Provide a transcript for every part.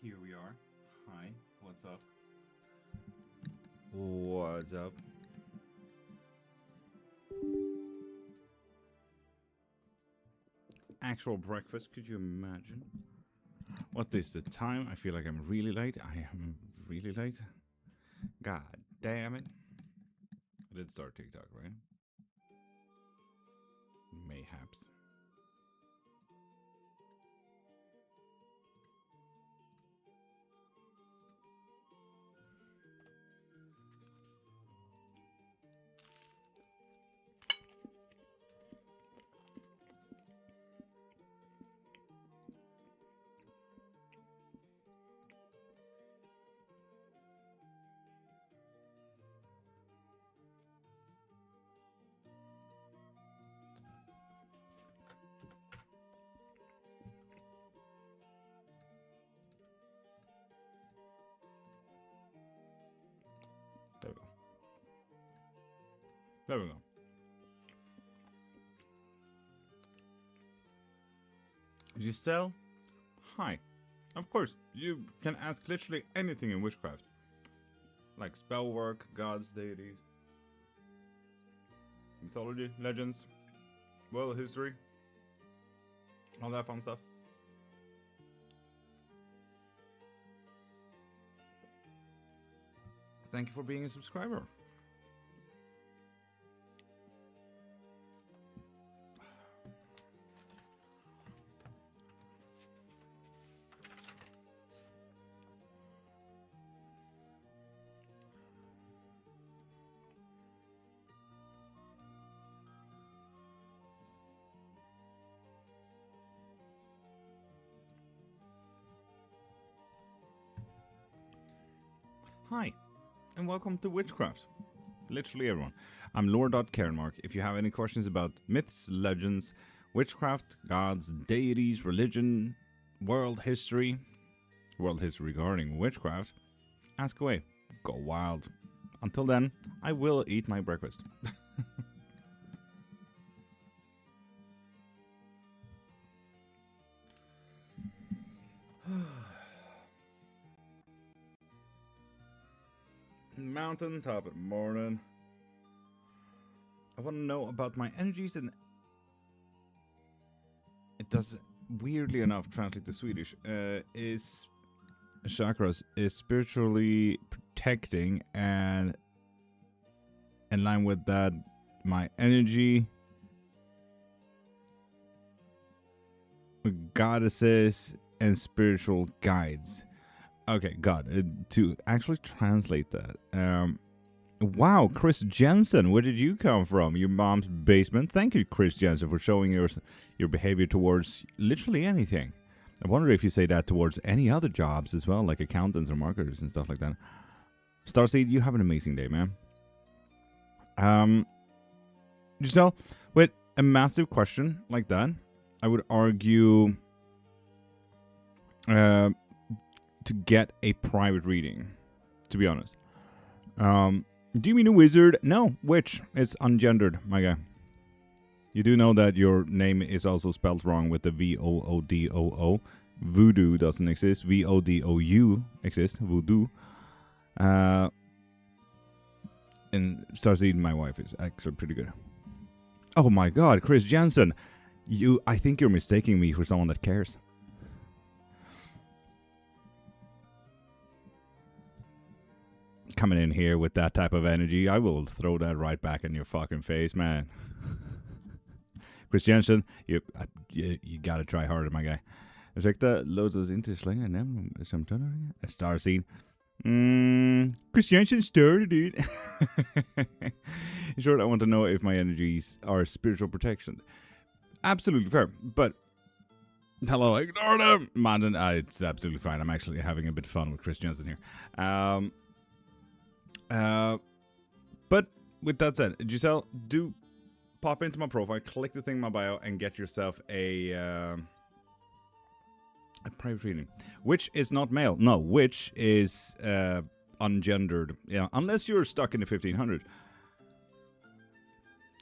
here we are. Hi, what's up? What's up? Actual breakfast, could you imagine? What is the time? I feel like I'm really late. I am really late. God damn it. I did start TikTok, right? Mayhaps. There we go. There we go. Giselle, hi. Of course, you can ask literally anything in witchcraft. Like spell work, gods, deities, mythology, legends, world history, all that fun stuff. Thank you for being a subscriber. Hi, and welcome to Witchcraft. Literally everyone. I'm Lord.Cairnmark. If you have any questions about myths, legends, witchcraft, gods, deities, religion, world history regarding witchcraft, ask away. Go wild. Until then, I will eat my breakfast. Mountain top of the morning. I want to know about my energies, and it does weirdly enough translate to Swedish. Is chakras is spiritually protecting, and in line with that, my energy, goddesses, and spiritual guides. Okay, God, to actually translate that. Wow, Chris Jensen, where did you come from? Your mom's basement? Thank you, Chris Jensen, for showing your behavior towards literally anything. I wonder if you say that towards any other jobs as well, like accountants or marketers and stuff like that. Starseed, you have an amazing day, man. So, with a massive question like that, I would argue to get a private reading, to be honest. Do you mean a wizard? No, witch. It's ungendered, my guy. You do know that your name is also spelled wrong with the V-O-O-D-O-O. Voodoo doesn't exist. V-O-D-O-U exists. Voodoo. And Starseed, my wife, is actually pretty good. Oh my god, Chris Jensen. I think you're mistaking me for someone that cares. Coming in here with that type of energy, I will throw that right back in your fucking face, man. Chris Jensen, you gotta try harder, my guy. Ursäkta, låt inte slänga namn som tonåringar. Starseed. Chris Jensen started it. In short, I want to know if my energies are spiritual protection. Absolutely fair, but hello, ignore them! Man, it's absolutely fine. I'm actually having a bit of fun with Chris Jensen here. But with that said, Giselle, do pop into my profile, click the thing in my bio, and get yourself a private reading. Witch is not male. No, witch is ungendered. Yeah, unless you're stuck in the 1500s.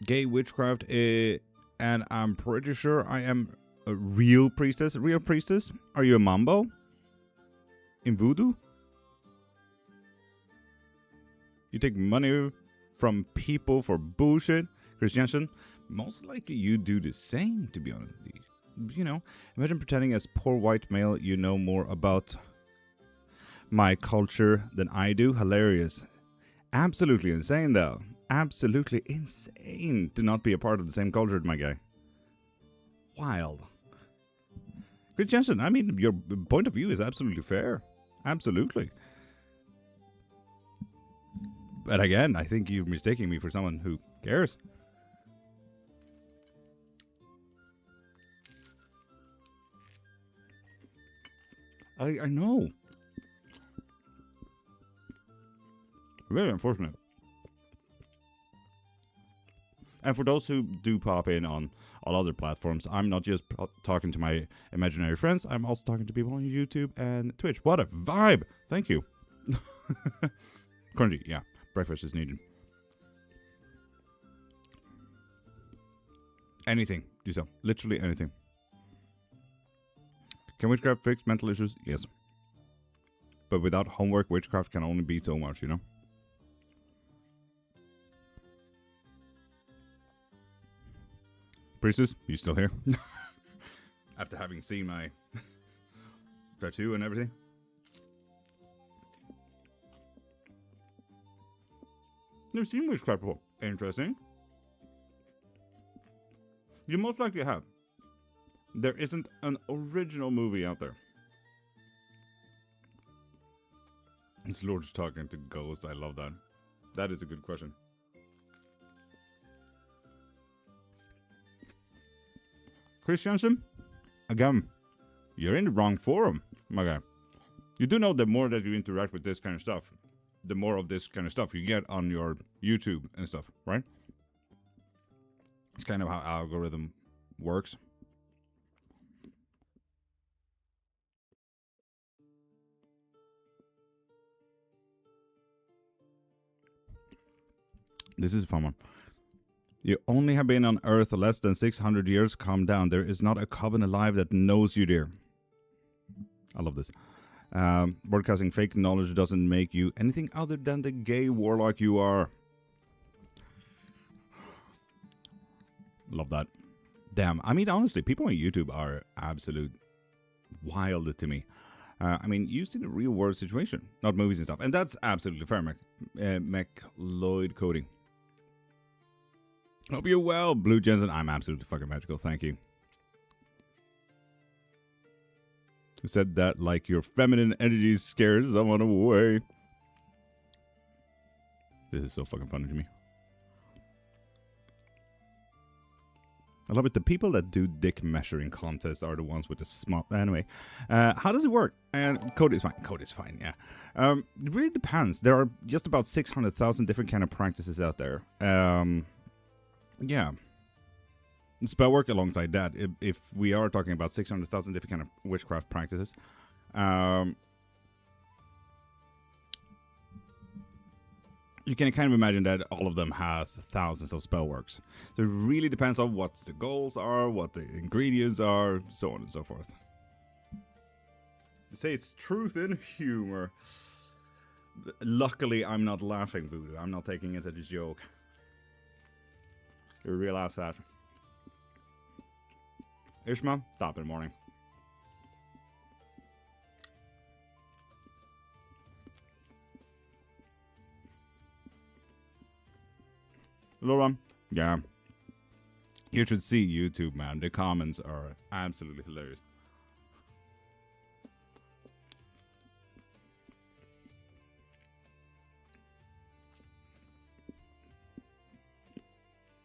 Gay witchcraft, and I'm pretty sure I am a real priestess. Real priestess? Are you a mambo? in voodoo? You take money from people for bullshit? Chris Jensen? Most likely you do the same, to be honest. You know, imagine pretending as poor white male you know more about my culture than I do. Hilarious. Absolutely insane, though. Absolutely insane to not be a part of the same culture, my guy. Wild. Chris Jensen, I mean, your point of view is absolutely fair. Absolutely. But again, I think you're mistaking me for someone who cares. I know. Very unfortunate. And for those who do pop in on all other platforms, I'm not just talking to my imaginary friends, I'm also talking to people on YouTube and Twitch. What a vibe! Thank you. Crunchy, yeah. Breakfast is needed. Anything, do so. Literally anything. Can witchcraft fix mental issues? Yes. But without homework, witchcraft can only be so much, you know? Priestess, you still here? After having seen my tattoo and everything? Never seen witchcraft before. Interesting. You most likely have. There isn't an original movie out there. It's Lord's talking to ghosts. I love that. That is a good question. Chris Jensen, again, you're in the wrong forum, my guy. You do know the more that you interact with this kind of stuff, the more of this kind of stuff you get on your YouTube and stuff, right? It's kind of how algorithm works. This is a fun one. You only have been on Earth less than 600 years. Calm down. There is not a coven alive that knows you, dear. I love this. Broadcasting fake knowledge doesn't make you anything other than the gay warlock you are. Love that. Damn. I mean, honestly, people on YouTube are absolute wild to me. I mean, used in a real world situation, not movies and stuff. And that's absolutely fair, Lloyd Cody. Hope you're well, Blue Jensen. I'm absolutely fucking magical. Thank you. You said that like your feminine energy scares someone away. This is so fucking funny to me. I love it. The people that do dick measuring contests are the ones with the smart. Anyway, how does it work? And Cody's fine. Cody's fine. Yeah. It really depends. There are just about 600,000 different kind of practices out there. Yeah. Spell work alongside that. If we are talking about 600,000 different kind of witchcraft practices, you can kind of imagine that all of them has thousands of spell works. So it really depends on what the goals are, what the ingredients are, so on and so forth. You say it's truth and humor. Luckily, I'm not laughing, Voodoo. I'm not taking it as a joke. You realize that. Ishma, stop in the morning. Laura, yeah. You should see YouTube, man. The comments are absolutely hilarious.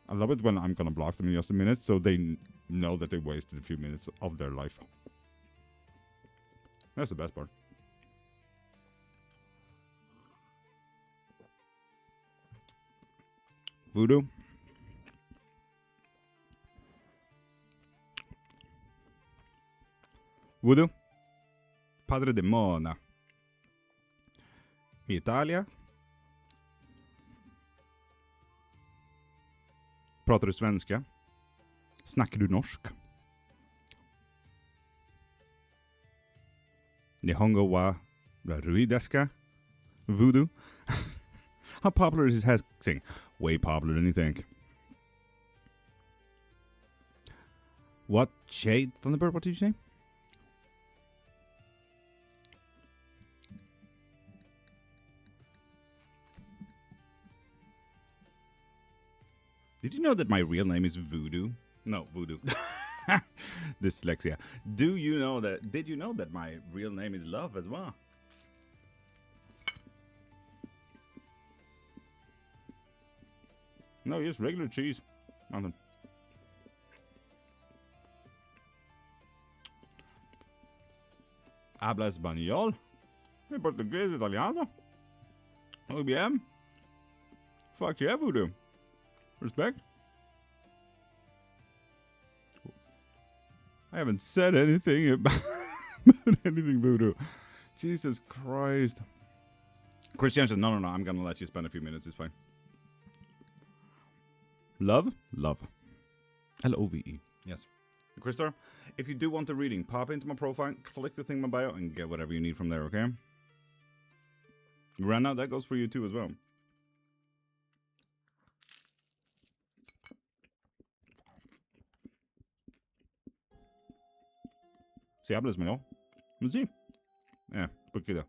I love it when I'm gonna block them in just a minute, so they know that they wasted a few minutes of their life. That's the best part. Voodoo. Voodoo. Padre de Mona. I Italia. Pratar du svenska? Snackar du norsk? Nihongo wa Ruideska? Voodoo? How popular is his hexing? Way popular than you think. What? Shade Thunderbird, what did you say? Did you know that my real name is Voodoo? No, Voodoo. Dyslexia. Did you know that my real name is Love as well? No, just regular cheese. Nothing. Habla español. En portugués, italiano. Muy bien. Fuck yeah, Voodoo. Respect. I haven't said anything about anything Voodoo. Jesus Christ. Christian said, no, I'm gonna let you spend a few minutes, it's fine. Love? Love. L-O-V-E. Yes. Christopher, if you do want a reading, pop into my profile, click the thing in my bio, and get whatever you need from there, okay? Rana, that goes for you too as well. Si hablas español. Sí. Poquito.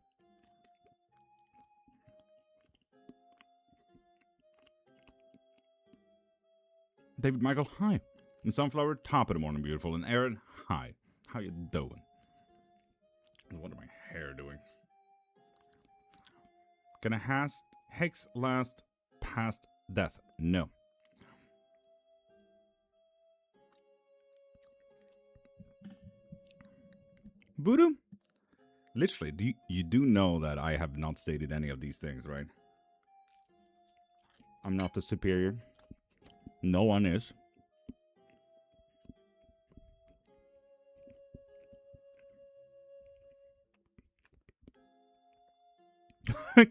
David Michael, hi. And Sunflower, top of the morning, beautiful. And Aaron, hi. How you doing? What am my hair doing? Can a hex last past death? No. Voodoo? Literally, you do know that I have not stated any of these things, right? I'm not the superior. No one is.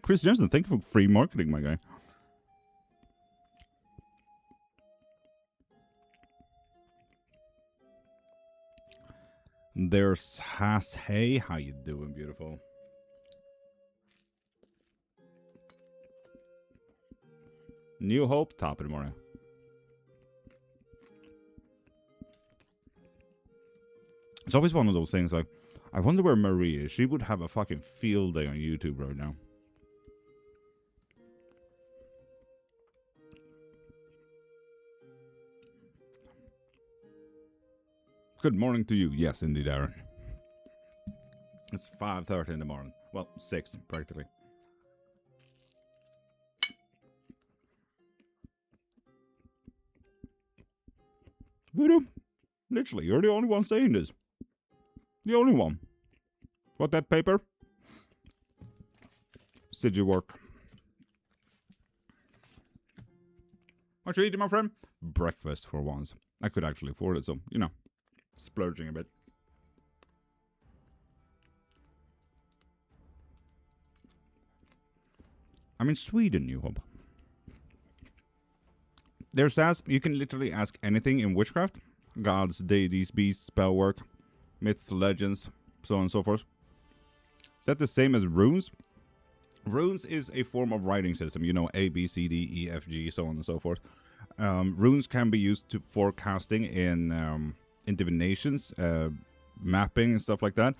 Chris Jensen, thank you for free marketing, my guy. There's Has. Hey, how you doing, beautiful? New Hope, top of the morning. It's always one of those things like, I wonder where Marie is. She would have a fucking field day on YouTube right now. Good morning to you. Yes, indeed, Aaron. It's 5:30 in the morning. Well, 6, practically. Voodoo, literally, you're the only one saying this. The only one. What, that paper? Sigil work. What you eating, my friend? Breakfast for once. I could actually afford it, so, you know, splurging a bit. I'm in Sweden, New Hope. There's as you can literally ask anything in Witchcraft. Gods, deities, beasts, spell work, myths, legends, so on and so forth. Is that the same as runes? Runes is a form of writing system, you know, A, B, C, D, E, F, G, so on and so forth. Runes can be used to forecasting in divinations, mapping and stuff like that.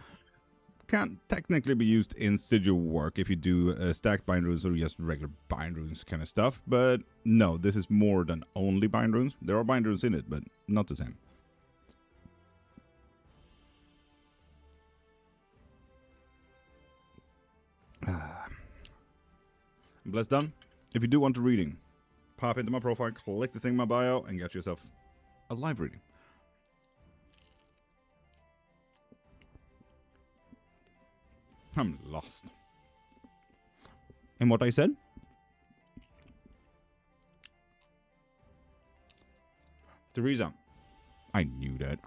Can't technically be used in sigil work if you do stack bind runes or just regular bind runes kind of stuff. But no, this is more than only bind runes. There are bind runes in it, but not the same. Bless done. If you do want a reading, pop into my profile, click the thing in my bio, and get yourself a live reading. I'm lost. And what I said? Teresa, I knew that.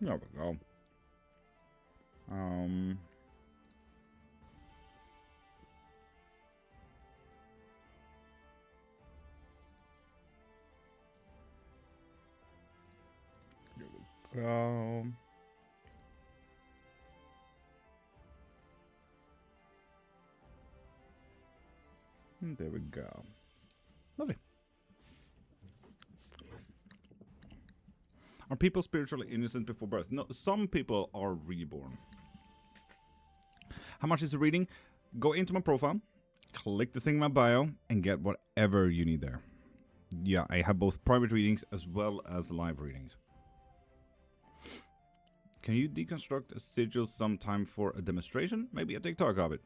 There we go. go. There we go. Lovely. Are people spiritually innocent before birth? No, some people are reborn. How much is the reading? Go into my profile, click the thing in my bio, and get whatever you need there. Yeah, I have both private readings as well as live readings. Can you deconstruct a sigil sometime for a demonstration? Maybe a TikTok of it.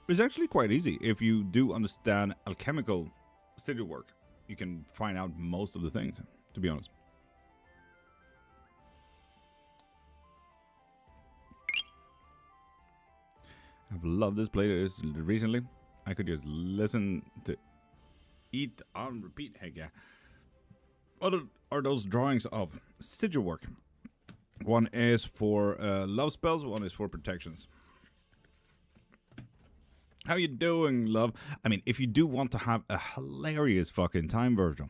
It's actually quite easy if you do understand alchemical sigil work. You can find out most of the things, to be honest. I've loved this playlist recently. I could just listen to eat on repeat. Heck yeah. What are those drawings of sigil work? One is for love spells, one is for protections. How you doing, love? I mean, if you do want to have a hilarious fucking time, Virgil,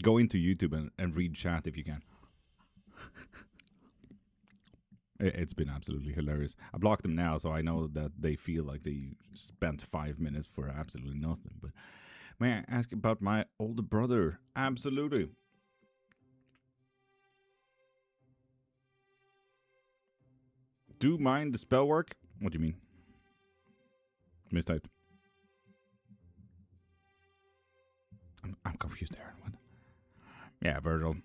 go into YouTube and read chat if you can. It's been absolutely hilarious. I blocked them now, so I know that they feel like they spent 5 minutes for absolutely nothing. But may I ask about my older brother? Absolutely. Do mind the spell work? What do you mean? Mistyped. I'm confused there. What? Yeah, Virgil.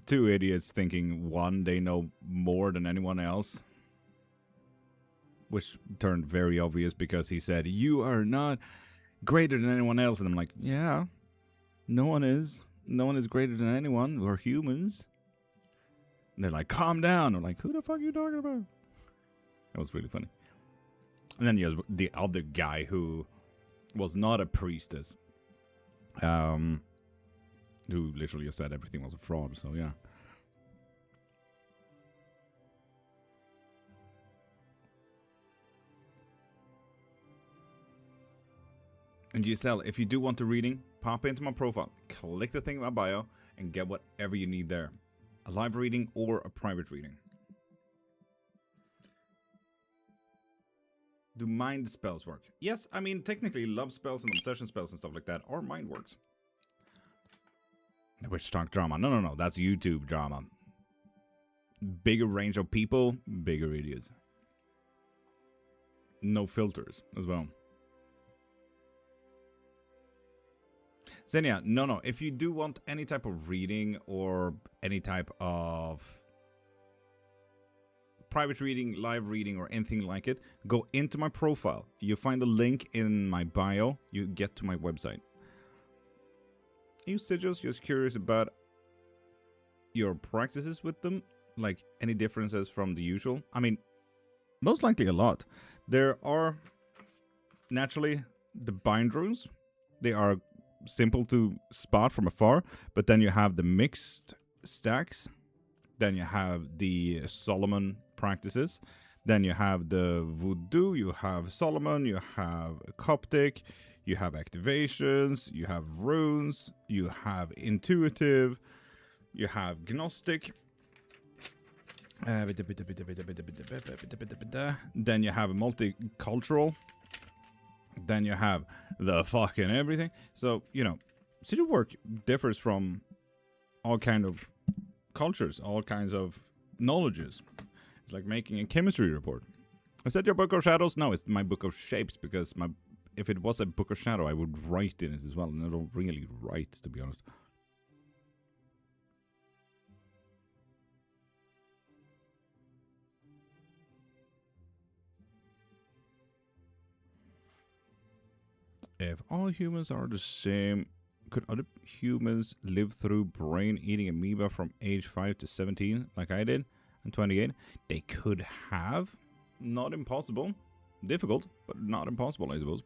Two idiots thinking one, they know more than anyone else. Which turned very obvious because he said, you are not greater than anyone else. And I'm like, yeah, no one is. No one is greater than anyone. We're humans. And they're like, calm down. I'm like, who the fuck are you talking about? That was really funny. And then you have the other guy who was not a priestess. Who literally just said everything was a fraud, so yeah. And Giselle, if you do want a reading, pop into my profile, click the thing in my bio, and get whatever you need there. A live reading or a private reading. Do mind spells work? Yes, I mean, technically love spells and obsession spells and stuff like that are mind works. Witch talk drama. No. That's YouTube drama. Bigger range of people, bigger idiots. No filters as well. Xenia, no. If you do want any type of reading or any type of private reading, live reading, or anything like it, go into my profile. You find the link in my bio. You get to my website. You sigils, just curious about your practices with them, like any differences from the usual. I mean, most likely a lot. There are naturally the bind runes. They are simple to spot from afar, but then you have the mixed stacks. Then you have the Solomon practices. Then you have the voodoo, you have Solomon, you have Coptic, you have activations, you have runes, you have intuitive, you have Gnostic. Then you have multicultural. Then you have the fucking everything. So, you know, sigil work differs from all kind of cultures, all kinds of knowledges. It's like making a chemistry report. Is that your book of shadows? No, it's my book of shapes, because if it was a book of shadow, I would write in it as well, and I don't really write, to be honest. If all humans are the same, could other humans live through brain-eating amoeba from age 5 to 17, like I did, and 28? They could have. Not impossible. Difficult, but not impossible, I suppose.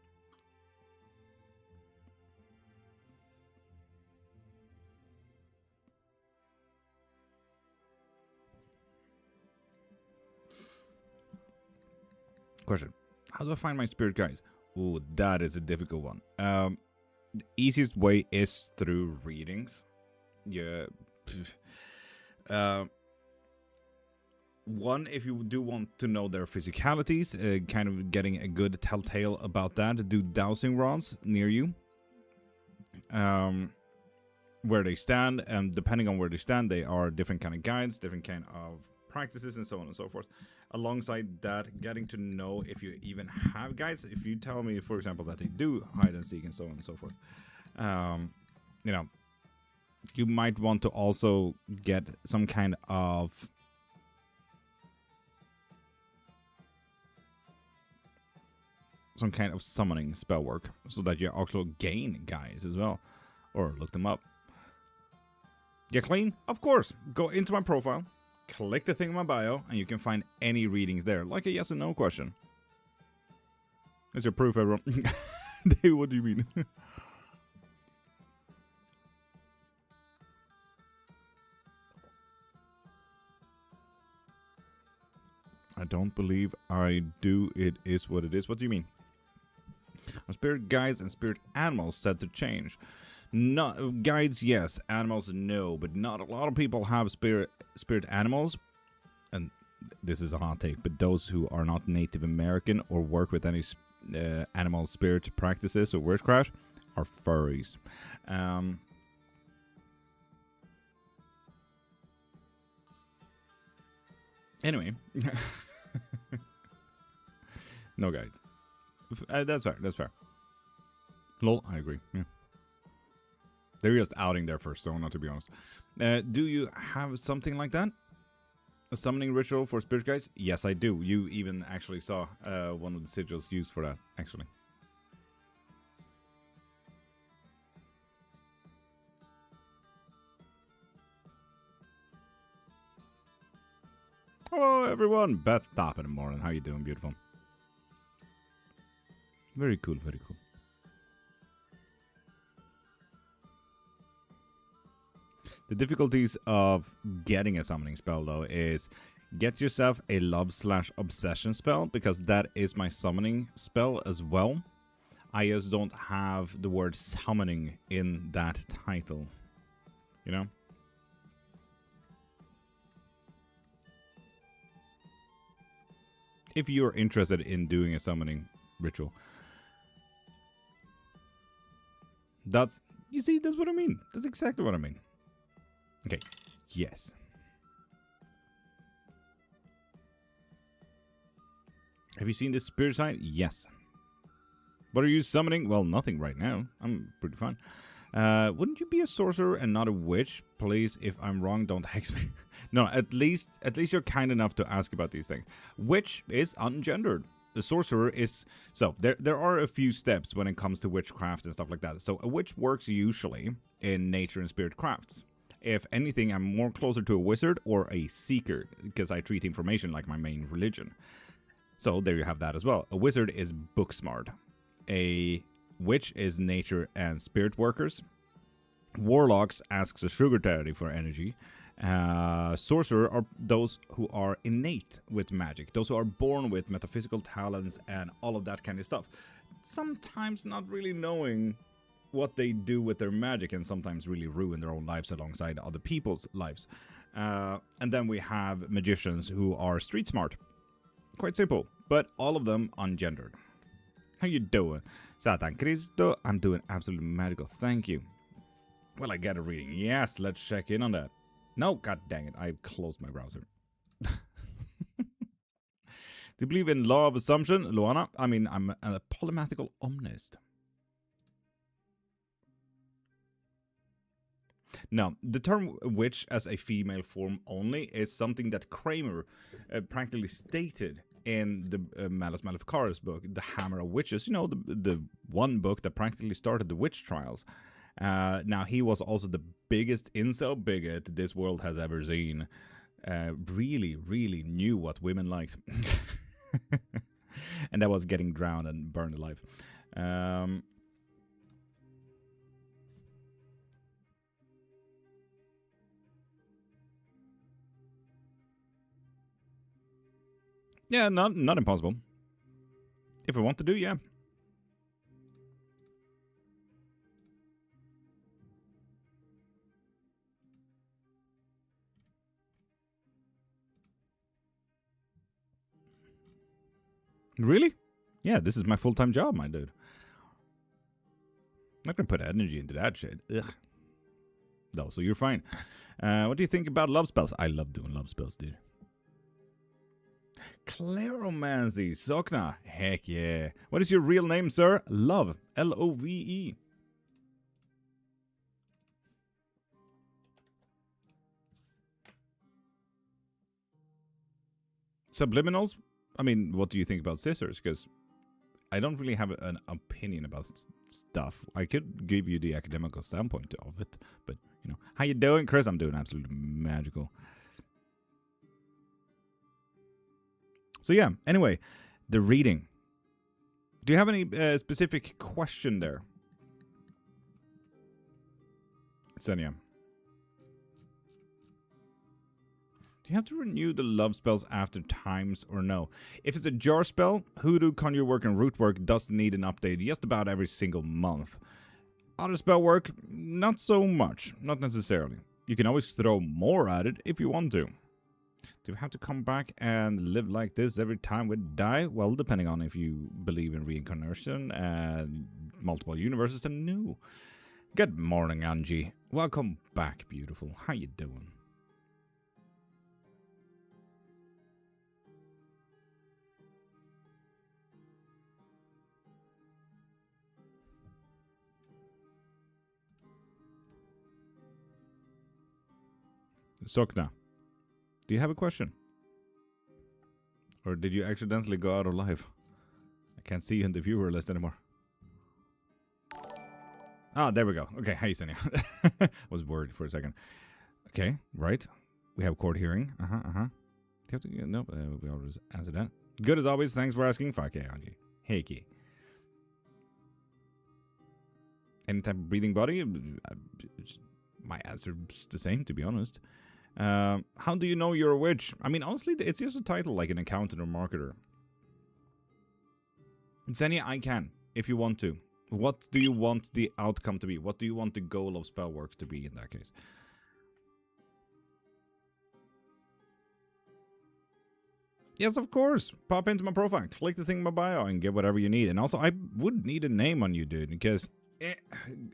Question. How do I find my spirit guides? Ooh, that is a difficult one. The easiest way is through readings. Yeah. one, if you do want to know their physicalities, kind of getting a good telltale about that, do dowsing rods near you. Where they stand, and depending on where they stand, they are different kind of guides, different kind of practices, and so on and so forth. Alongside that, getting to know if you even have guides. If you tell me, for example, that they do hide and seek and so on and so forth, you know, you might want to also get some kind of summoning spell work, so that you also gain guides as well, or look them up. Get clean? Of course. Go into my profile, click the thing in my bio, and you can find any readings there, like a yes or no question. That's your proof, everyone. Dave, what do you mean? I don't believe I do. It is what it is. What do you mean? Are spirit guides and spirit animals said to change? Not guides, yes. Animals, no. But not a lot of people have spirit animals. And this is a hot take, but those who are not Native American or work with any animal spirit practices or witchcraft are furries. Anyway. No guides. That's fair. That's fair. Lol, I agree. Yeah. They're just outing their first persona, to be honest. Do you have something like that? A summoning ritual for spirit guides? Yes, I do. You even actually saw one of the sigils used for that, actually. Hello, everyone. Beth, top in the morning. How you doing, beautiful? Very cool, very cool. The difficulties of getting a summoning spell, though, is get yourself a love/obsession spell, because that is my summoning spell as well. I just don't have the word summoning in that title. You know? If you're interested in doing a summoning ritual. You see, that's what I mean. That's exactly what I mean. Okay, yes. Have you seen the spirit side? Yes. What are you summoning? Well, nothing right now. I'm pretty fine. Wouldn't you be a sorcerer and not a witch? Please, if I'm wrong, don't hex me. No, at least you're kind enough to ask about these things. Witch is ungendered. The sorcerer is... So, there are a few steps when it comes to witchcraft and stuff like that. So, a witch works usually in nature and spirit crafts. If anything, I'm more closer to a wizard or a seeker, because I treat information like my main religion. So, there you have that as well. A wizard is book smart. A witch is nature and spirit workers. Warlocks asks a sugar daddy for energy. Sorcerer are those who are innate with magic, those who are born with metaphysical talents and all of that kind of stuff. Sometimes not really knowing what they do with their magic, and sometimes really ruin their own lives alongside other people's lives. And then we have magicians who are street smart. Quite simple, but all of them ungendered. How you doing? Satan Cristo, I'm doing absolutely magical, thank you. Well, I get a reading. Yes, let's check in on that. No, god dang it, I closed my browser. Do you believe in law of assumption, Luana? I mean, I'm a polymathical omnist. No, the term witch as a female form only is something that Kramer practically stated in the Malleus Maleficaris book, The Hammer of Witches. You know, the one book that practically started the witch trials. Now, he was also the biggest incel bigot this world has ever seen. Really, really knew what women liked. And that was getting drowned and burned alive. Yeah, not impossible. If I want to do, yeah. Really? Yeah, this is my full-time job, my dude. I'm not gonna put energy into that shit. Ugh. No, so you're fine. What do you think about love spells? I love doing love spells, dude. Claromancy, Sokna. Heck yeah. What is your real name, sir? Love. Love. Subliminals? I mean, what do you think about scissors? Because I don't really have an opinion about stuff. I could give you the academical standpoint of it, but, you know. How you doing, Chris? I'm doing absolutely magical. So yeah, anyway, the reading. Do you have any specific question there? Senya. Do you have to renew the love spells after times or no? If it's a jar spell, hoodoo, conjure work, and root work does need an update just about every single month. Other spell work, not so much. Not necessarily. You can always throw more at it if you want to. Do you have to come back and live like this every time we die? Well, depending on if you believe in reincarnation and multiple universes, then no. Good morning, Angie. Welcome back, beautiful. How you doing? Sokna, do you have a question? Or did you accidentally go out of live? I can't see you in the viewer list anymore. Ah, there we go. Okay, hey, Senya. I was worried for a second. Okay, right. We have court hearing. Do you have to? Nope, we always answered that. Good as always. Thanks for asking. Fuck yeah, Angie. Hey, key. Any type of breathing body? My answer's the same, to be honest. How do you know you're a witch? I mean, honestly, it's just a title like an accountant or marketer. Senya, I can, if you want to. What do you want the outcome to be? What do you want the goal of spell work to be in that case? Yes, of course. Pop into my profile, click the thing in my bio, and get whatever you need. And also, I would need a name on you, dude, because it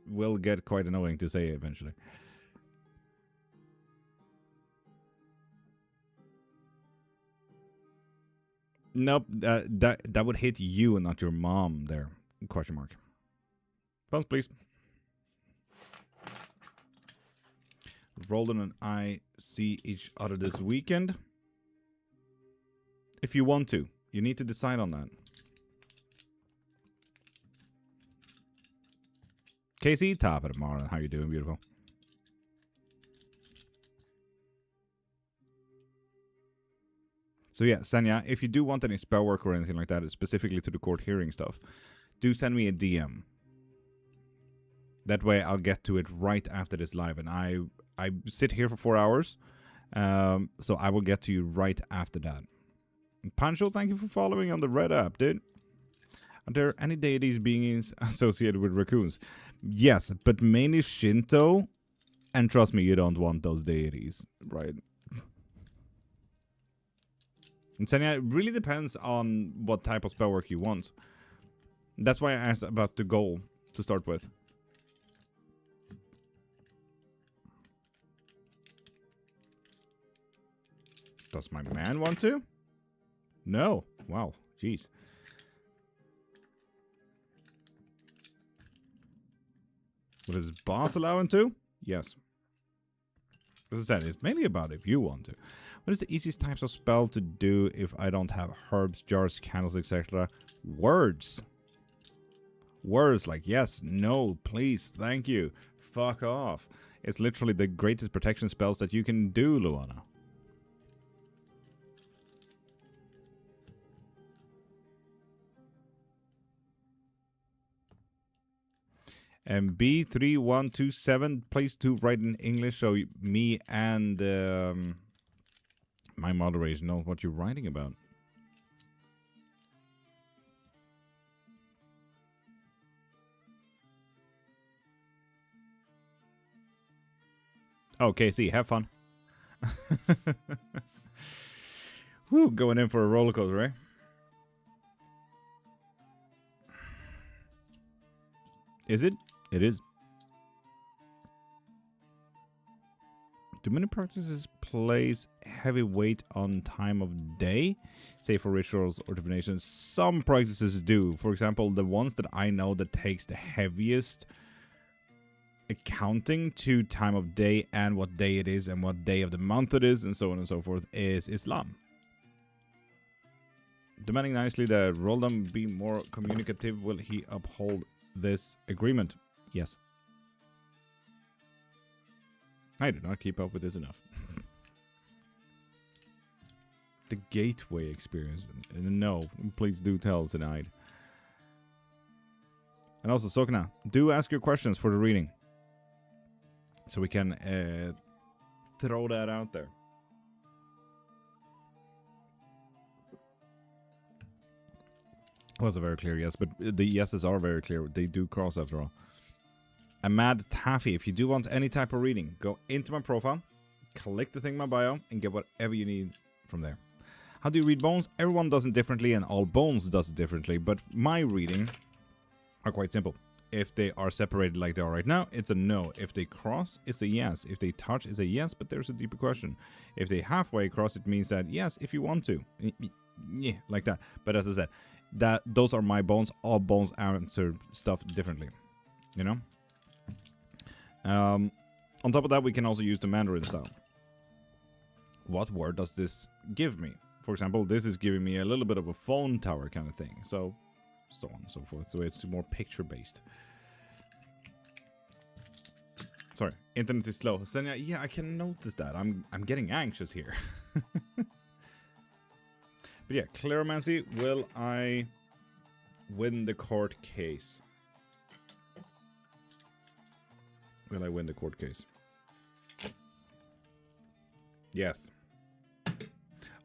will get quite annoying to say eventually. Nope, that would hit you and not your mom there. Question mark. Phones, please. Roland and I see each other this weekend. If you want to. You need to decide on that. Casey, top of the morning. How you doing, beautiful? So yeah, Senya, if you do want any spell work or anything like that, specifically to the court hearing stuff, do send me a DM. That way I'll get to it right after this live. And I sit here for 4 hours, so I will get to you right after that. Pancho, thank you for following on the Red app, dude. Are there any deities being associated with raccoons? Yes, but mainly Shinto. And trust me, you don't want those deities, right? And Senya, it really depends on what type of spell work you want. That's why I asked about the goal to start with. Does my man want to? No. Wow. Jeez. Would his boss allow him to? Yes. As I said, it's mainly about if you want to. What is the easiest types of spell to do if I don't have herbs, jars, candles, etc.? Words. Words like yes, no, please, thank you, fuck off. It's literally the greatest protection spells that you can do, Luana. And B3127, please to write in English so me and my moderators know what you're writing about. Oh, KC, have fun. Woo, going in for a roller coaster, right? Is it? It is. Do many practices place heavy weight on time of day? Say for rituals or divinations. Some practices do. For example, the ones that I know that takes the heaviest accounting to time of day and what day it is and what day of the month it is and so on and so forth is Islam. Demanding nicely that Roldam be more communicative. Will he uphold this agreement? Yes. I do not keep up with this enough. The gateway experience. No, please do tell tonight. And also, Sokna, do ask your questions for the reading. So we can throw that out there. It was a very clear yes, but the yeses are very clear. They do cross after all. Ahmad Taffy, if you do want any type of reading, go into my profile, click the thing in my bio, and get whatever you need from there. How do you read bones? Everyone does it differently, and all bones does it differently, but my reading are quite simple. If they are separated like they are right now, it's a no. If they cross, it's a yes. If they touch, it's a yes, but there's a deeper question. If they halfway cross, it means that yes, if you want to. Yeah, like that. But as I said, those are my bones. All bones answer stuff differently. You know? On top of that, we can also use the Mandarin style. What word does this give me? For example, this is giving me a little bit of a phone tower kind of thing. So on and so forth. So it's more picture-based. Sorry, internet is slow. Senya, yeah, I can notice that. I'm getting anxious here. But yeah, Cleromancy, will I win the court case? Will I win the court case? Yes.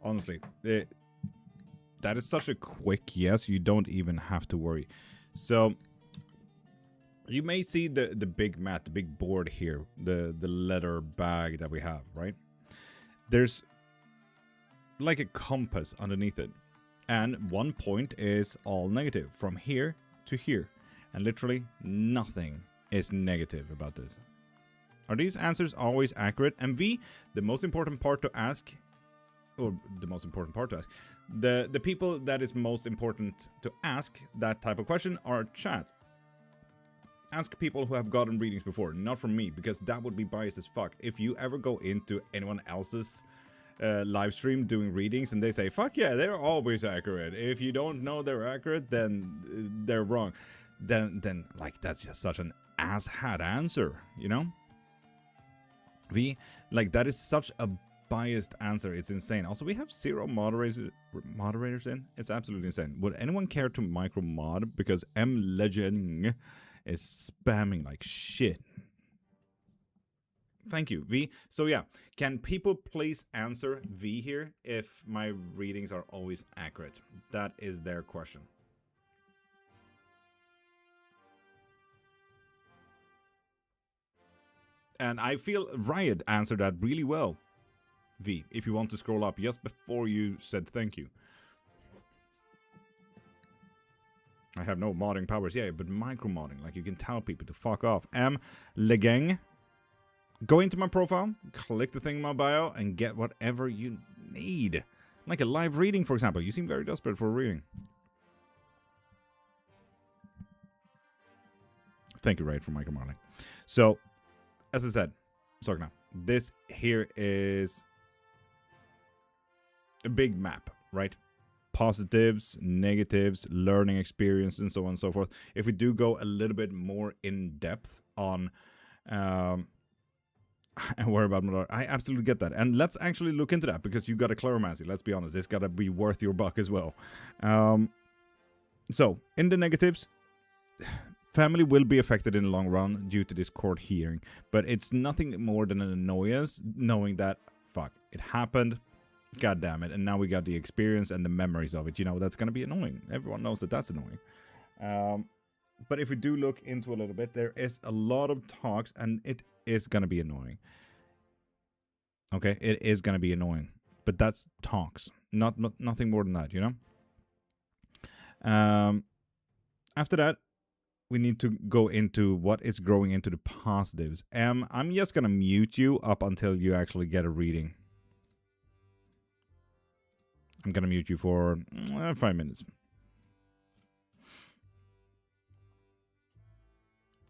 Honestly, that is such a quick yes, you don't even have to worry. So, you may see the big mat, the big board here, the leather bag that we have, right? There's like a compass underneath it. And one point is all negative, from here to here. And literally nothing is negative about this. Are these answers always accurate? And V, the most important part to ask, or the most important part to ask, the people that is most important to ask that type of question are chat. Ask people who have gotten readings before, not from me, because that would be biased as fuck. If you ever go into anyone else's live stream doing readings and they say, fuck yeah, they're always accurate. If you don't know they're accurate, then they're wrong. Then like, that's just such an asshat answer, you know? V, like, that is such a biased answer. It's insane. Also, we have 0 moderators in. It's absolutely insane. Would anyone care to micro mod? Because M Legend is spamming like shit. Thank you, V. So yeah, can people please answer V here if my readings are always accurate? That is their question. And I feel Riot answered that really well. V, if you want to scroll up just before you said thank you. I have no modding powers, yeah, but micro-modding, like you can tell people to fuck off. M. Legang, go into my profile, click the thing in my bio, and get whatever you need. Like a live reading, for example. You seem very desperate for a reading. Thank you, Riot, for micro-modding. So, as I said, Sogna, this here is a big map, right? Positives, negatives, learning experience, and so on and so forth. If we do go a little bit more in depth on and worry about my, I absolutely get that. And let's actually look into that, because you got a Cleromancy. Let's be honest, it's got to be worth your buck as well. So, in the negatives, family will be affected in the long run due to this court hearing, but it's nothing more than an annoyance knowing that, fuck, it happened, god damn it, and now we got the experience and the memories of it. You know, that's going to be annoying. Everyone knows that that's annoying. But if we do look into a little bit, there is a lot of talks, and it is going to be annoying. Okay, it is going to be annoying, but that's talks, nothing more than that, you know? After that, we need to go into what is growing into the positives. I'm just gonna mute you up until you actually get a reading. I'm gonna mute you for 5 minutes.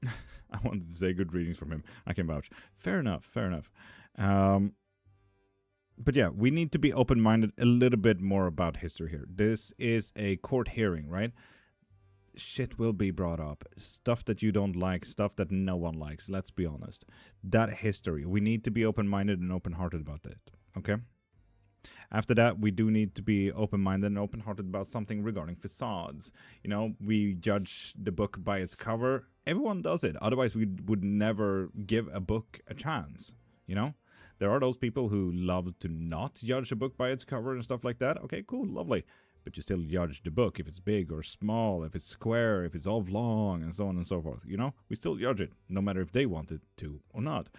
I wanted to say good readings from him. I can vouch. Fair enough, fair enough. But yeah, we need to be open-minded a little bit more about history here. This is a court hearing, right? Shit will be brought up. Stuff that you don't like, stuff that no one likes, let's be honest. That history, we need to be open-minded and open-hearted about it, okay? After that, we do need to be open-minded and open-hearted about something regarding facades. You know, we judge the book by its cover. Everyone does it. Otherwise, we would never give a book a chance, you know? There are those people who love to not judge a book by its cover and stuff like that. Okay, cool, lovely. But you still judge the book if it's big or small, if it's square, if it's oblong, and so on and so forth. You know, we still judge it, no matter if they want it to or not.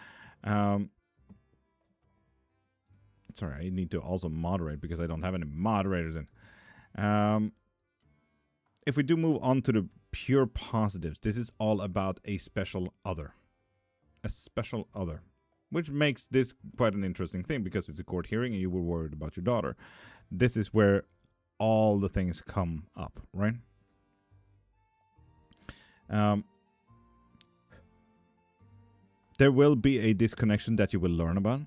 Sorry, I need to also moderate because I don't have any moderators in. If we do move on to the pure positives, this is all about a special other. A special other. Which makes this quite an interesting thing because it's a court hearing and you were worried about your daughter. This is where all the things come up, right? There will be a disconnection that you will learn about.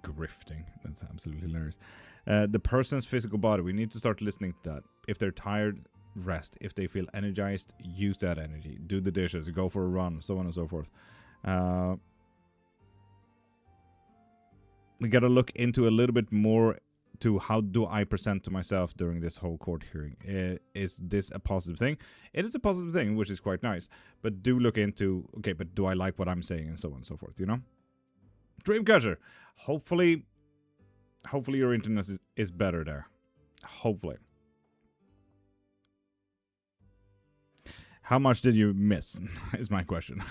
Grifting. That's absolutely hilarious. The person's physical body. We need to start listening to that. If they're tired, rest. If they feel energized, use that energy. Do the dishes. Go for a run. So on and so forth. We got to look into a little bit more to how do I present to myself during this whole court hearing. Is this a positive thing? It is a positive thing, which is quite nice. But do look into, okay, but do I like what I'm saying and so on and so forth, you know? Dreamcatcher. Hopefully your internet is better there. Hopefully. How much did you miss? Is my question.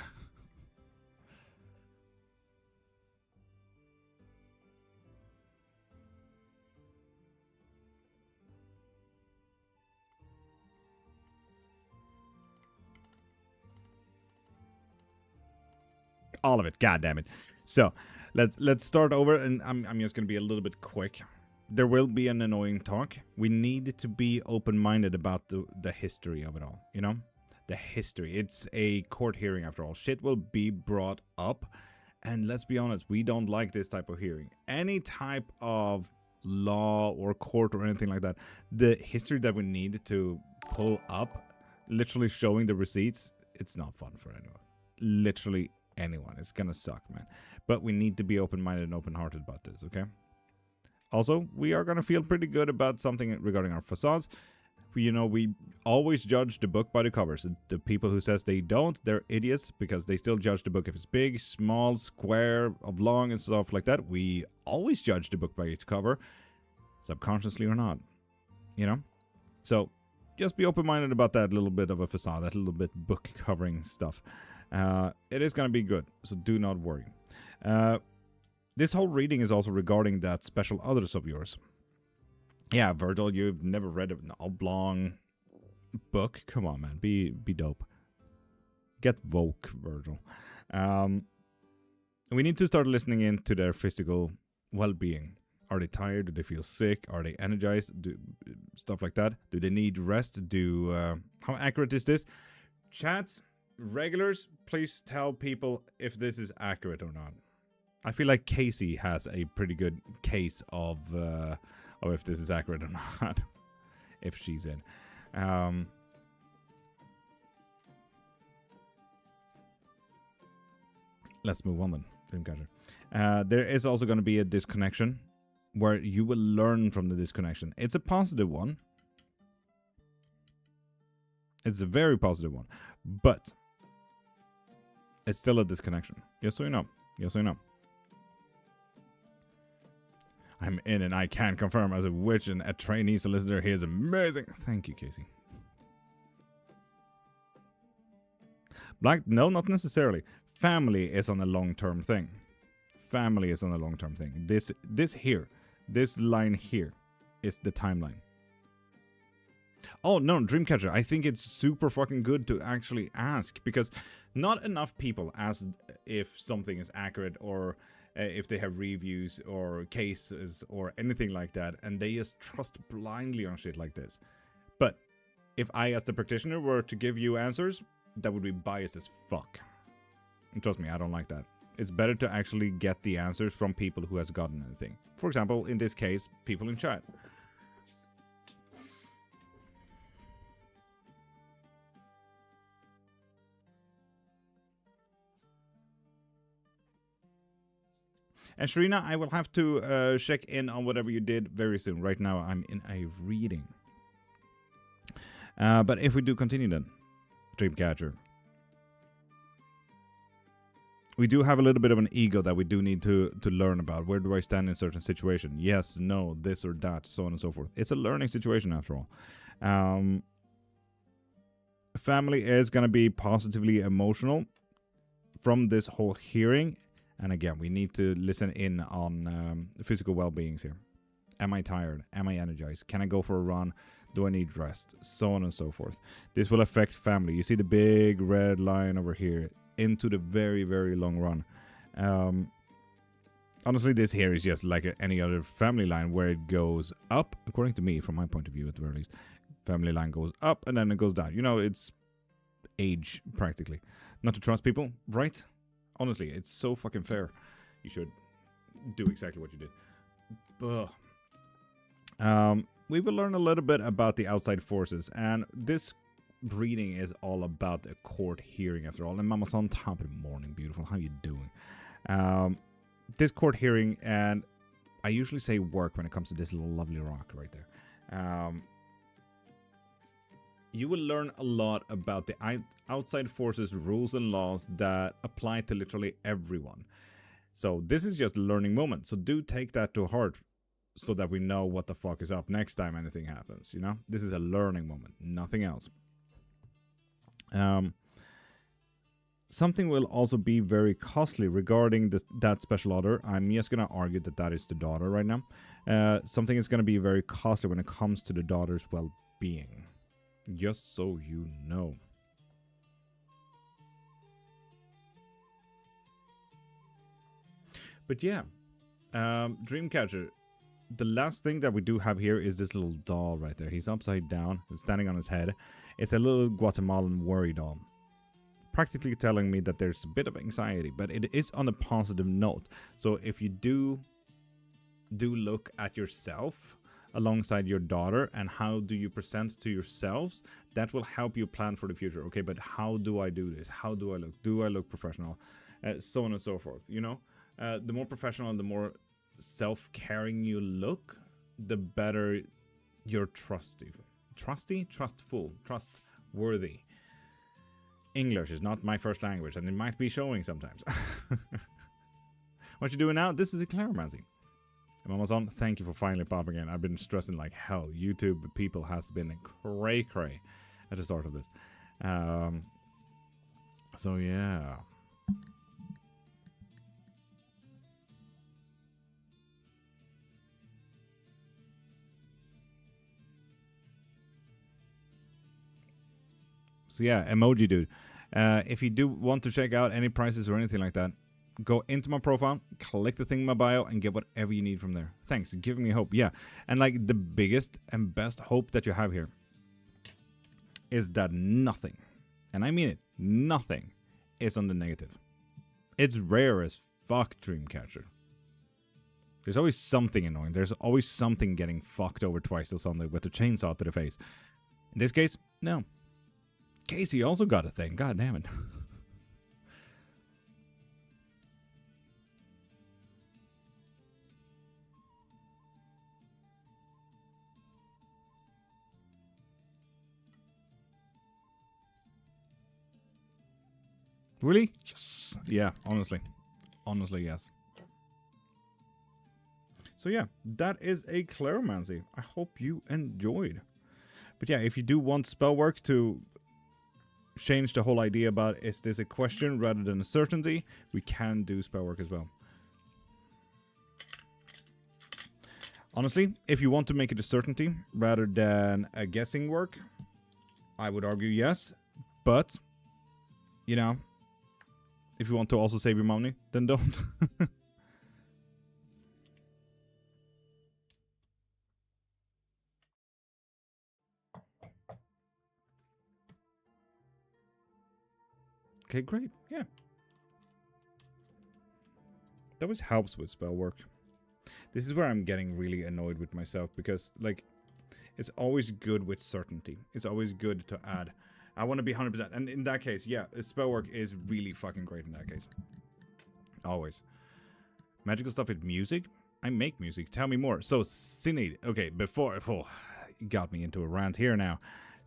All of it. God damn it. So let's start over, and I'm just gonna be a little bit quick. There will be an annoying talk. We need to be open-minded about the history of it all, you know? The history. It's a court hearing after all. Shit will be brought up. And let's be honest, we don't like this type of hearing. Any type of law or court or anything like that. The history that we need to pull up, literally showing the receipts, it's not fun for anyone. Literally anyone. It's gonna suck, man. But we need to be open-minded and open-hearted about this, okay? Also, we are gonna feel pretty good about something regarding our facades. You know, we always judge the book by the covers. The people who says they don't, they're idiots because they still judge the book if it's big, small, square, oblong, and stuff like that. We always judge the book by its cover, subconsciously or not, you know? So just be open-minded about that little bit of a facade, that little bit book covering stuff. It is going to be good, so do not worry. This whole reading is also regarding that special others of yours. Yeah, Virgil, you've never read an oblong book? Come on, man. Be dope. Get woke, Virgil. We need to start listening into their physical well-being. Are they tired? Do they feel sick? Are they energized? Stuff like that. Do they need rest? How accurate is this? Chat, regulars, please tell people if this is accurate or not. I feel like Casey has a pretty good case of if this is accurate or not, if she's in. Let's move on then, Dreamcatcher. There is also going to be a disconnection where you will learn from the disconnection. It's a positive one. It's a very positive one. But it's still a disconnection. Yes, so you know. Yes, so you know. I'm in and I can confirm as a witch and a trainee solicitor. He is amazing. Thank you, Casey. Black? No, not necessarily. Family is on a long-term thing. Family is on a long-term thing. This here, this line here is the timeline. Oh, no, Dreamcatcher. I think it's super fucking good to actually ask, because not enough people ask if something is accurate, or if they have reviews or cases or anything like that, and they just trust blindly on shit like this. But if I, as the practitioner, were to give you answers, that would be biased as fuck. And trust me, I don't like that. It's better to actually get the answers from people who has gotten anything. For example, in this case, people in chat. And Sharina, I will have to check in on whatever you did very soon. Right now, I'm in a reading. But if we do continue then, Dreamcatcher. We do have a little bit of an ego that we do need to learn about. Where do I stand in certain situation? Yes, no, this or that, so on and so forth. It's a learning situation after all. Family is going to be positively emotional from this whole hearing. And again, we need to listen in on physical well-beings here. Am I tired? Am I energized? Can I go for a run? Do I need rest? So on and so forth. This will affect family. You see the big red line over here into the very, very long run. Honestly, this here is just like any other family line where it goes up, according to me, from my point of view at the very least. Family line goes up and then it goes down. You know, it's age, practically. Not to trust people, right? Honestly, it's so fucking fair. You should do exactly what you did. But we will learn a little bit about the outside forces, and this reading is all about a court hearing after all. And Mama's on top of the morning, beautiful. How you doing? This court hearing, and I usually say work when it comes to this little lovely rock right there. You will learn a lot about the outside forces, rules and laws that apply to literally everyone. So this is just a learning moment. So do take that to heart so that we know what the fuck is up next time anything happens, you know? This is a learning moment, nothing else. Something will also be very costly regarding that special order. I'm just going to argue that that is the daughter right now. Something is going to be very costly when it comes to the daughter's well-being. Just so you know. But yeah, Dreamcatcher, the last thing that we do have here is this little doll right there. He's upside down, standing on his head. It's a little Guatemalan worry doll. Practically telling me that there's a bit of anxiety, but it is on a positive note. So if you do look at yourself alongside your daughter and how do you present to yourselves, that will help you plan for the future. Okay, but how do I do this? How do I look? Do I look professional? So on and so forth, you know? The more professional and the more self-caring you look, the better you're trustful, trustworthy. English is not my first language, and it might be showing sometimes. What you doing now? This is a Clairmancy. Amazon, thank you for finally popping in. I've been stressing like hell. YouTube people has been cray at the start of this. So yeah. So yeah, emoji dude. If you do want to check out any prices or anything like that, go into my profile, click the thing in my bio, and get whatever you need from there. Thanks, giving me hope. Yeah, and like the biggest and best hope that you have here is that nothing, and I mean it, nothing, is on the negative. It's rare as fuck, Dreamcatcher. There's always something annoying. There's always something getting fucked over twice till Sunday with a chainsaw to the face. In this case, no. Casey also got a thing. God damn it. Really? Yes. Yeah, honestly. Honestly, yes. So yeah, that is a Clairmancy. I hope you enjoyed. But yeah, if you do want spell work to change the whole idea about is this a question rather than a certainty, we can do spell work as well. Honestly, if you want to make it a certainty rather than a guessing work, I would argue yes. But, you know, if you want to also save your money, then don't. Okay, great. Yeah. That always helps with spell work. This is where I'm getting really annoyed with myself because, like, it's always good with certainty. It's always good to add. I want to be 100%. And in that case, yeah, spell work is really fucking great in that case. Always. Magical stuff with music? I make music. Tell me more. So, Sinead. Okay, before... Oh, you got me into a rant here now.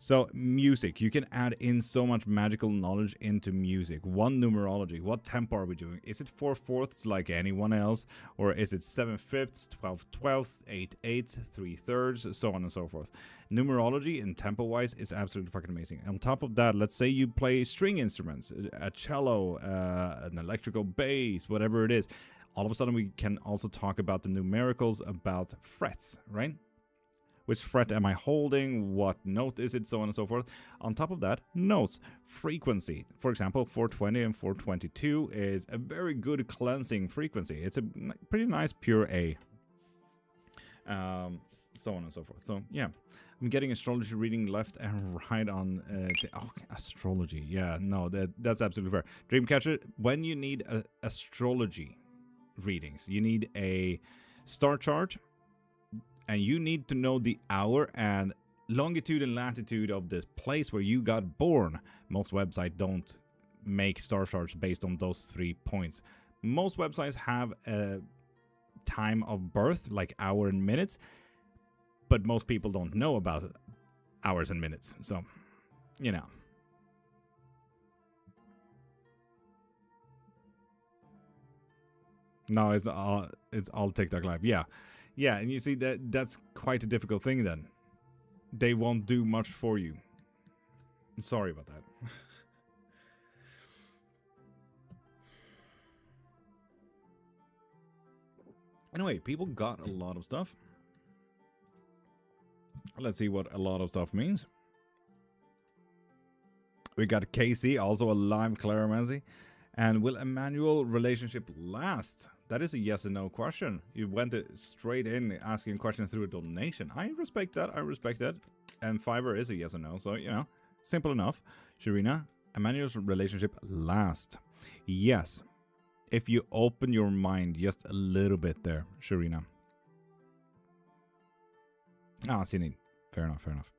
So, music. You can add in so much magical knowledge into music. One numerology. What tempo are we doing? Is it 4/4 like anyone else? Or is it 7/5, 12/12, 8/8, 3/3, so on and so forth? Numerology and tempo-wise is absolutely fucking amazing. On top of that, let's say you play string instruments. A cello, an electrical bass, whatever it is. All of a sudden, we can also talk about the numericals, about frets, right? Which fret am I holding? What note is it? So on and so forth. On top of that, notes. Frequency. For example, 420 and 422 is a very good cleansing frequency. It's a pretty nice pure A. So on and so forth. So, yeah. I'm getting astrology reading left and right on... astrology. Yeah, no, that's absolutely fair. Dreamcatcher, when you need astrology readings, you need a star chart, and you need to know the hour and longitude and latitude of the place where you got born. Most websites don't make star charts based on those 3 points. Most websites have a time of birth, like hour and minutes, but most people don't know about hours and minutes. So, you know. No, it's all TikTok Live. Yeah. Yeah, and you see that's quite a difficult thing then. They won't do much for you. I'm sorry about that. Anyway, people got a lot of stuff. Let's see what a lot of stuff means. We got Casey, also a live claromancy. And will Emmanuel relationship last? That is a yes and no question. You went straight in asking a question through a donation. I respect that. I respect that. And Fiverr is a yes or no. So, you know, simple enough. Sharina, Emmanuel's relationship last. Yes. If you open your mind just a little bit there, Sharina. Ah, Sinead. Fair enough, fair enough.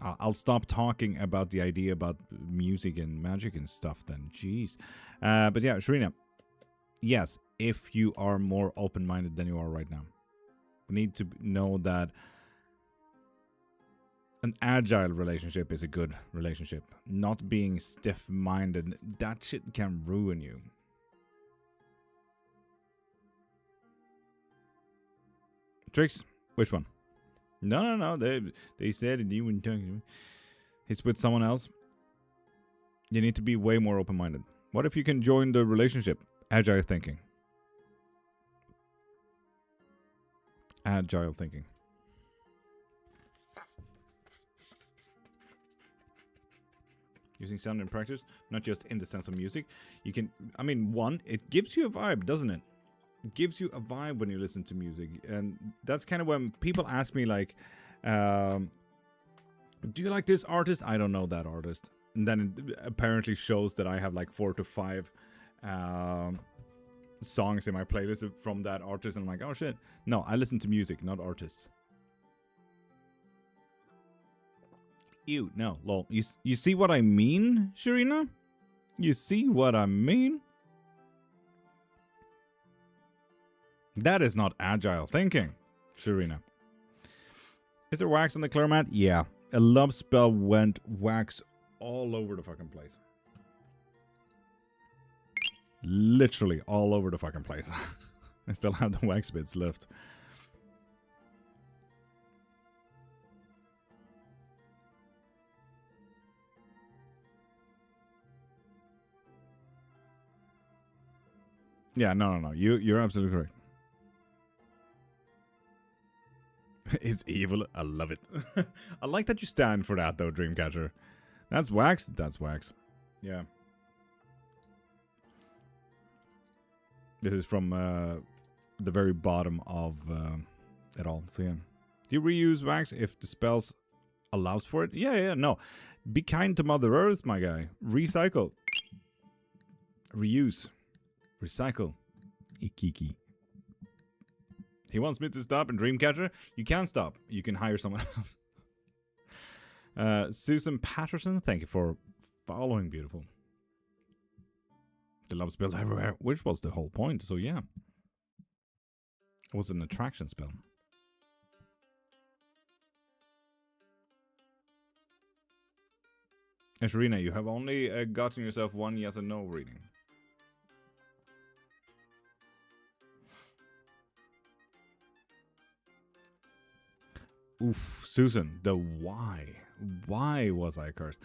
I'll stop talking about the idea about music and magic and stuff then. Jeez. But yeah, Sharina. Yes, if you are more open-minded than you are right now. We need to know that an agile relationship is a good relationship. Not being stiff-minded, that shit can ruin you. Tricks? Which one? No. They said you wouldn't talk to me. He's with someone else. You need to be way more open-minded. What if you can join the relationship? Agile thinking. Agile thinking. Using sound in practice, not just in the sense of music. You can, I mean, one, it gives you a vibe, doesn't it? It gives you a vibe when you listen to music. And that's kind of when people ask me, like, do you like this artist? I don't know that artist. And then it apparently shows that I have like 4 to 5 songs in my playlist from that artist. And I'm like, oh shit. No, I listen to music, not artists. Ew, no, lol. You see what I mean, Sharina? You see what I mean? That is not agile thinking, Sharina. Is there wax on the clear mat? Yeah. A love spell went wax all over the fucking place. Literally all over the fucking place. I still have the wax bits left. Yeah, no. You're absolutely correct. is evil. I love it. I like that you stand for that, though, Dreamcatcher. That's wax. That's wax. Yeah. This is from the very bottom of it all. So, yeah. Do you reuse wax if the spells allows for it? Yeah, no. Be kind to Mother Earth, my guy. Recycle. Reuse. Recycle. Ikiki. He wants me to stop in Dreamcatcher. You can stop. You can hire someone else. Susan Patterson, thank you for following, beautiful. The love spell everywhere, which was the whole point. So yeah, it was an attraction spell. And Sharina, you have only gotten yourself one yes or no reading. Oof, Susan, the why. Why was I cursed?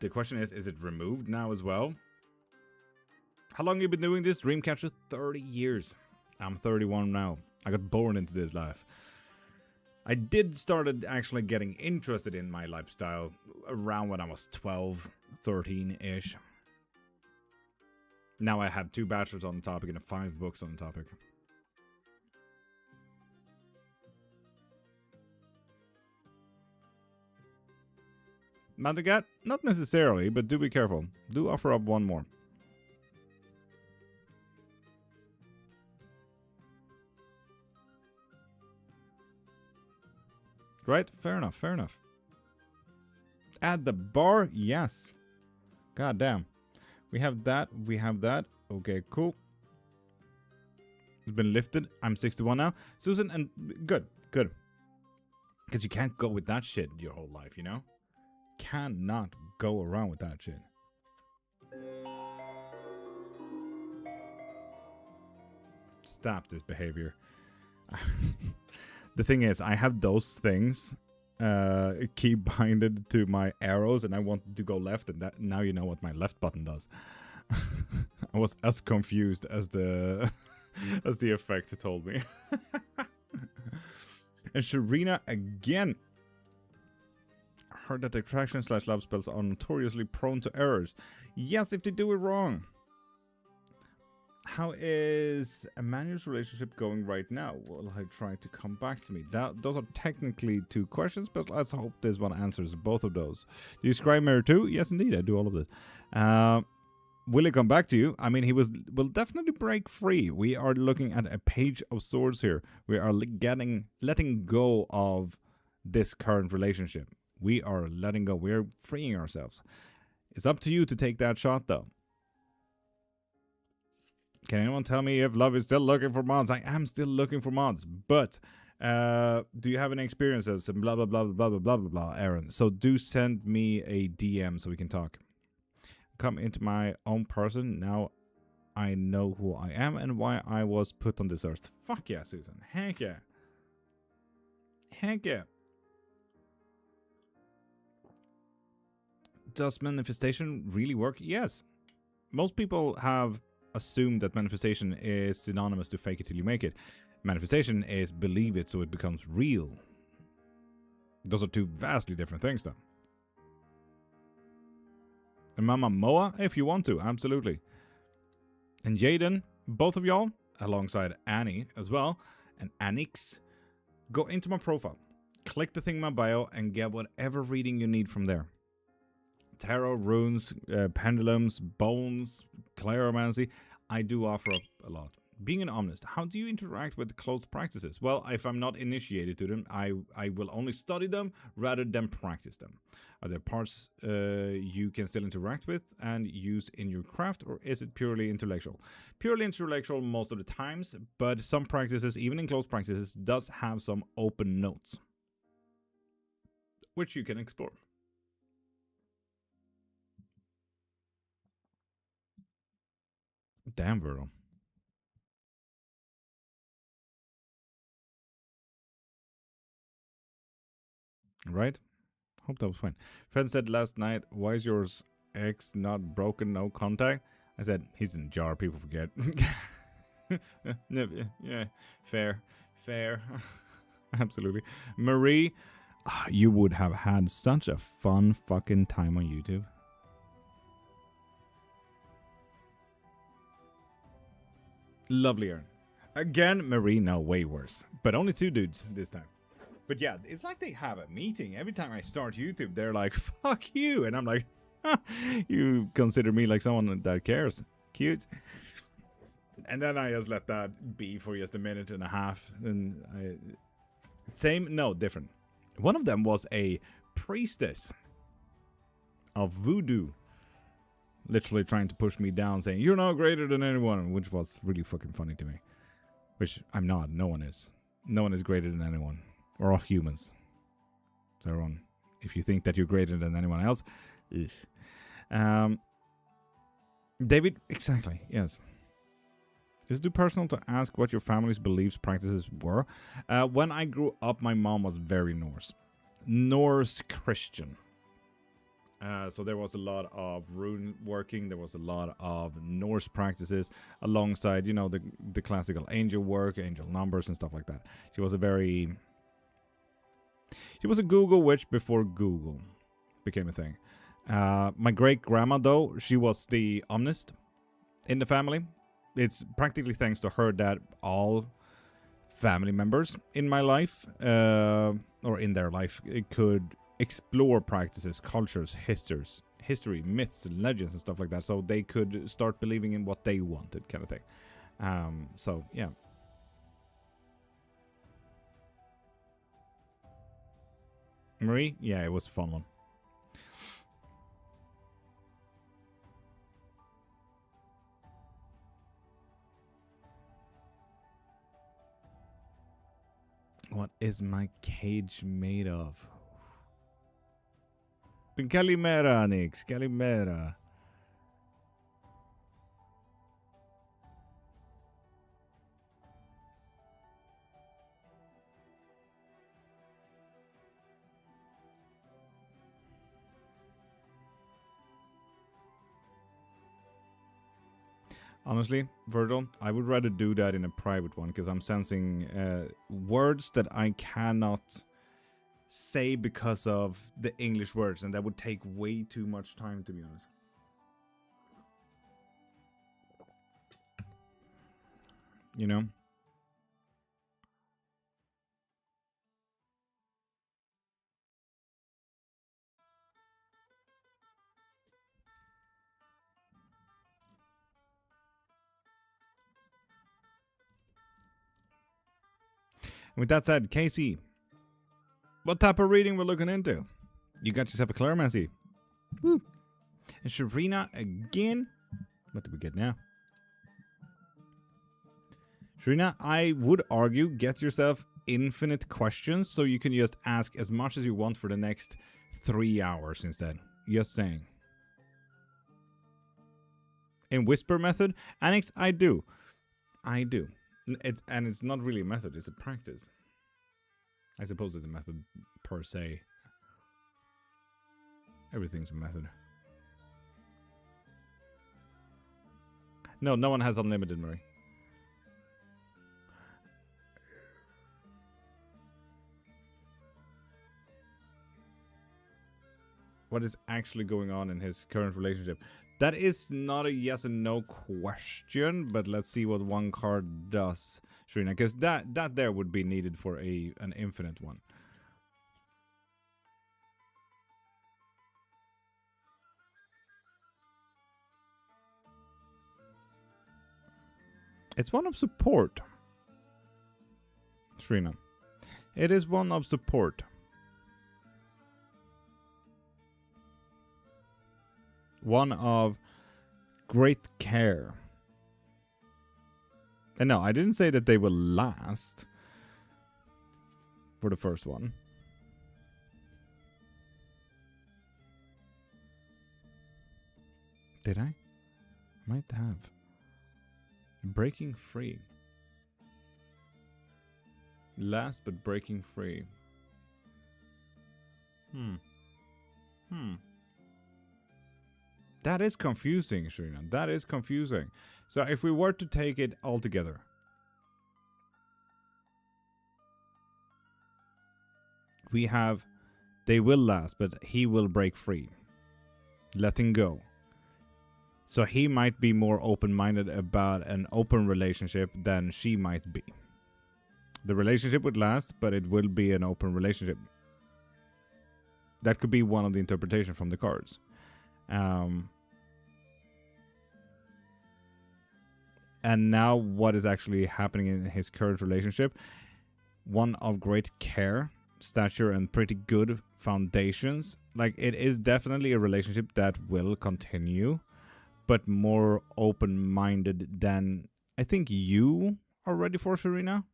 The question is it removed now as well? How long have you been doing this? Dreamcatcher? 30 years. I'm 31 now. I got born into this life. I did started actually getting interested in my lifestyle around when I was 12, 13-ish. Now I have 2 bachelors on the topic and 5 books on the topic. Mandagat? Not necessarily, but do be careful. Do offer up one more. Right? Fair enough, fair enough. Add the bar? Yes. God damn. We have that, we have that. Okay, cool. It's been lifted. I'm 61 now. Susan, and good, good. Because you can't go with that shit your whole life, you know? Cannot go around with that shit. Stop this behavior. The thing is, I have those things key binded to my arrows, and I wanted to go left, and that now you know what my left button does. I was as confused as the as the effect told me. And Sharina again. Heard that attraction / love spells are notoriously prone to errors. Yes, if they do it wrong. How is Emmanuel's relationship going right now? Well, I try to come back to me. Those are technically 2 questions, but let's hope this one answers both of those. Do you scribe mirror too? Yes, indeed, I do all of this. Will he come back to you? I mean, he will definitely break free. We are looking at a page of swords here. We are letting go of this current relationship. We are letting go. We are freeing ourselves. It's up to you to take that shot, though. Can anyone tell me if love is still looking for mods? I am still looking for mods, but do you have any experiences and blah, blah, blah, blah, blah, blah, blah, blah, Aaron? So do send me a DM so we can talk. Come into my own person. Now I know who I am and why I was put on this earth. Fuck yeah, Susan. Heck yeah. Heck yeah. Does manifestation really work? Yes. Most people have assumed that manifestation is synonymous to fake it till you make it. Manifestation is believe it so it becomes real. Those are 2 vastly different things, though. And Mama Moa, if you want to, absolutely. And Jaden, both of y'all, alongside Annie as well, and Annix, go into my profile, click the thing in my bio, and get whatever reading you need from there. Tarot, runes, pendulums, bones, cleromancy. I do offer up a lot. Being an omnist, how do you interact with closed practices? Well, if I'm not initiated to them, I will only study them rather than practice them. Are there parts you can still interact with and use in your craft, or is it purely intellectual? Purely intellectual most of the times, but some practices, even in closed practices, does have some open notes, which you can explore. Damn, Virgil. Right? Hope that was fine. Friend said last night, why is yours ex not broken, no contact? I said, he's in a jar, people forget. Yeah, fair. Absolutely. Marie, you would have had such a fun fucking time on YouTube. Lovely, Aaron. Again, Marie, no, way worse. But only 2 dudes this time. But yeah, it's like they have a meeting. Every time I start YouTube, they're like, fuck you. And I'm like, you consider me like someone that cares. Cute. And then I just let that be for just a minute and a half. And different. One of them was a priestess of voodoo. Literally trying to push me down, saying, you're not greater than anyone, which was really fucking funny to me. Which I'm not. No one is. No one is greater than anyone. We're all humans. So everyone, if you think that you're greater than anyone else, David, exactly, yes. Is it too personal to ask what your family's beliefs, practices were? When I grew up, my mom was very Norse Christian. So there was a lot of rune working. There was a lot of Norse practices alongside, you know, the classical angel work, angel numbers and stuff like that. She was a Google witch before Google became a thing. My great-grandma, though, she was the omnist in the family. It's practically thanks to her that all family members in my life, or in their life, could explore practices, cultures, history, myths, and legends and stuff like that, so they could start believing in what they wanted, kind of thing. So, yeah. Marie? Yeah, it was a fun one. What is my cage made of? Kalimera, Nix. Kalimera. Honestly, Virgil, I would rather do that in a private one, because I'm sensing words that I cannot say because of the English words, and that would take way too much time, to be honest. You know? With that said, Casey, what type of reading we're looking into? You got yourself a Clairmancy. Woo! And Sharina again. What do we get now? Sharina, I would argue get yourself infinite questions so you can just ask as much as you want for the next 3 hours instead. Just saying. In whisper method, Annex, I do. It's not really a method, it's a practice. I suppose it's a method per se. Everything's a method. No one has unlimited, Marie. What is actually going on in his current relationship? That is not a yes and no question, but let's see what one card does, Sharina, because that there would be needed for an infinite one. It's one of support, Sharina. It is one of support. One of great care. And no, I didn't say that they will last for the first one. Did I? Might have. Breaking free. Last but breaking free. That is confusing, Sharina. That is confusing. So if we were to take it all together. we have they will last, but he will break free. Letting go. So he might be more open-minded about an open relationship than she might be. The relationship would last, but it will be an open relationship. That could be one of the interpretations from the cards. And now what is actually happening in his current relationship? One of great care, stature, and pretty good foundations. Like, it is definitely a relationship that will continue, but more open-minded than I think you are ready for, Sharina.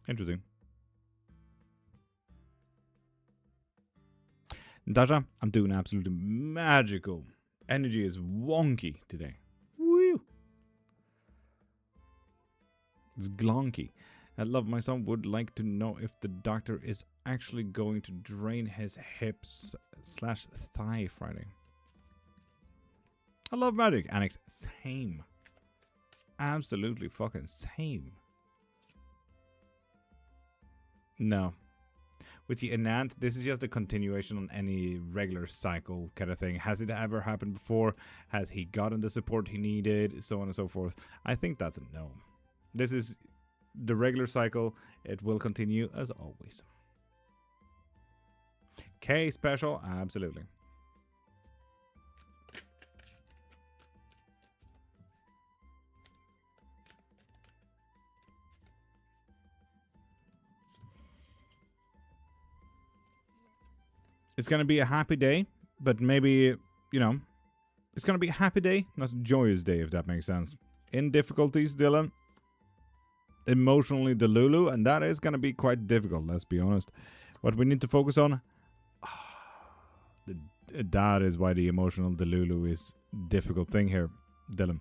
Interesting. Natasha, I'm doing absolutely magical. Energy is wonky today. Woo! It's glonky. I love my son would like to know if the doctor is actually going to drain his hips / thigh Friday. I love magic. Annex, same. Absolutely fucking same. No. With the Anant, this is just a continuation on any regular cycle kind of thing. Has it ever happened before? Has he gotten the support he needed? So on and so forth. I think that's a no. This is the regular cycle. It will continue as always. K special? Absolutely. It's going to be a happy day, but maybe, you know, it's going to be a happy day, not a joyous day, if that makes sense. In difficulties, Dylan. Emotionally delulu, and that is going to be quite difficult, let's be honest. What we need to focus on, that is why the emotional delulu is a difficult thing here, Dylan.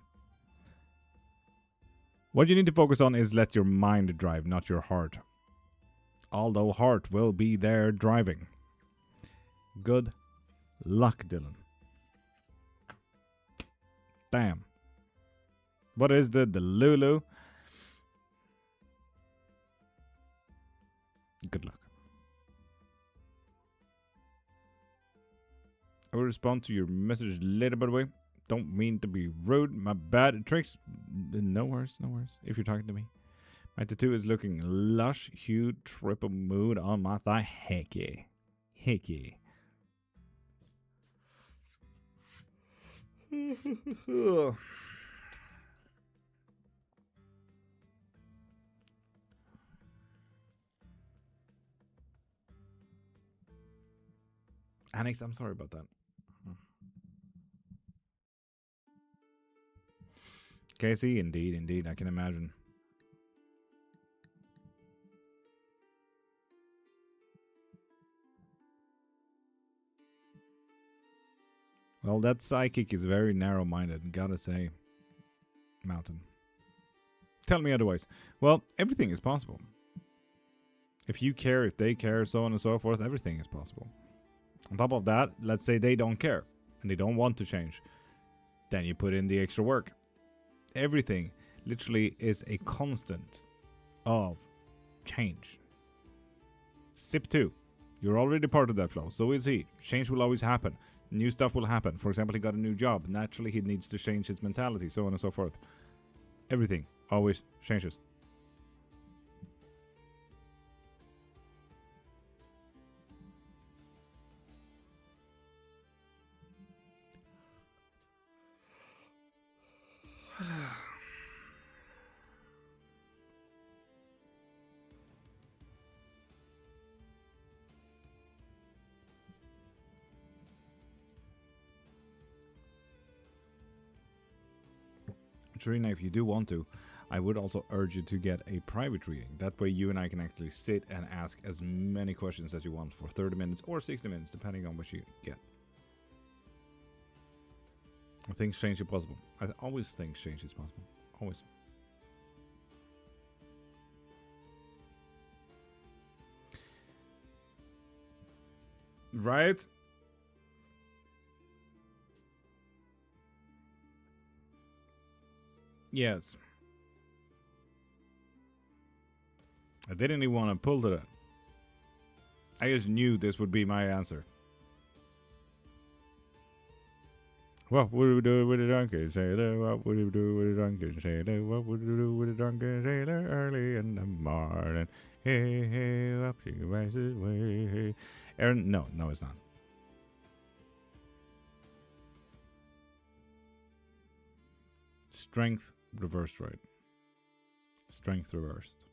What you need to focus on is let your mind drive, not your heart. Although heart will be there driving. Good luck, Dylan. Damn. What is the Lulu? Good luck. I will respond to your message later, by the way. Don't mean to be rude. My bad. Tricks. No worries, no worries. If you're talking to me. My tattoo is looking lush. Huge triple moon on my thigh. Heck yeah. Heck yeah. Annex, I'm sorry about that. Casey, indeed, I can imagine. Well, that psychic is very narrow-minded, gotta say. Mountain. Tell me otherwise. Well, everything is possible. If you care, if they care, so on and so forth, everything is possible. On top of that, let's say they don't care, and they don't want to change. Then you put in the extra work. Everything literally is a constant of change. Sip 2. You're already part of that flow. So is he. Change will always happen. New stuff will happen. For example, he got a new job. Naturally, he needs to change his mentality, so on and so forth. Everything always changes. Trina, if you do want to, I would also urge you to get a private reading. That way you and I can actually sit and ask as many questions as you want for 30 minutes or 60 minutes, depending on what you get. Things change is possible. I always think change is possible. Always. Right? Yes. I didn't even want to pull to that. I just knew this would be my answer. What would we do with a drunken sailor? What would we do with a drunken sailor? What would we do with a drunken sailor early in the morning? Hey, hey, up she rises way. Hey. Aaron, no, it's not. Strength reversed, right? Strength reversed.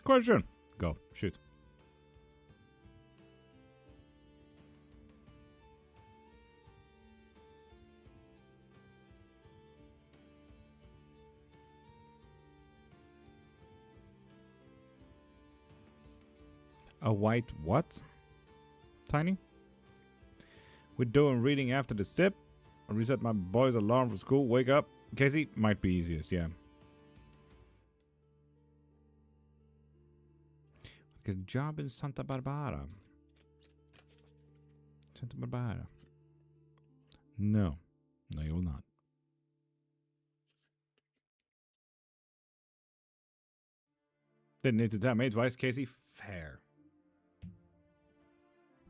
Question. Go. Shoot. A white what? Tiny? We're doing reading after the sip. I reset my boy's alarm for school. Wake up. Casey? Might be easiest, yeah. Get a job in Santa Barbara. Santa Barbara. No. No, you will not. Didn't need to tell me twice, Casey. Fair.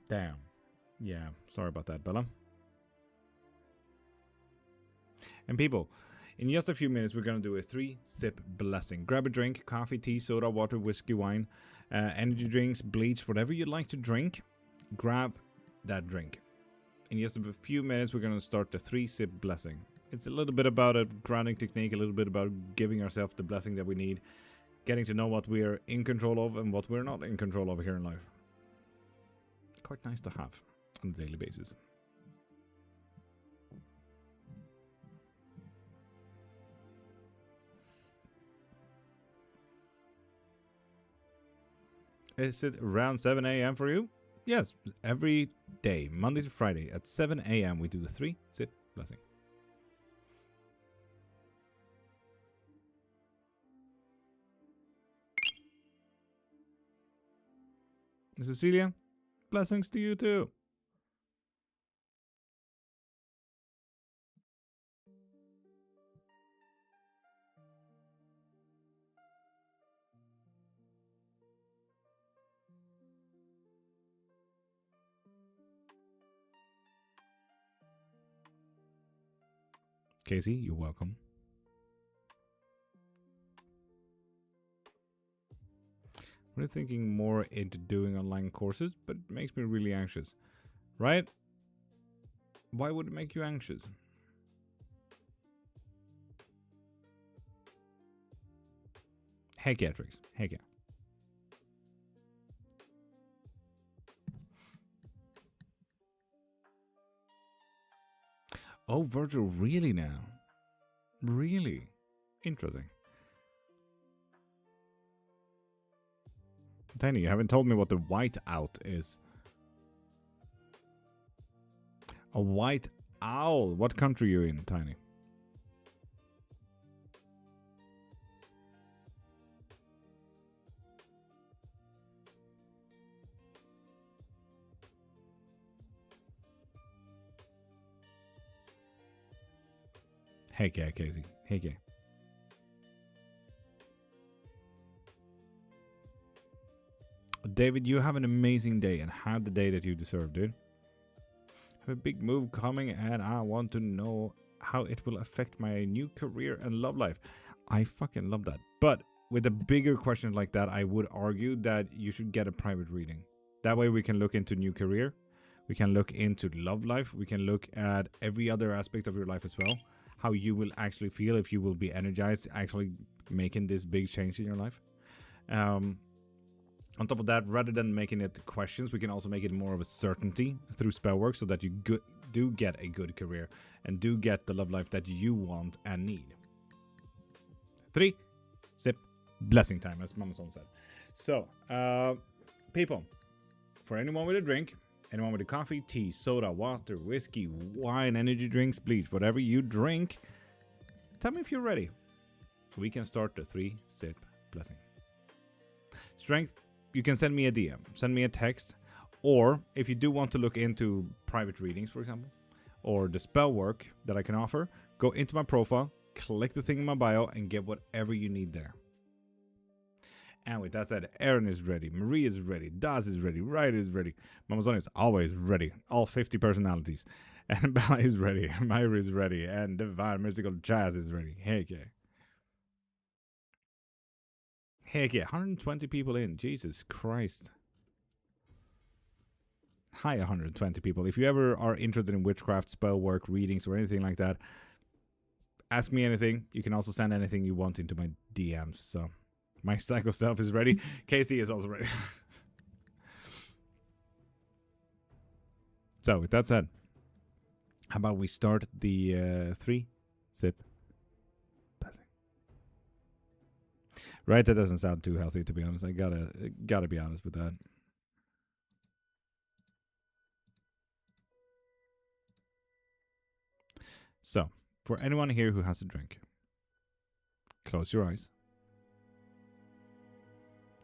Damn. Yeah, sorry about that, Bella. And people, in just a few minutes, we're going to do a 3-sip blessing. Grab a drink, coffee, tea, soda, water, whiskey, wine, energy drinks, bleach, whatever you'd like to drink, grab that drink. In just a few minutes, we're going to start the 3-sip blessing. It's a little bit about a grounding technique, a little bit about giving ourselves the blessing that we need, getting to know what we are in control of and what we're not in control of here in life. Quite nice to have on a daily basis. Is it around 7 a.m. for you? Yes, every day, Monday to Friday at 7 a.m. we do the 3-sip blessing. Cecilia, blessings to you too. Casey, you're welcome. We're thinking more into doing online courses, but it makes me really anxious. Right? Why would it make you anxious? Heck yeah, Trix. Heck yeah. Oh, Virgil, really now? Really? Interesting. Tiny, you haven't told me what the white out is. A white owl. What country are you in, Tiny? Heck yeah, Casey. Heck yeah. David, you have an amazing day and have the day that you deserve, dude. I have a big move coming and I want to know how it will affect my new career and love life. I fucking love that. But with a bigger question like that, I would argue that you should get a private reading. That way we can look into new career. We can look into love life. We can look at every other aspect of your life as well. How you will actually feel if you will be energized, actually making this big change in your life. On top of that, rather than making it questions, we can also make it more of a certainty through spell work so that you do get a good career and do get the love life that you want and need. 3-sip blessing time, as Mama Son said. So, people, for anyone with a drink, anyone with a coffee, tea, soda, water, whiskey, wine, energy drinks, bleach, whatever you drink, tell me if you're ready. So we can start the 3-sip blessing. Strength you can send me a DM, send me a text, or if you do want to look into private readings, for example, or the spell work that I can offer, go into my profile, click the thing in my bio, and get whatever you need there. And with that said, Aaron is ready, Marie is ready, Daz is ready, Ryder is ready, Mamazon is always ready, all 50 personalities, and Bella is ready, Myra is ready, and Divine Mystical Jazz is ready. Heck yeah. Heck yeah, 120 people in, Jesus Christ. Hi, 120 people. If you ever are interested in witchcraft, spell work, readings, or anything like that, ask me anything. You can also send anything you want into my DMs, so... My psycho self is ready. Casey is also ready. So, with that said, how about we start the 3-sip? Right, that doesn't sound too healthy, to be honest. I gotta be honest with that. So, for anyone here who has a drink, close your eyes.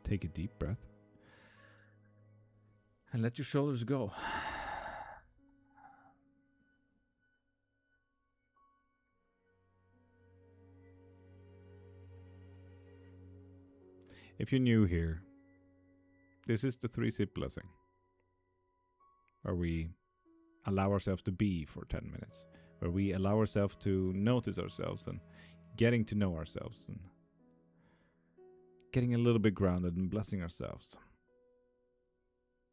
Take a deep breath. And let your shoulders go. If you're new here, this is the 3-sip blessing, where we allow ourselves to be for 10 minutes, where we allow ourselves to notice ourselves and getting to know ourselves and getting a little bit grounded and blessing ourselves.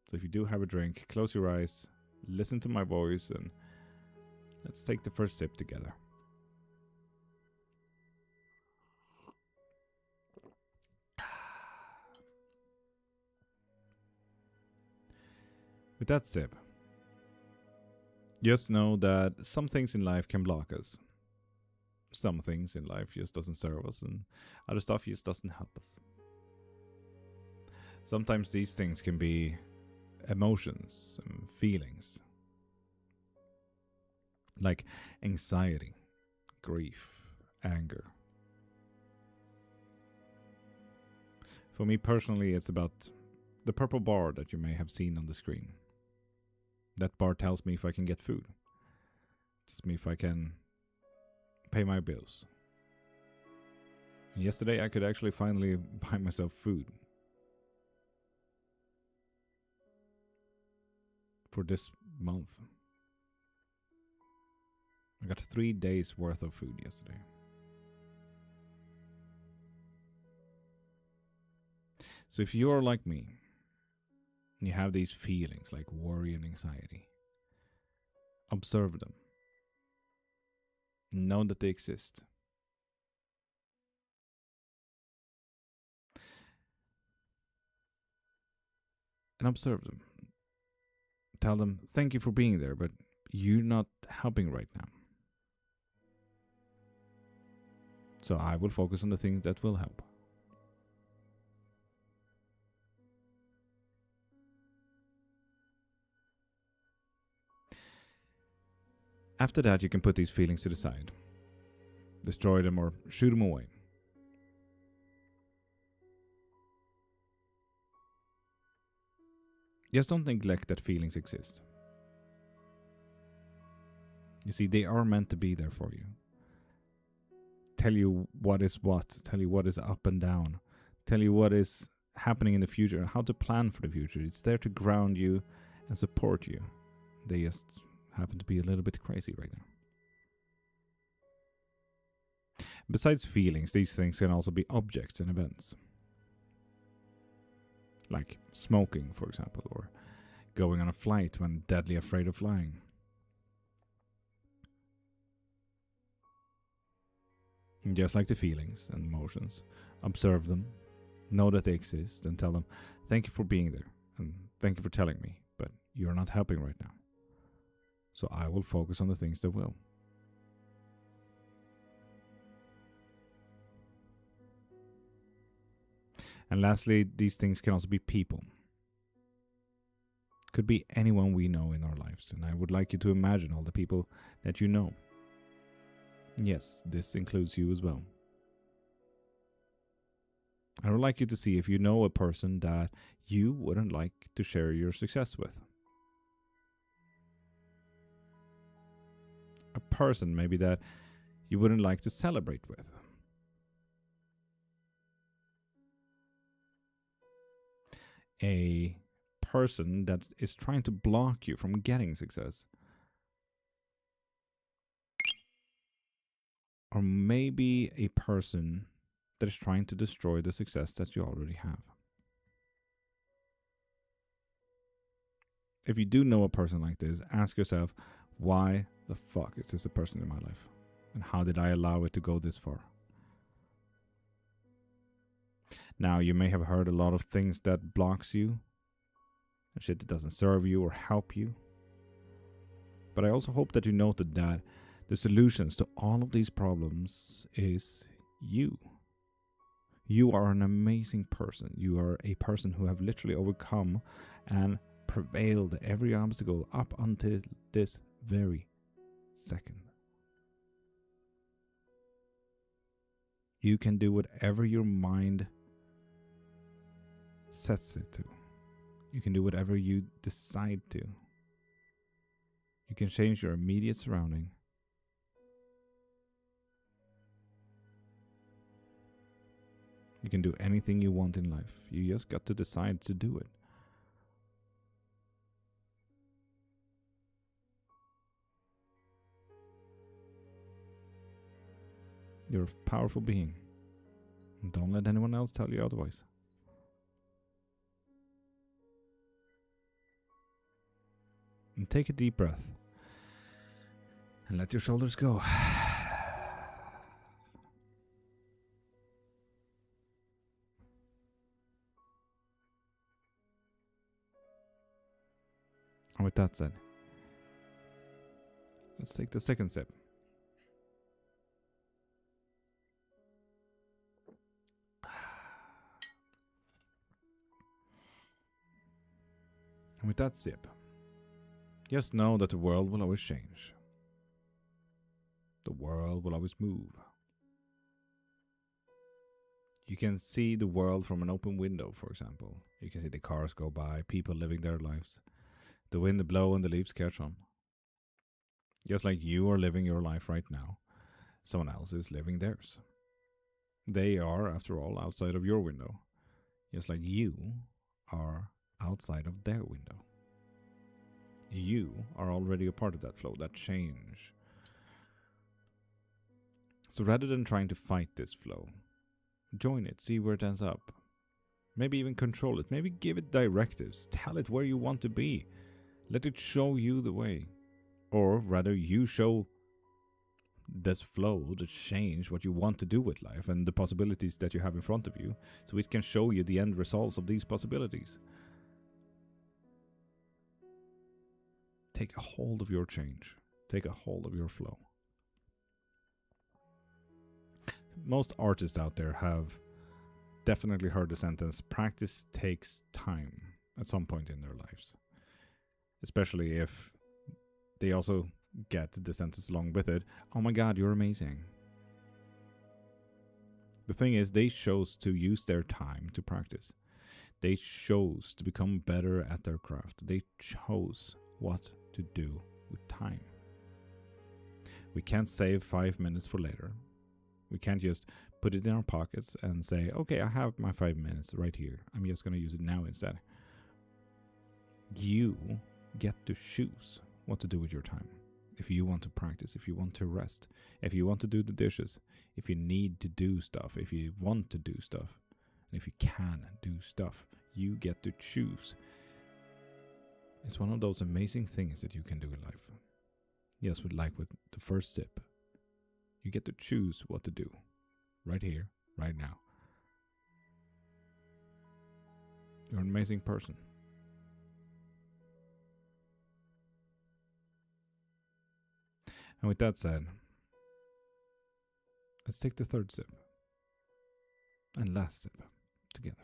So if you do have a drink, close your eyes, listen to my voice, and let's take the first sip together. With that sip, just know that some things in life can block us. Some things in life just doesn't serve us, and other stuff just doesn't help us. Sometimes these things can be emotions and feelings, like anxiety, grief, anger. For me personally, it's about the purple bar that you may have seen on the screen. That bar tells me if I can get food. It tells me if I can pay my bills. And yesterday I could actually finally buy myself food. For this month. I got 3 days worth of food yesterday. So if you're like me, and you have these feelings like worry and anxiety, observe them. Know that they exist. And observe them. Tell them, thank you for being there, but you're not helping right now. So I will focus on the things that will help. After that, you can put these feelings to the side. Destroy them or shoot them away. Just don't neglect that feelings exist. You see, they are meant to be there for you. Tell you what is what. Tell you what is up and down. Tell you what is happening in the future and how to plan for the future. It's there to ground you and support you. They just happen to be a little bit crazy right now. Besides feelings, these things can also be objects and events. Like smoking, for example, or going on a flight when deadly afraid of flying. And just like the feelings and emotions, observe them, know that they exist, and tell them, thank you for being there, and thank you for telling me, but you're not helping right now. So I will focus on the things that will. And lastly, these things can also be people. Could be anyone we know in our lives, and I would like you to imagine all the people that you know. Yes, this includes you as well. I would like you to see if you know a person that you wouldn't like to share your success with. A person maybe that you wouldn't like to celebrate with. A person that is trying to block you from getting success. Or maybe a person that is trying to destroy the success that you already have. If you do know a person like this, ask yourself, why the fuck is this a person in my life? And how did I allow it to go this far? Now, you may have heard a lot of things that blocks you, and shit that doesn't serve you or help you. But I also hope that you noted that the solutions to all of these problems is you. You are an amazing person. You are a person who have literally overcome and prevailed every obstacle up until this very second. You can do whatever your mind sets it to. You can do whatever you decide to. You can change your immediate surrounding. You can do anything you want in life. You just got to decide to do it. You're a powerful being. And don't let anyone else tell you otherwise. And take a deep breath. And let your shoulders go. And with that said, let's take the second sip. And with that sip, just know that the world will always change. The world will always move. You can see the world from an open window, for example. You can see the cars go by, people living their lives. The wind blow and the leaves catch on. Just like you are living your life right now, someone else is living theirs. They are, after all, outside of your window. Just like you are outside of their window. You are already a part of that flow, that change. So rather than trying to fight this flow, join it, see where it ends up. Maybe even control it, maybe give it directives, tell it where you want to be. Let it show you the way. Or rather, you show this flow, the change, what you want to do with life and the possibilities that you have in front of you, so it can show you the end results of these possibilities. Take a hold of your change. Take a hold of your flow. Most artists out there have definitely heard the sentence, practice takes time at some point in their lives. Especially if they also get the sentence along with it, oh my god, you're amazing. The thing is, they chose to use their time to practice. They chose to become better at their craft. They chose what to do with time. We can't save 5 minutes for later. We can't just put it in our pockets and say, okay, I have my 5 minutes right here. I'm just going to use it now instead. You get to choose what to do with your time. If you want to practice, if you want to rest, if you want to do the dishes, if you need to do stuff, if you want to do stuff, and if you can do stuff, you get to choose. It's one of those amazing things that you can do in life. Yes, like with the first sip. You get to choose what to do. Right here, right now. You're an amazing person. And with that said, let's take the third sip. And last sip together.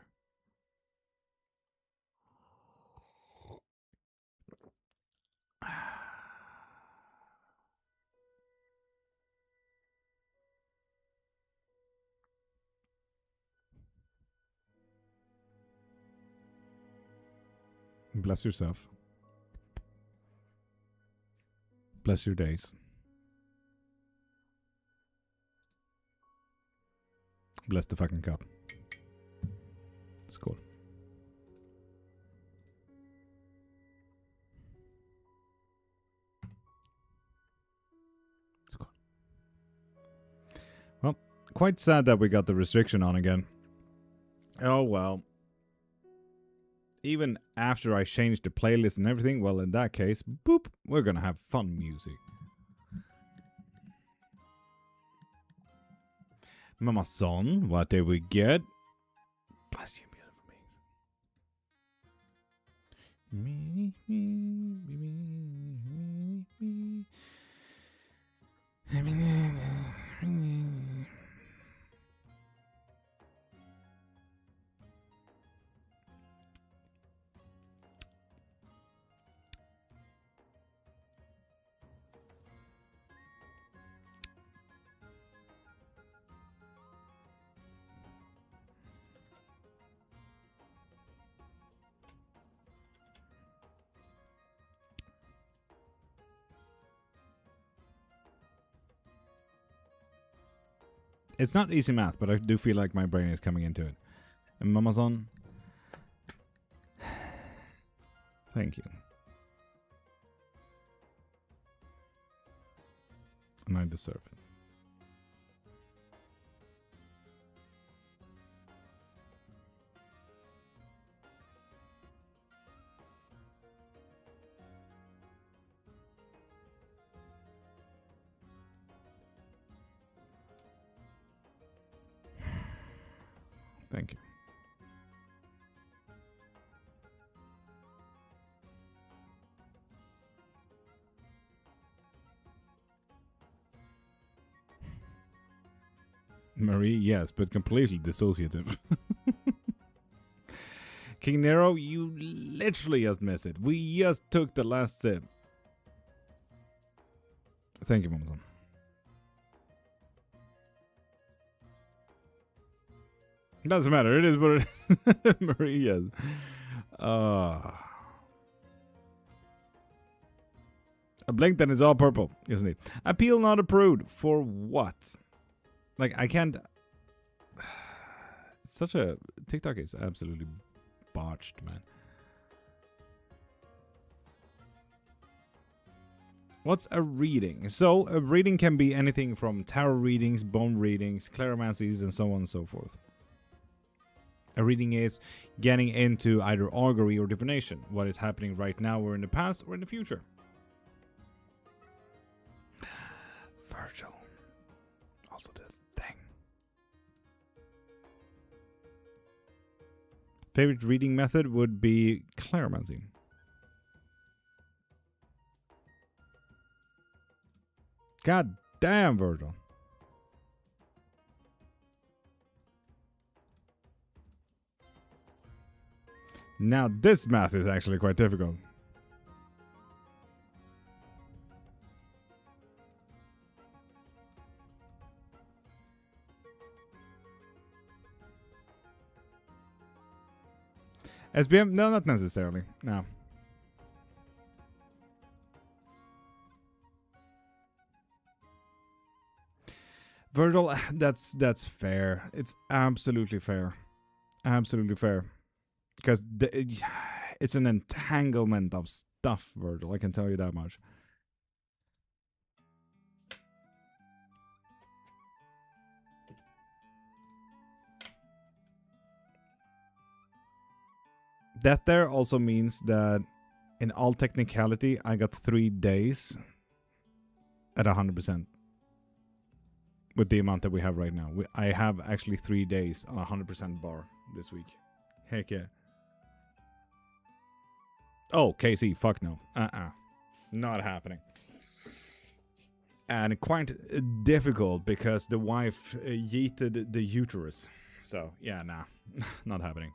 Bless yourself. Bless your days. Bless the fucking cup. Skål. Skål. Well, quite sad that we got the restriction on again. Oh well. Even after I changed the playlist and everything, well, in that case, boop, we're gonna have fun music. Mama son, what did we get? Bless you, beautiful beings. It's not easy math, but I do feel like my brain is coming into it. And Mamazon, thank you. And I deserve it. Thank you. Marie, yes, but completely dissociative. King Nero, you literally just missed it. We just took the last sip. Thank you, Mamazon. Doesn't matter. It is what it is. Marie, yes. A blink then is all purple, isn't it? Appeal not approved. For what? Like, I can't... Such a... TikTok is absolutely botched, man. What's a reading? So, a reading can be anything from tarot readings, bone readings, clairvoyancies, and so on and so forth. A reading is getting into either augury or divination, what is happening right now or in the past or in the future. Virgil. Also the thing. Favorite reading method would be clairvoyancy. God damn, Virgil. Now this math is actually quite difficult. SBM? No, not necessarily. No. Virgil, that's fair. It's absolutely fair. Absolutely fair. Because it's an entanglement of stuff, Virgil. I can tell you that much. That there also means that in all technicality, I got 3 days at 100%. With the amount that we have right now. I have actually 3 days on 100% bar this week. Heck yeah. Oh, KC, fuck no. Not happening. And quite difficult because the wife yeeted the uterus. So, yeah, nah. Not happening.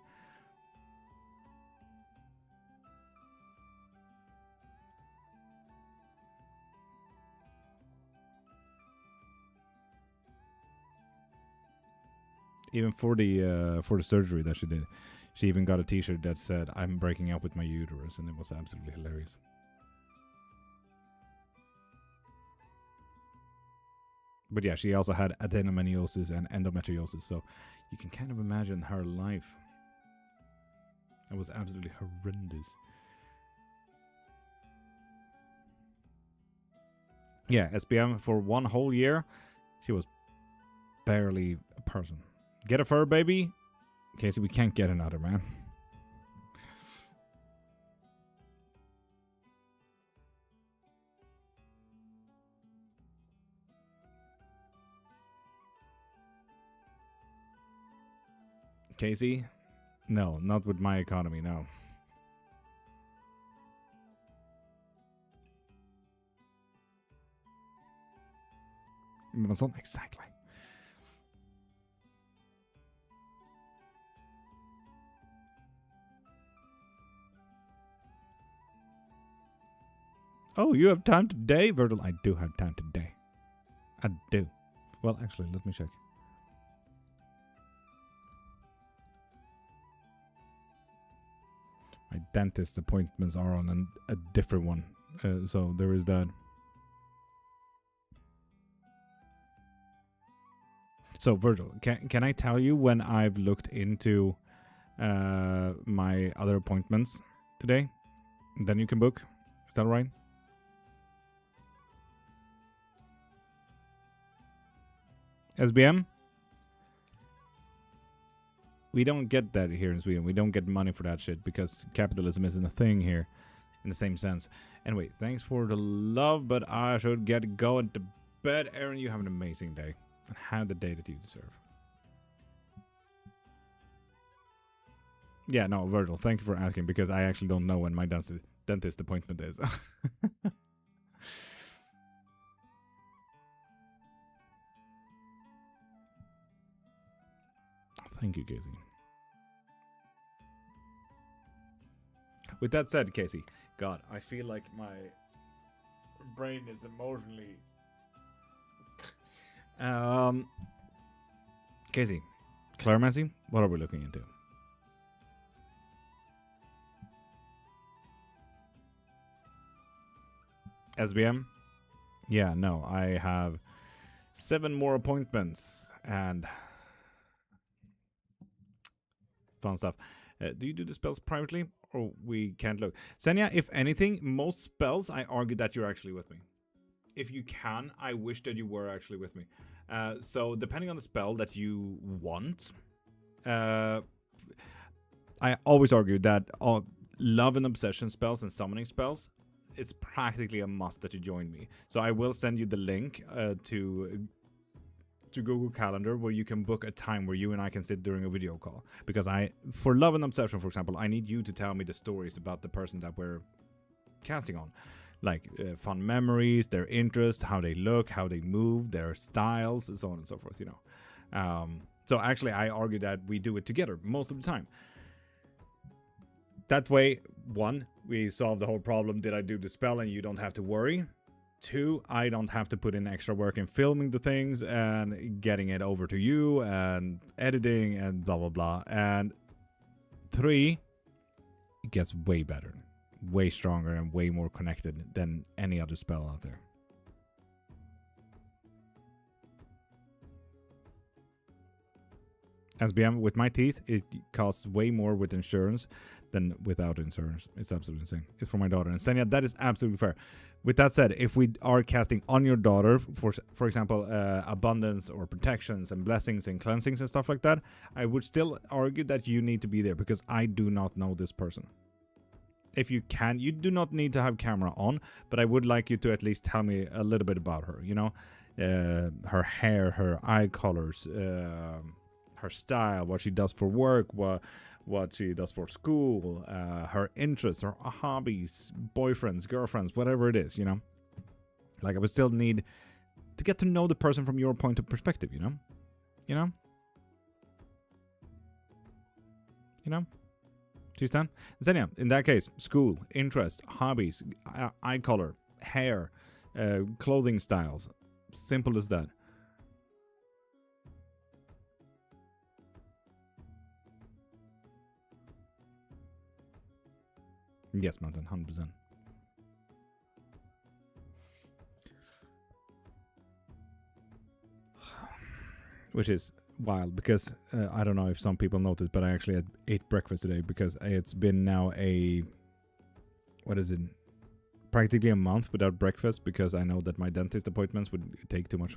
Even for the surgery that she did. She even got a t-shirt that said, "I'm breaking up with my uterus," and it was absolutely hilarious. But yeah, she also had adenomyosis and endometriosis, so you can kind of imagine her life. It was absolutely horrendous. Yeah, SBM for 1 whole year, she was barely a person. Get a fur baby? Casey, we can't get another, man. Casey? No, not with my economy, no. It's not exactly. Oh, you have time today, Virgil? I do have time today. I do. Well, actually, let me check. My dentist appointments are on a different one. So there is that. So, Virgil, can I tell you when I've looked into my other appointments today? Then you can book. Is that right? SBM? We don't get that here in Sweden. We don't get money for that shit because capitalism isn't a thing here in the same sense. Anyway, thanks for the love, but I should get going to bed. Aaron, you have an amazing day. And have the day that you deserve. Yeah, no, Virgil, thank you for asking because I actually don't know when my dentist appointment is. Thank you, Casey. With that said, Casey, God, I feel like my brain is emotionally... Casey, Clairmancy, what are we looking into? SBM? Yeah, no, I have 7 more appointments and fun stuff. Do you do the spells privately or we can't look? Senya, if anything, most spells, I argue that you're actually with me. If you can, I wish that you were actually with me. So depending on the spell that you want, I always argue that love and obsession spells and summoning spells, it's practically a must that you join me. So I will send you the link to Google Calendar where you can book a time where you and I can sit during a video call. Because for love and obsession, for example, I need you to tell me the stories about the person that we're casting on. Like fun memories, their interest, how they look, how they move, their styles, and so on and so forth, you know. So actually, I argue that we do it together most of the time. That way, 1, we solve the whole problem. Did I do the spell and you don't have to worry? 2, I don't have to put in extra work in filming the things and getting it over to you and editing and blah, blah, blah. And 3, it gets way better, way stronger and way more connected than any other spell out there. SBM, with my teeth, it costs way more with insurance than without insurance. It's absolutely insane. It's for my daughter. And Senya, that is absolutely fair. With that said, if we are casting on your daughter, for example, abundance or protections and blessings and cleansings and stuff like that, I would still argue that you need to be there because I do not know this person. If you can, you do not need to have camera on, but I would like you to at least tell me a little bit about her, you know? Her hair, her eye colors, her style, what she does for work, what she does for school, her interests, her hobbies, boyfriends, girlfriends, whatever it is, you know? Like, I would still need to get to know the person from your point of perspective, you know? You know? You know? Do you understand? Zenia, in that case, school, interest, hobbies, eye color, hair, clothing styles. Simple as that. Yes, Mountain, 100%. Which is wild because I don't know if some people noticed, but I actually ate breakfast today because it's been now practically a month without breakfast because I know that my dentist appointments would take too much.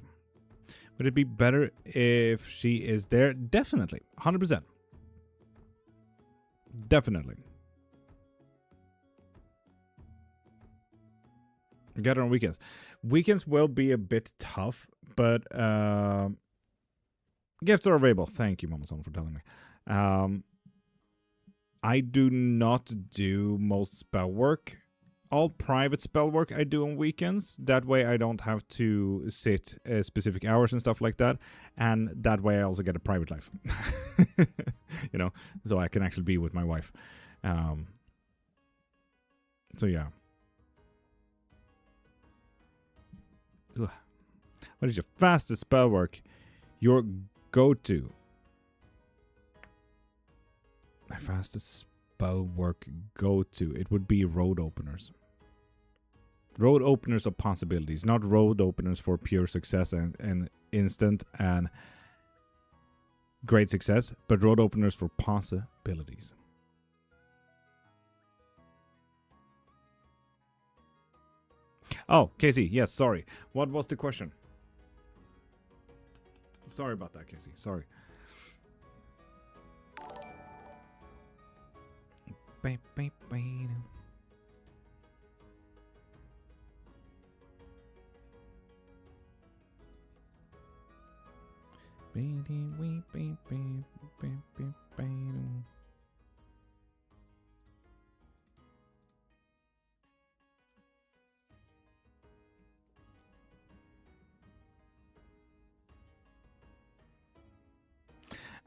Would it be better if she is there? Definitely. 100%. Definitely. Get her on weekends. Weekends will be a bit tough, but gifts are available. Thank you, Mama Son, for telling me. I do not do most spell work. All private spell work I do on weekends. That way I don't have to sit specific hours and stuff like that. And that way I also get a private life. You know, so I can actually be with my wife. So yeah. Ugh. What is your fastest spell work? Your go-to. My fastest spell work go-to. It would be road openers. Road openers of possibilities, not road openers for pure success and instant and great success, but road openers for possibilities. Oh, Casey, yes, sorry. What was the question? Sorry about that, Casey. Sorry.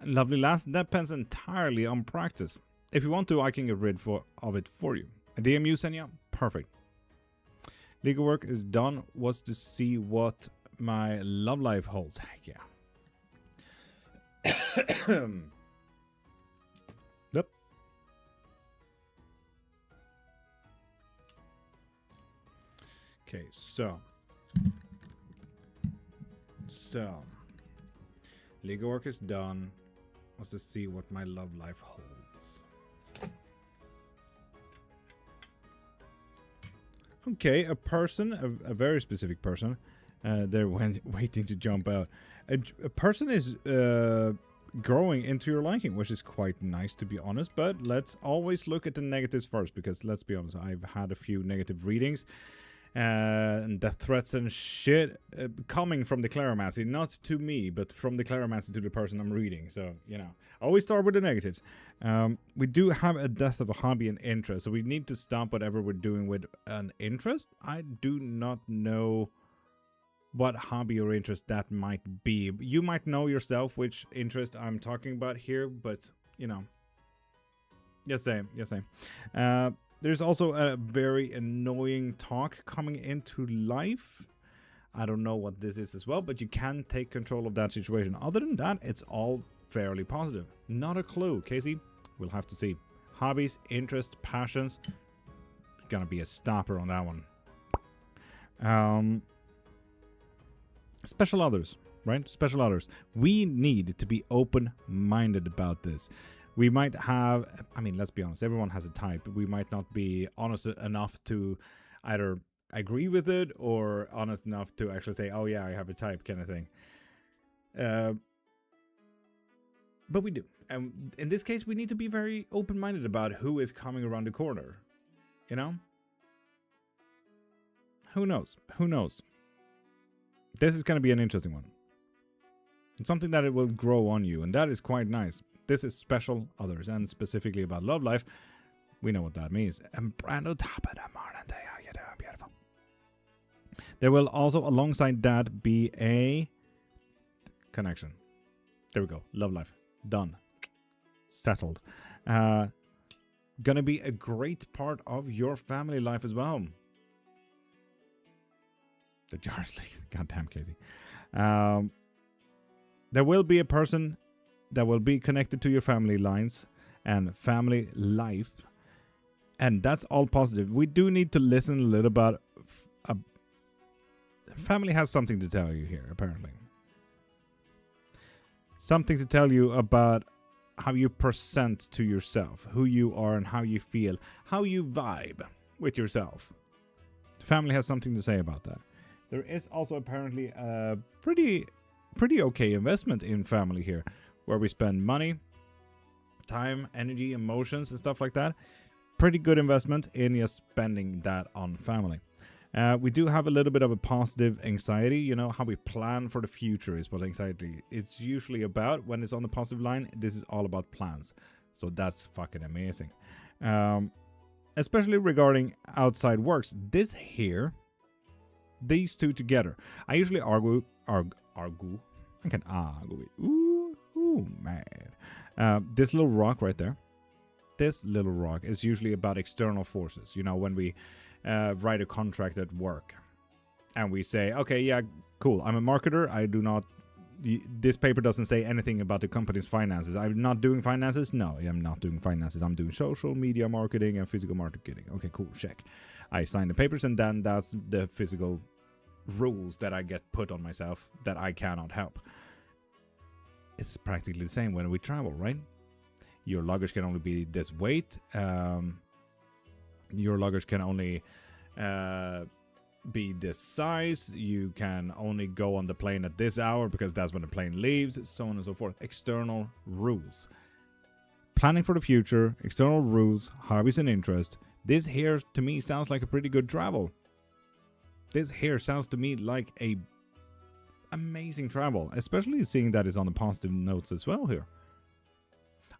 Lovely lass, that depends entirely on practice. If you want to, I can get rid of it for you. A DMU, Senya? Perfect. Legal work is done. Was to see what my love life holds. Heck yeah. Yep. Okay, so. Legal work is done. Was to see what my love life holds. Okay, a person, a very specific person. They're waiting to jump out. A person is growing into your liking, which is quite nice, to be honest. But let's always look at the negatives first, because let's be honest, I've had a few negative readings and death threats and shit coming from the Claromancy, not to me, but from the Claromancy to the person I'm reading. So, you know, always start with the negatives. We do have a death of a hobby and interest, so we need to stop whatever we're doing with an interest. I do not know what hobby or interest that might be. You might know yourself which interest I'm talking about here, but, you know. Yes, same. There's also a very annoying talk coming into life. I don't know what this is as well, but you can take control of that situation. Other than that, it's all fairly positive. Not a clue, Casey. We'll have to see. Hobbies, interests, passions. Gonna be a stopper on that one. Special others, right? Special others. We need to be open-minded about this. We might have, I mean, let's be honest, everyone has a type. We might not be honest enough to either agree with it or honest enough to actually say, oh yeah, I have a type kind of thing. But we do. And in this case, we need to be very open-minded about who is coming around the corner. You know? Who knows? Who knows? This is going to be an interesting one. It's something that it will grow on you, and that is quite nice. This is special others, and specifically about love life. We know what that means. And Brando, top of the morning day. How you doing? Beautiful. There will also, alongside that, be a connection. There we go. Love life. Done. Settled. Gonna be a great part of your family life as well. The jars leak. Goddamn, Casey. There will be a person that will be connected to your family lines and family life. And that's all positive. We do need to listen a little about... family has something to tell you here, apparently. Something to tell you about how you present to yourself, who you are and how you feel, how you vibe with yourself. Family has something to say about that. There is also apparently a pretty okay investment in family here, where we spend money, time, energy, emotions, and stuff like that. Pretty good investment in just spending that on family. We do have a little bit of a positive anxiety. You know, how we plan for the future is what anxiety it's usually about. When it's on the positive line, this is all about plans. So that's fucking amazing. Especially regarding outside works. This here, these two together. I usually argue. I can argue. Ooh, man. This little rock right there. This little rock is usually about external forces. You know, when we write a contract at work and we say, okay, yeah, cool, I'm a marketer, I do not, this paper doesn't say anything about the company's finances. I'm not doing finances. No, I'm not doing finances. I'm doing social media marketing and physical marketing. Okay, cool, check. I sign the papers, and then that's the physical rules that I get put on myself that I cannot help. It's practically the same when we travel, right? Your luggage can only be this weight. Your luggage can only be this size. You can only go on the plane at this hour because that's when the plane leaves, so on and so forth. External rules. Planning for the future, external rules, hobbies and interests. This here to me sounds like a pretty good travel. This here sounds to me like a amazing travel, especially seeing that it's on the positive notes as well here.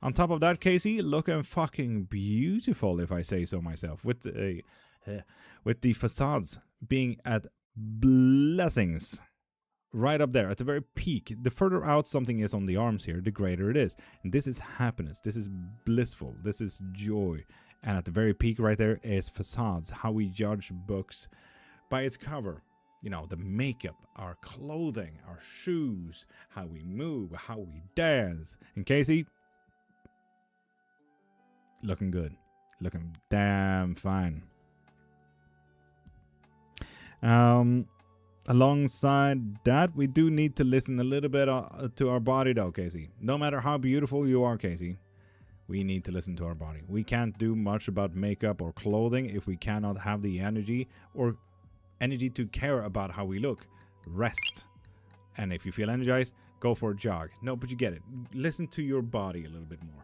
On top of that, Casey, looking fucking beautiful, if I say so myself, with the facades being at blessings, right up there at the very peak. The further out something is on the arms here, the greater it is. And this is happiness. This is blissful. This is joy. And at the very peak right there is facades. How we judge books by its cover. You know, the makeup, our clothing, our shoes, how we move, how we dance. And Casey, looking good. Looking damn fine. Alongside that, we do need to listen a little bit to our body though, Casey. No matter how beautiful you are, Casey, we need to listen to our body. We can't do much about makeup or clothing if we cannot have the energy to care about how we look. Rest. And if you feel energized, go for a jog. No, but you get it. Listen to your body a little bit more.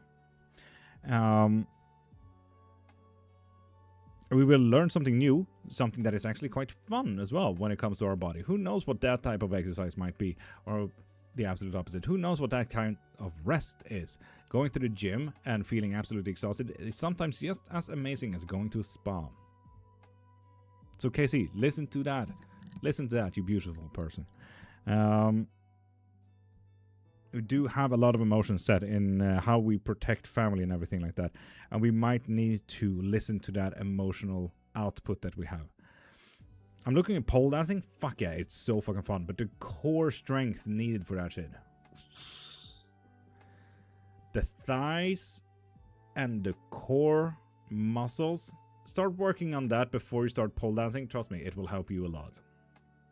We will learn something new, something that is actually quite fun as well when it comes to our body. Who knows what that type of exercise might be, or the absolute opposite. Who knows what that kind of rest is? Going to the gym and feeling absolutely exhausted is sometimes just as amazing as going to a spa. So Casey, listen to that. Listen to that, you beautiful person. We do have a lot of emotions set in how we protect family and everything like that. And we might need to listen to that emotional output that we have. I'm looking at pole dancing. Fuck yeah, it's so fucking fun. But the core strength needed for that shit. The thighs and the core muscles. Start working on that before you start pole dancing. Trust me, it will help you a lot.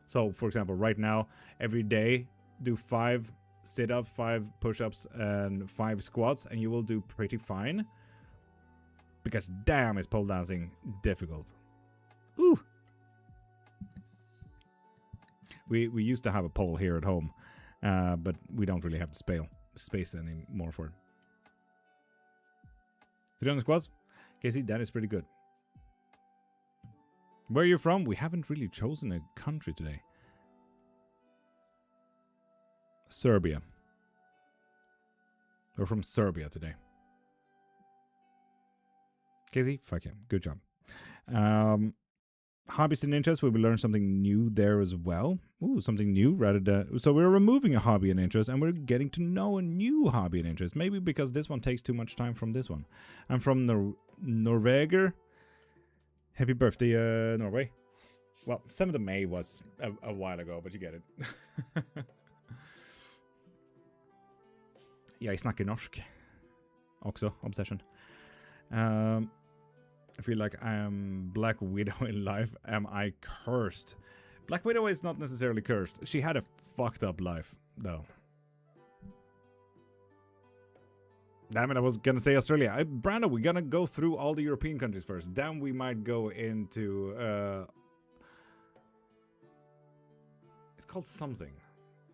So, for example, right now, every day, do 5 sit-ups, 5 push-ups, and 5 squats, and you will do pretty fine. Because damn, is pole dancing difficult. Ooh! We used to have a pole here at home, but we don't really have the space anymore for it. 300 squats? Casey, that is pretty good. Where are you from? We haven't really chosen a country today. Serbia. We're from Serbia today. Casey, fuck yeah, good job. Hobbies and interests, we will learn something new there as well. Ooh, something new rather than... So we're removing a hobby and interest, and we're getting to know a new hobby and interest. Maybe because this one takes too much time from this one. I'm from Norveger. Happy birthday, Norway. Well, 7th of May was a while ago, but you get it. Jeg snakker norsk. Också, obsession. I feel like I am Black Widow in life. Am I cursed? Black Widow is not necessarily cursed. She had a fucked up life, though. Damn it, I was gonna say Australia. Brando, we're gonna go through all the European countries first. Then we might go into... it's called something.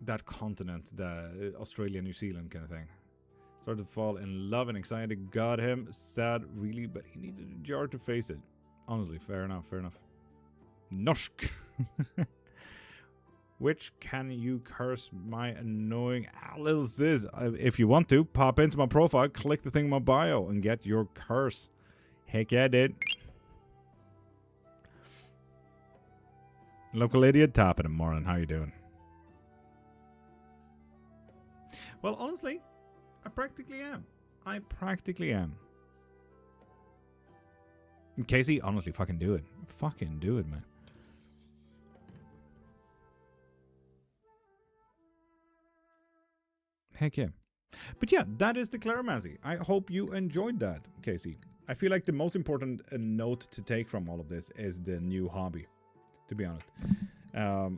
That continent, the Australia, New Zealand kind of thing. Started to fall in love and excited. Got him. Sad, really, but he needed a jar to face it. Honestly, fair enough, fair enough. Norsk. Which can you curse my annoying little sis? If you want to, pop into my profile, click the thing in my bio, and get your curse. Heck yeah, dude. Local idiot, top of the morning. How you doing? Well, honestly, I practically am. I practically am. Casey, honestly, fucking do it. Fucking do it, man. Heck yeah. But yeah, that is the Claromancy. I hope you enjoyed that, Casey. I feel like the most important note to take from all of this is the new hobby, to be honest. I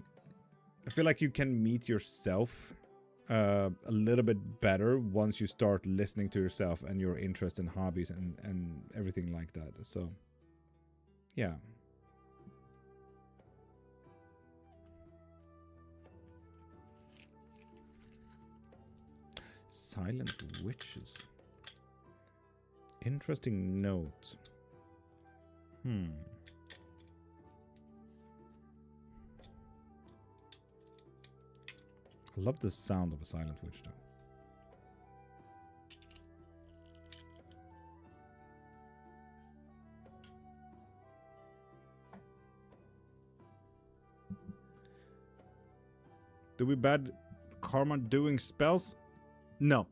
feel like you can meet yourself a little bit better once you start listening to yourself and your interest in hobbies and everything like that. So, yeah. Silent witches. Interesting note. I love the sound of a silent witch, though. Do we bad karma doing spells? No,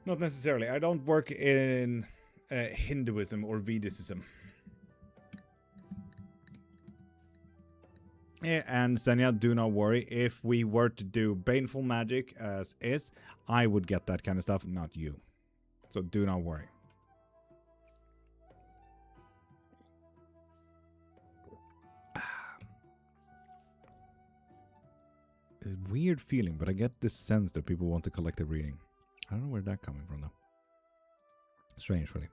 not necessarily. I don't work in Hinduism or Vedicism. And Senya, do not worry. If we were to do baneful magic as is, I would get that kind of stuff, not you. So do not worry. A weird feeling, but I get this sense that people want a collective reading. I don't know where that's coming from, though. Strange, really.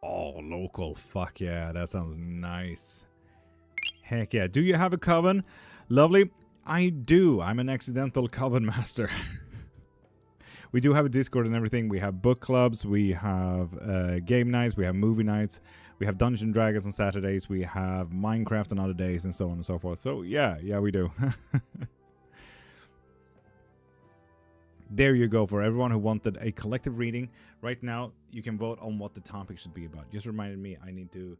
Oh, local. Fuck yeah, that sounds nice. Heck yeah. Do you have a coven? Lovely. I do. I'm an accidental coven master. We do have a Discord and everything. We have book clubs. We have game nights. We have movie nights. We have Dungeons & Dragons on Saturdays. We have Minecraft on other days and so on and so forth. So, yeah, we do. There you go. For everyone who wanted a collective reading, right now you can vote on what the topic should be about. Just reminded me I need to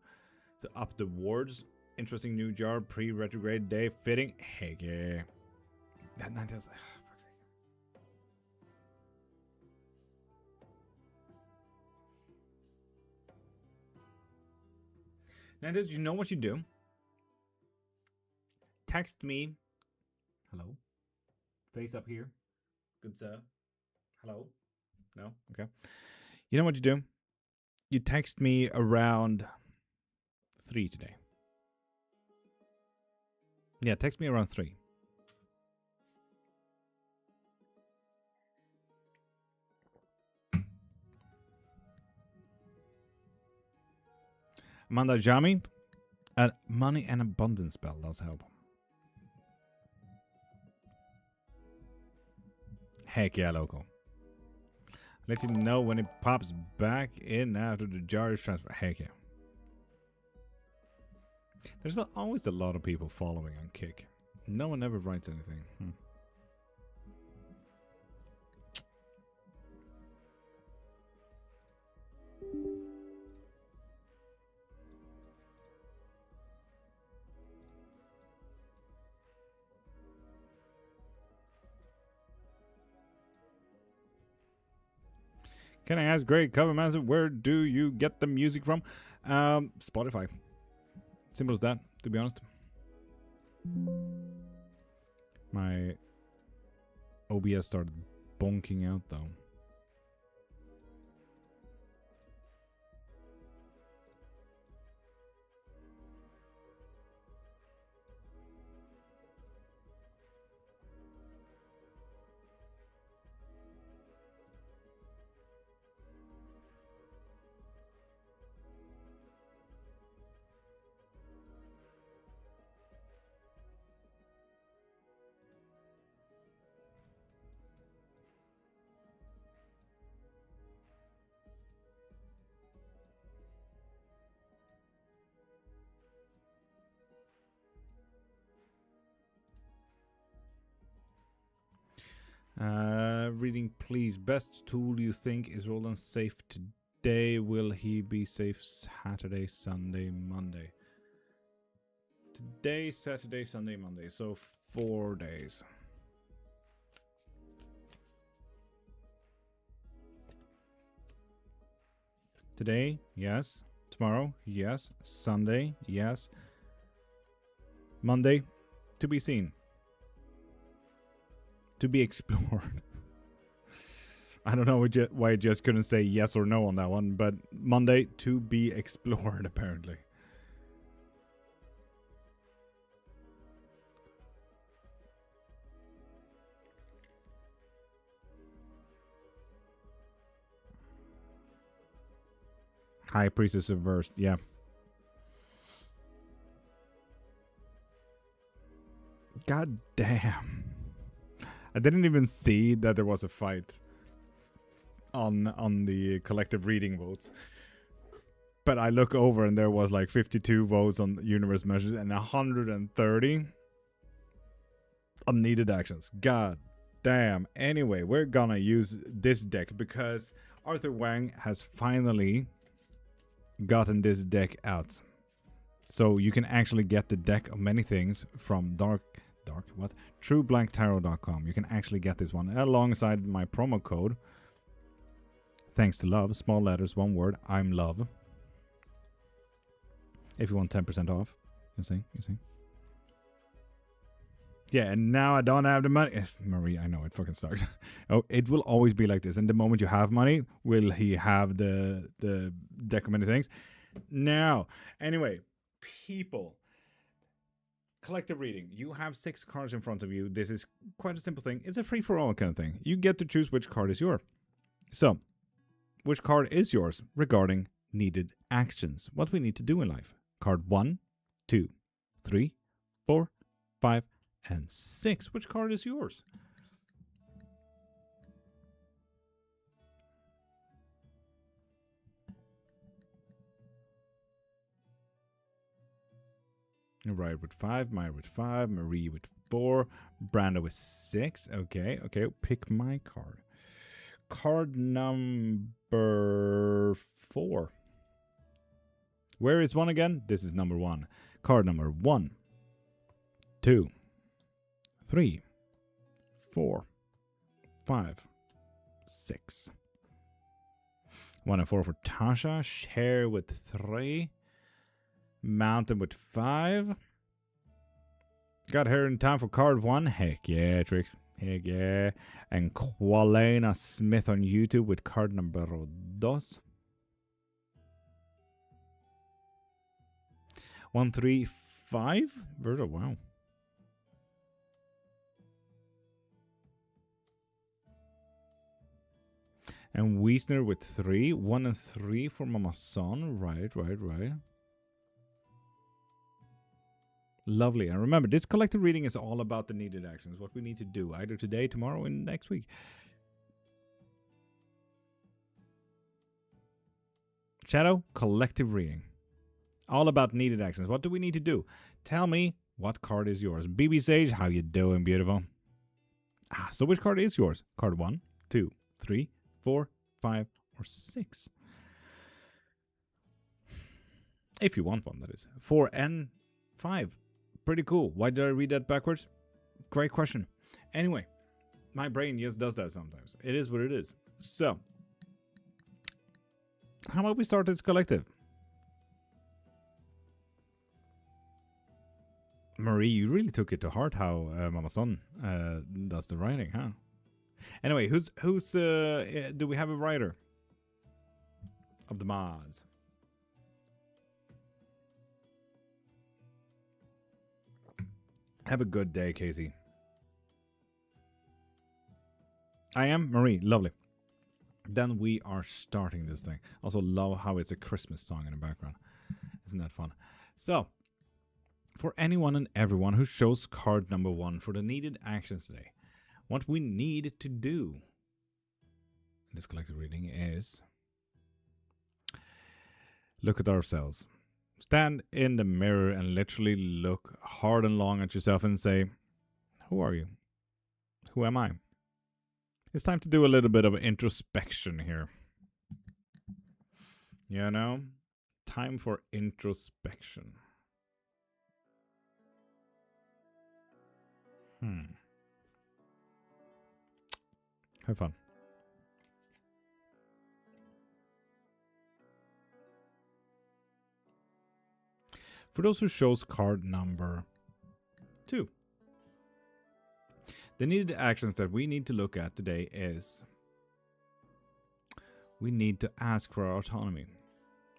up the wards. Interesting new jar, pre-retrograde day, fitting. Heck yeah. That does... Nantes, you know what you do? Text me. Hello? Face up here. Good sir. Hello? No? Okay. You know what you do? You text me around 3 today. Yeah, text me around 3. Amanda Jami, money and abundance spell does help. Heck yeah, local. Let you know when it pops back in after the jar is transferred. Heck yeah. There's always a lot of people following on Kick. No one ever writes anything. Can I ask Greg Covermaster, where do you get the music from? Spotify. Simple as that, to be honest. My OBS started bonking out, though. Reading, please. Best tool you think is Roland safe today? Will he be safe Saturday, Sunday, Monday? Today, Saturday, Sunday, Monday. So 4 days. Today, yes. Tomorrow, yes. Sunday, yes. Monday, to be seen. To be explored. I don't know why I just couldn't say yes or no on that one, but Monday, to be explored, apparently. High Priestess of Verse, yeah. God damn. I didn't even see that there was a fight on the collective reading votes. But I look over and there was like 52 votes on universe measures and 130 on needed actions. God damn. Anyway, we're gonna use this deck because Arthur Wang has finally gotten this deck out. So you can actually get the deck of many things from TrueBlankTarot.com. You can actually get this one alongside my promo code. Thanks to love, small letters, one word, I'm love. If you want 10% off. You see? Yeah, and now I don't have the money. Marie, I know it fucking sucks. Oh, it will always be like this. And the moment you have money, will he have the deck of many things? No. Anyway, people. Collective reading. You have 6 cards in front of you. This is quite a simple thing. It's a free-for-all kind of thing. You get to choose which card is yours. So, which card is yours regarding needed actions? What we need to do in life. Card 1, 2, 3, 4, 5, and 6. Which card is yours? Right with 5, Maya with 5, Marie with 4, Brando with 6. Okay, pick my card. Card number 4. Where is 1 again? This is number 1. Card number 1, 2, 3, 4, 5, 6. 1 and 4 for Tasha. Cher with 3. Mountain with 5. Got her in time for card 1. Heck yeah, Trix. Heck yeah. And Qualena Smith on YouTube with card number 2. 1, 3, 5. Berta, wow. And Wiesner with 3. 1 and 3 for Mama Son. Right. Lovely. And remember, this collective reading is all about the needed actions. What we need to do either today, tomorrow, and next week. Shadow, collective reading. All about needed actions. What do we need to do? Tell me what card is yours. BB Sage, how you doing, beautiful? So which card is yours? Card 1, 2, 3, 4, 5, or 6. If you want one, that is. 4 and 5. Pretty cool. Why did I read that backwards? Great question. Anyway, my brain just does that sometimes. It is what it is. So, how about we start this collective? Marie, you really took it to heart how Mama Son does the writing, huh? Anyway, who's do we have a writer of the mods? Have a good day, Casey. I am Marie. Lovely. Then we are starting this thing. Also love how it's a Christmas song in the background. Isn't that fun? So, for anyone and everyone who shows card number 1 for the needed actions today, what we need to do in this collective reading is look at ourselves. Stand in the mirror and literally look hard and long at yourself and say, who are you? Who am I? It's time to do a little bit of introspection here. You know? Time for introspection. Have fun. For those who chose card number 2, the needed actions that we need to look at today is we need to ask for our autonomy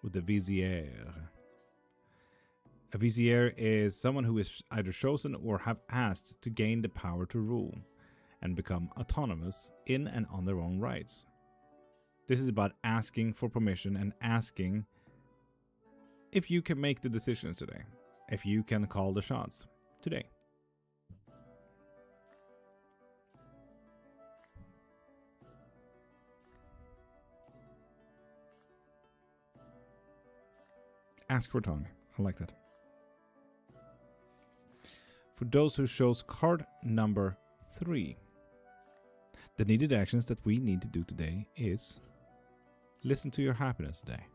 with the vizier. A vizier is someone who is either chosen or have asked to gain the power to rule and become autonomous in and on their own rights. This is about asking for permission and asking if you can make the decisions today, if you can call the shots today. Ask for autonomy. I like that. For those who chose card number 3, the needed actions that we need to do today is listen to your happiness today.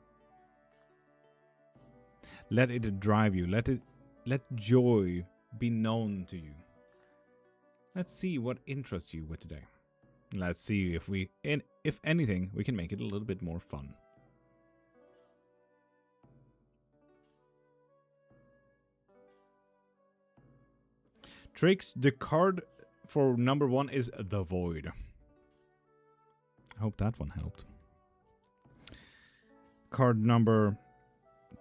Let it drive you. Let joy be known to you. Let's see what interests you with today. Let's see if anything, we can make it a little bit more fun. Tricks, the card for number 1 is the Void. I hope that one helped. Card number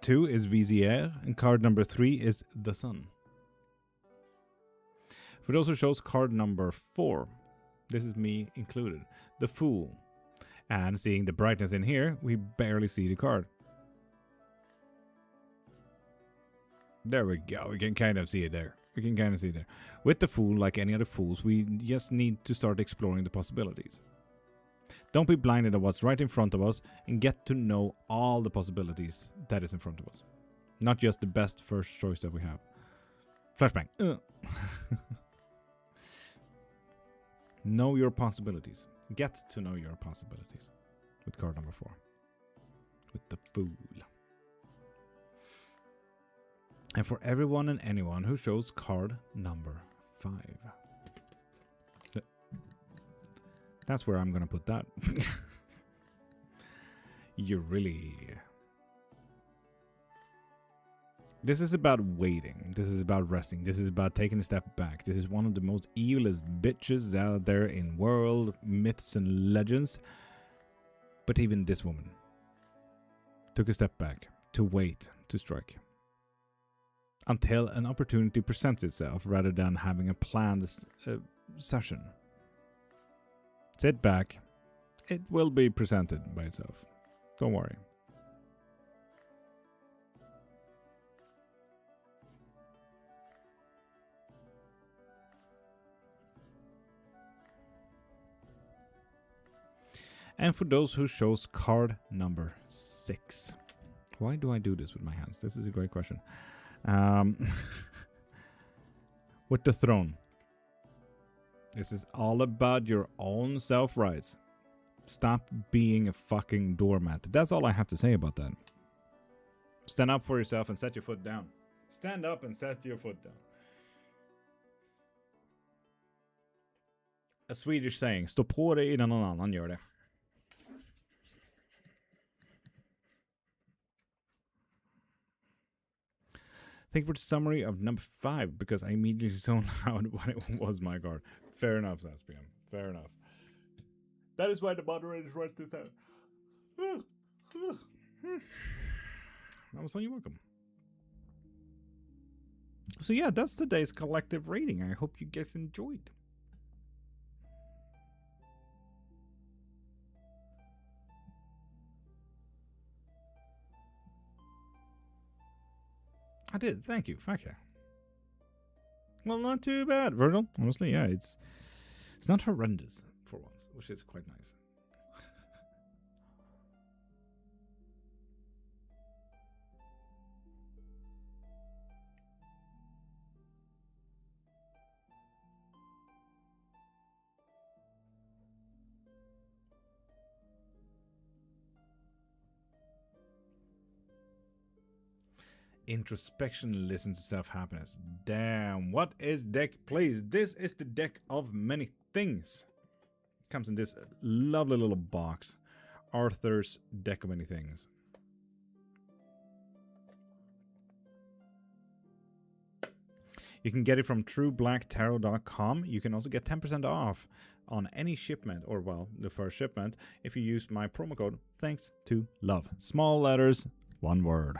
2 is Vizier, and card number 3 is the Sun. For those who chose card number 4, this is me included, the Fool. And seeing the brightness in here, we barely see the card. There we go, we can kind of see it there. With the Fool, like any other fools, we just need to start exploring the possibilities. Don't be blinded to what's right in front of us and get to know all the possibilities that is in front of us. Not just the best first choice that we have. Flashbang. Know your possibilities. Get to know your possibilities. With card number 4. With the Fool. And for everyone and anyone who chose card number 5. That's where I'm going to put that. You really... This is about waiting. This is about resting. This is about taking a step back. This is one of the most evilest bitches out there in world myths and legends. But even this woman took a step back to wait to strike. Until an opportunity presents itself rather than having a planned session. Sit back. It will be presented by itself. Don't worry. And for those who chose card number 6. Why do I do this with my hands? This is a great question. With the Throne. This is all about your own self-rights. Stop being a fucking doormat. That's all I have to say about that. Stand up for yourself and set your foot down. Stand up and set your foot down. A Swedish saying. Stå på dig innan någon annan gör det. Thank you for the summary of number 5, because I immediately zoned out when it was my card. Fair enough, Saspian. Fair enough. That is why the moderators wrote this out. That was on you welcome. So yeah, that's today's collective rating. I hope you guys enjoyed. I did. Thank you. Fuck yeah. Well, not too bad, Virgil. Honestly, yeah, it's not horrendous for once, which is quite nice. Introspection listens to self-happiness. Damn, what is deck? Please, this is the deck of many things. Comes in this lovely little box. Arthur's deck of many things. You can get it from trueblacktarot.com. You can also get 10% off on any shipment, or well, the first shipment, if you use my promo code thanks to love. Small letters, one word.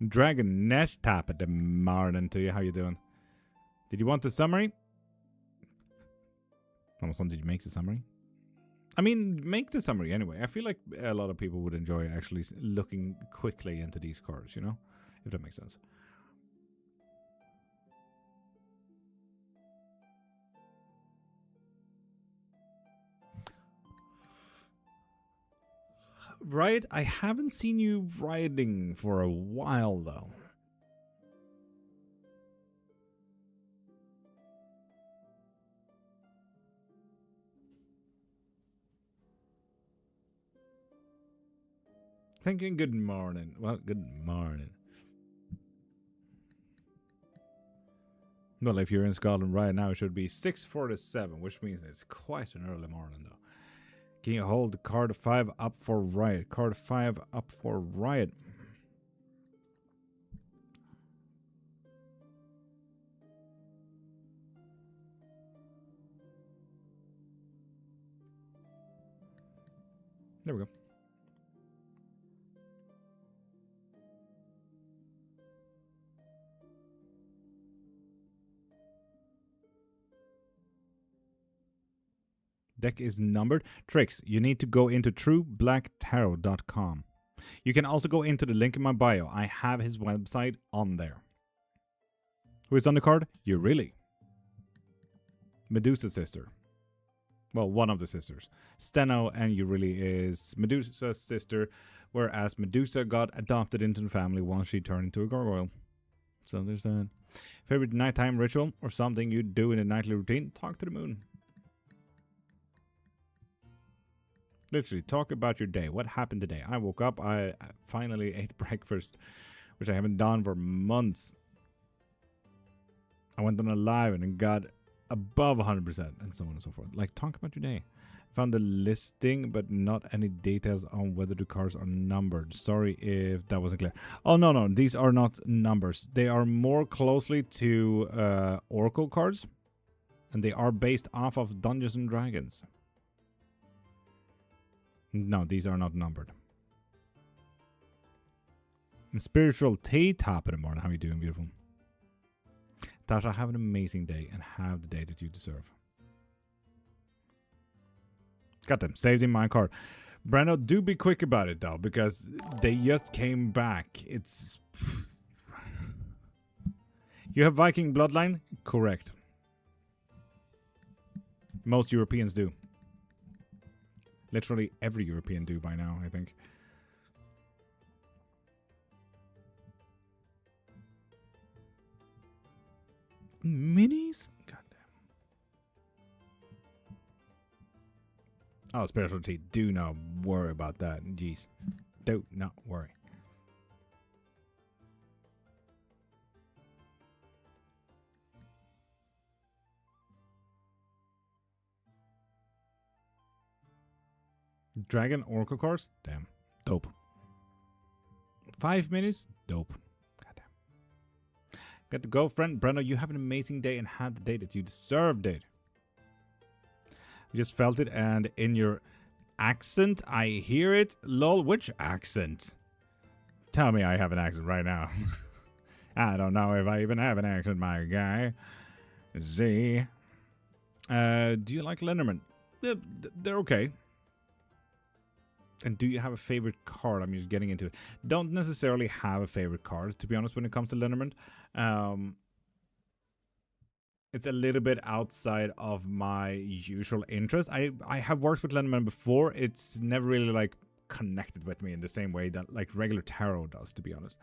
Dragon Nest Tap at the morning to you. How you doing? Did you want the summary? Did you make the summary? I mean, make the summary anyway. I feel like a lot of people would enjoy actually looking quickly into these cards, you know? If that makes sense. Right? I haven't seen you writing for a while, though. Thinking good morning. Well, good morning. Well, if you're in Scotland right now, it should be 6:47, which means it's quite an early morning, though. Can you hold card 5 up for riot? Card 5 up for riot. There we go. Deck is numbered. Tricks, you need to go into trueblacktarot.com. You can also go into the link in my bio. I have his website on there. Who is on the card? You really. Medusa's sister. Well, one of the sisters. Steno and Eurylie is Medusa's sister, whereas Medusa got adopted into the family once she turned into a gargoyle. So there's that. Favorite nighttime ritual or something you do in a nightly routine? Talk to the moon. Literally, talk about your day. What happened today? I woke up. I finally ate breakfast, which I haven't done for months. I went on a live and got above 100% and so on and so forth. Like, talk about your day. Found the listing, but not any details on whether the cards are numbered. Sorry if that wasn't clear. Oh, no. These are not numbers. They are more closely to Oracle cards. And they are based off of Dungeons and Dragons. No, these are not numbered. And spiritual tea top in the morning. How are you doing, beautiful? Tasha, have an amazing day and have the day that you deserve. Got them saved in my card. Brando, do be quick about it though, because they just came back. It's... You have Viking bloodline? Correct. Most Europeans do. Literally every European do by now, I think. Minis? Goddamn. Oh, spirituality. Do not worry about that. Jeez. Do not worry. Dragon Oracle cards? Damn. Dope. 5 minutes? Dope. Goddamn. Got to go, friend. Brenda, you have an amazing day and had the day that you deserved it. I just felt it, and in your accent, I hear it. Lol, which accent? Tell me I have an accent right now. I don't know if I even have an accent, my guy. Z. Do you like Lenderman? They're okay. And do you have a favorite card? I'm just getting into it. Don't necessarily have a favorite card, to be honest, when it comes to Linderman. It's a little bit outside of my usual interest. I have worked with Linderman before. It's never really like connected with me in the same way that like regular tarot does, to be honest.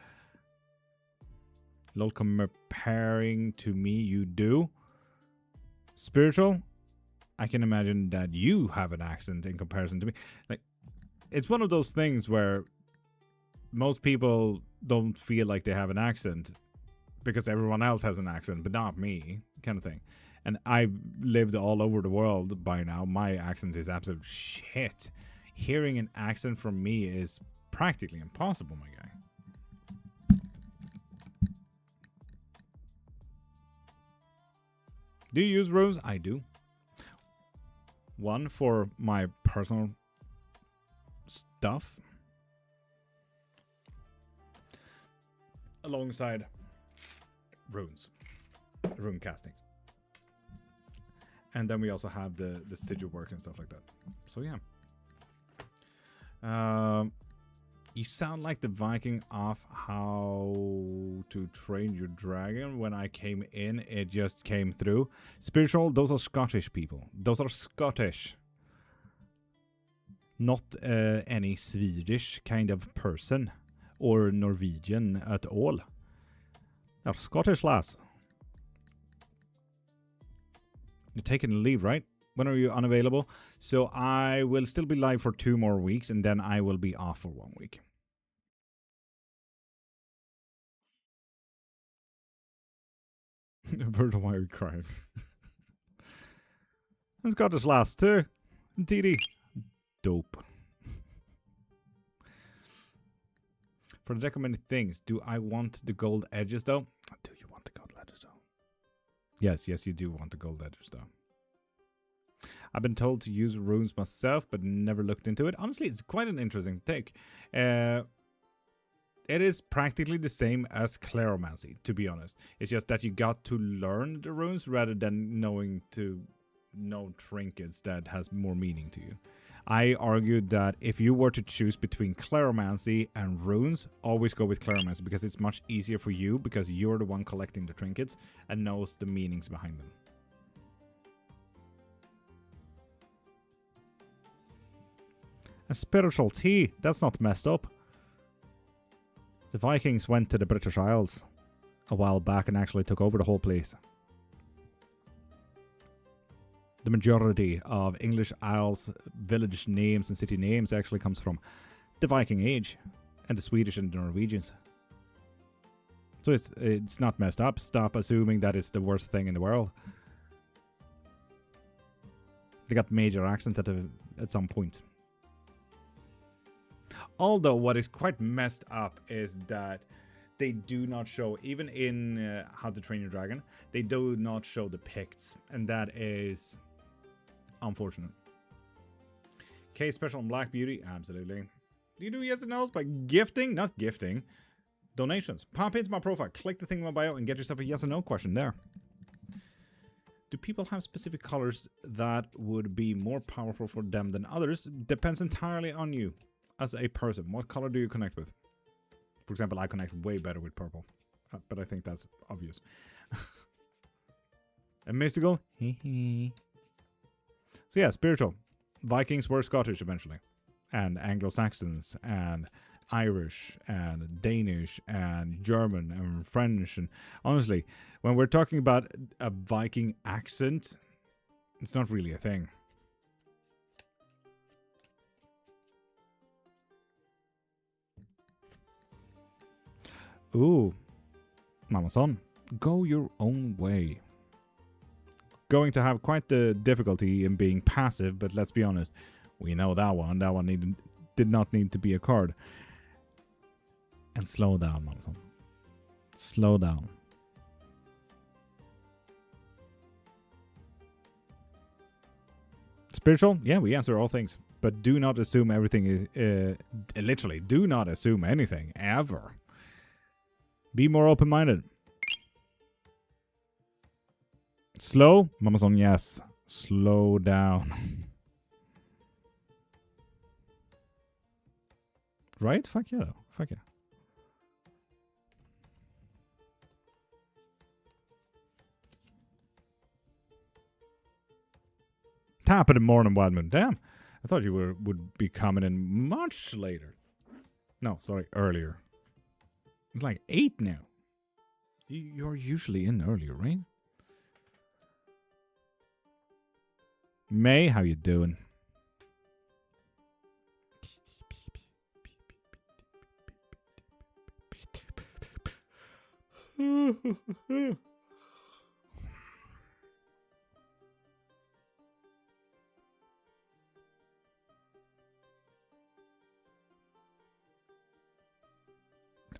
Lol, comparing to me, you do. Spiritual? I can imagine that you have an accent in comparison to me. Like, it's one of those things where most people don't feel like they have an accent because everyone else has an accent, but not me, kind of thing. And I've lived all over the world by now. My accent is absolute shit. Hearing an accent from me is practically impossible, my guy. Do you use runes? I do. One for my personal stuff. Alongside runes. Rune castings. And then we also have the sigil work and stuff like that. So yeah. You sound like the Viking off How to Train Your Dragon. When I came in, it just came through. Spiritual, those are Scottish people. Those are Scottish. Not any Swedish kind of person. Or Norwegian at all. They're Scottish, lass. You're taking a leave, right? When are you unavailable? So I will still be live for 2 more weeks, and then I will be off for 1 week. Bird of Wild Crime. And Scottish lass too. TD. Dope. For the deck of many things, do I want the gold edges though? Do you want the gold edges though? Yes, you do want the gold edges though. I've been told to use runes myself, but never looked into it. Honestly, it's quite an interesting take. It is practically the same as Cleromancy, to be honest. It's just that you got to learn the runes rather than knowing to know trinkets that has more meaning to you. I argued that if you were to choose between Cleromancy and runes, always go with Cleromancy because it's much easier for you because you're the one collecting the trinkets and knows the meanings behind them. A spiritual tea, that's not messed up. The Vikings went to the British Isles a while back and actually took over the whole place. The majority of English Isles village names and city names actually comes from the Viking Age and the Swedish and the Norwegians. So it's not messed up. Stop assuming that it's the worst thing in the world. They got major accents at some point. Although what is quite messed up is that they do not show, even in How to Train Your Dragon, they do not show the Picts, and that is unfortunate. Okay, special on Black Beauty, absolutely. Do you do yes and no's by gifting? Not gifting. Donations. Pop into my profile, click the thing in my bio, and get yourself a yes or no question there. Do people have specific colors that would be more powerful for them than others? Depends entirely on you as a person. What color do you connect with? For example, I connect way better with purple, but I think that's obvious. And mystical? So yeah, spiritual. Vikings were Scottish eventually. And Anglo-Saxons, and Irish, and Danish, and German, and French. And honestly, when we're talking about a Viking accent, it's not really a thing. Ooh, Mama-san, go your own way. Going to have quite the difficulty in being passive, but let's be honest, we know that one. That one did not need to be a card. And slow down, Mama-san. Slow down. Spiritual? Yeah, we answer all things. But do not assume everything is... literally, do not assume anything, ever. Be more open-minded. Slow? Mama-san, yes. Slow down. Right? Fuck yeah. Fuck yeah. Top of the morning, Wild Moon. Damn. I thought you would be coming in much later. No, sorry, earlier. It's like 8 now. You're usually in earlier, right? May, how you doing?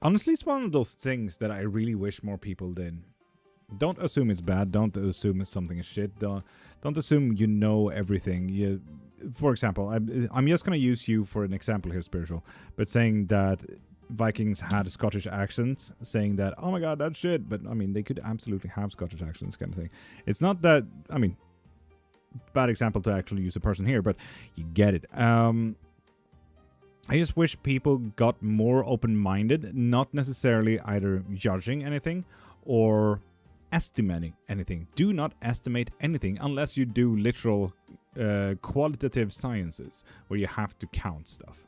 Honestly, it's one of those things that I really wish more people did. Don't assume it's bad. Don't assume something is shit. Don't assume you know everything. For example, I'm just going to use you for an example here, Spiritual, but saying that Vikings had Scottish accents, saying that, oh my god, that's shit, but I mean, they could absolutely have Scottish accents, kind of thing. It's not that, I mean, bad example to actually use a person here, but you get it. I just wish people got more open-minded, not necessarily either judging anything or estimating anything. Do not estimate anything unless you do literal qualitative sciences where you have to count stuff.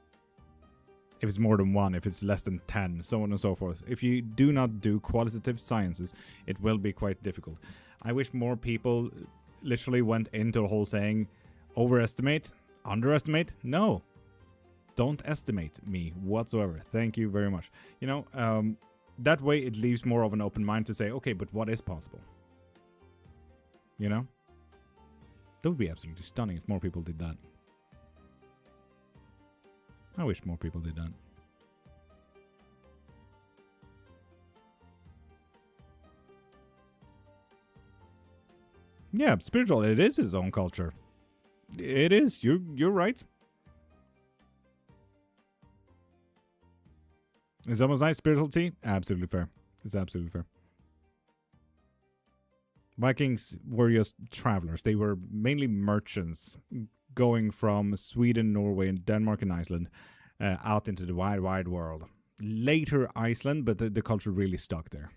If it's more than 1, if it's less than 10, so on and so forth. If you do not do qualitative sciences, it will be quite difficult. I wish more people literally went into the whole saying, overestimate, underestimate. No, don't estimate me whatsoever. Thank you very much. You know, that way it leaves more of an open mind to say, okay, but what is possible? You know? That would be absolutely stunning if more people did that. I wish more people did that. Yeah, spiritual, it is its own culture. It is. You're right. It's almost nice spirituality. Absolutely fair. It's absolutely fair. Vikings were just travelers. They were mainly merchants going from Sweden, Norway, and Denmark and Iceland out into the wide, wide world. Later Iceland, but the culture really stuck there.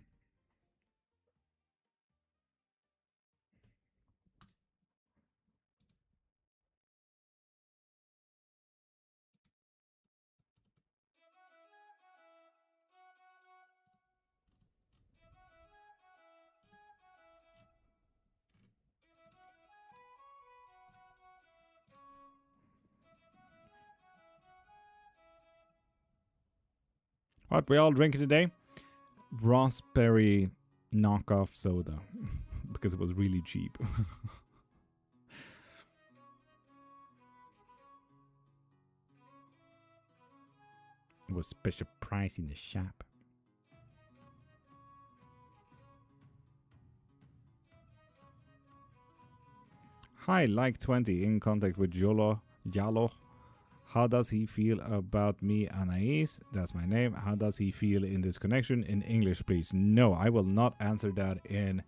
What we all drinking today? Raspberry knockoff soda. Because it was really cheap. It was special price in the shop. Hi, like 20 in contact with Jalo. How does he feel about me, Anais? That's my name. How does he feel in this connection? In English, please. No, I will not answer that in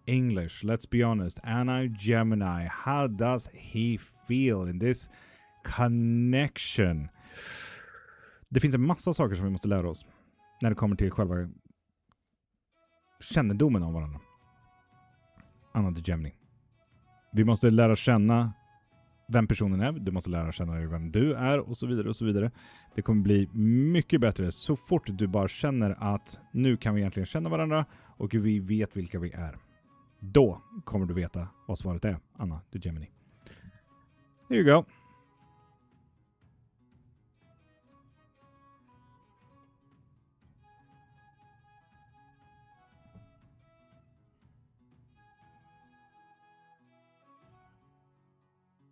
English. Let's be honest. Anna Gemini, how does he feel in this connection? Det finns en massa saker som vi måste lära oss när det kommer till själva kännedomen av varandra. Anna Gemini. Vi måste lära känna vem personen är, du måste lära känna vem du är och så vidare och så vidare. Det kommer bli mycket bättre så fort du bara känner att nu kan vi egentligen känna varandra och vi vet vilka vi är. Då kommer du veta vad svaret är, Anna the Gemini. Here you go.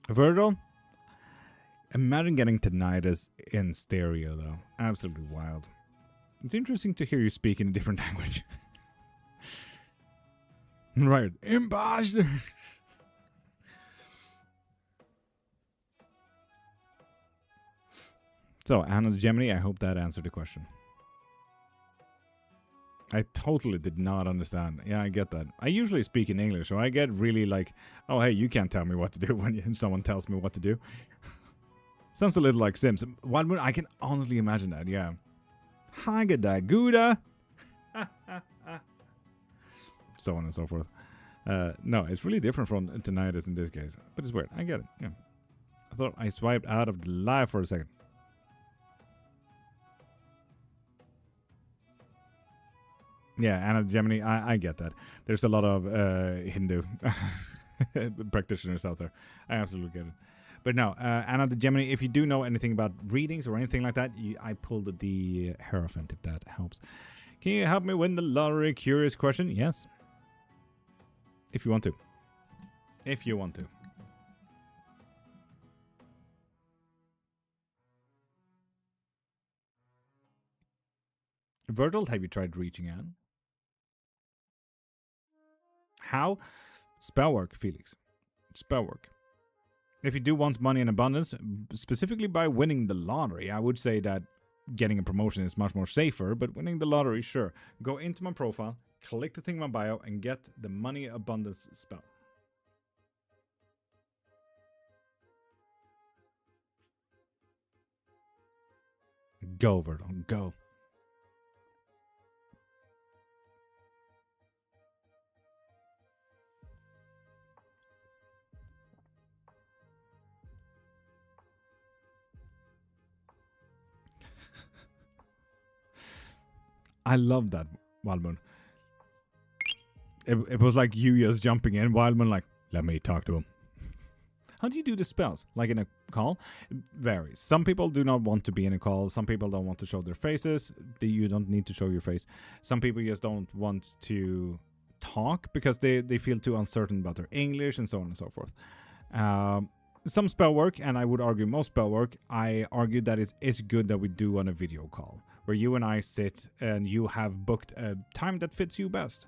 Virgil? Imagine getting tinnitus in stereo, though. Absolutely wild. It's interesting to hear you speak in a different language. Right. Imposter! So, Anna the Gemini, I hope that answered the question. I totally did not understand. Yeah, I get that. I usually speak in English, so I get really like, oh, hey, you can't tell me what to do when someone tells me what to do. Sounds a little like Sims. I can honestly imagine that, yeah. Hagada Gouda. So on and so forth. No, it's really different from tinnitus in this case. But it's weird. I get it, yeah. I thought I swiped out of the live for a second. Yeah, Anna Gemini, I get that. There's a lot of Hindu. practitioners out there. I absolutely get it. But no, Anna the Gemini, if you do know anything about readings or anything like that, I pulled the Hierophant if that helps. Can you help me win the lottery? Curious question. Yes. If you want to. If you want to. Virgil, have you tried reaching out? How? Spell work, Felix. Spell work. If you do want money in abundance, specifically by winning the lottery, I would say that getting a promotion is much more safer, but winning the lottery, sure. Go into my profile, click the thing in my bio, and get the money abundance spell. Go, Virgil, go. I love that, Wildmoon. It was like you just jumping in, Wildmoon like, let me talk to him. How do you do the spells? Like in a call? It varies. Some people do not want to be in a call. Some people don't want to show their faces. You don't need to show your face. Some people just don't want to talk because they feel too uncertain about their English and so on and so forth. Some spell work, and I would argue most spell work, I argue that it is good that we do on a video call, where you and I sit and you have booked a time that fits you best.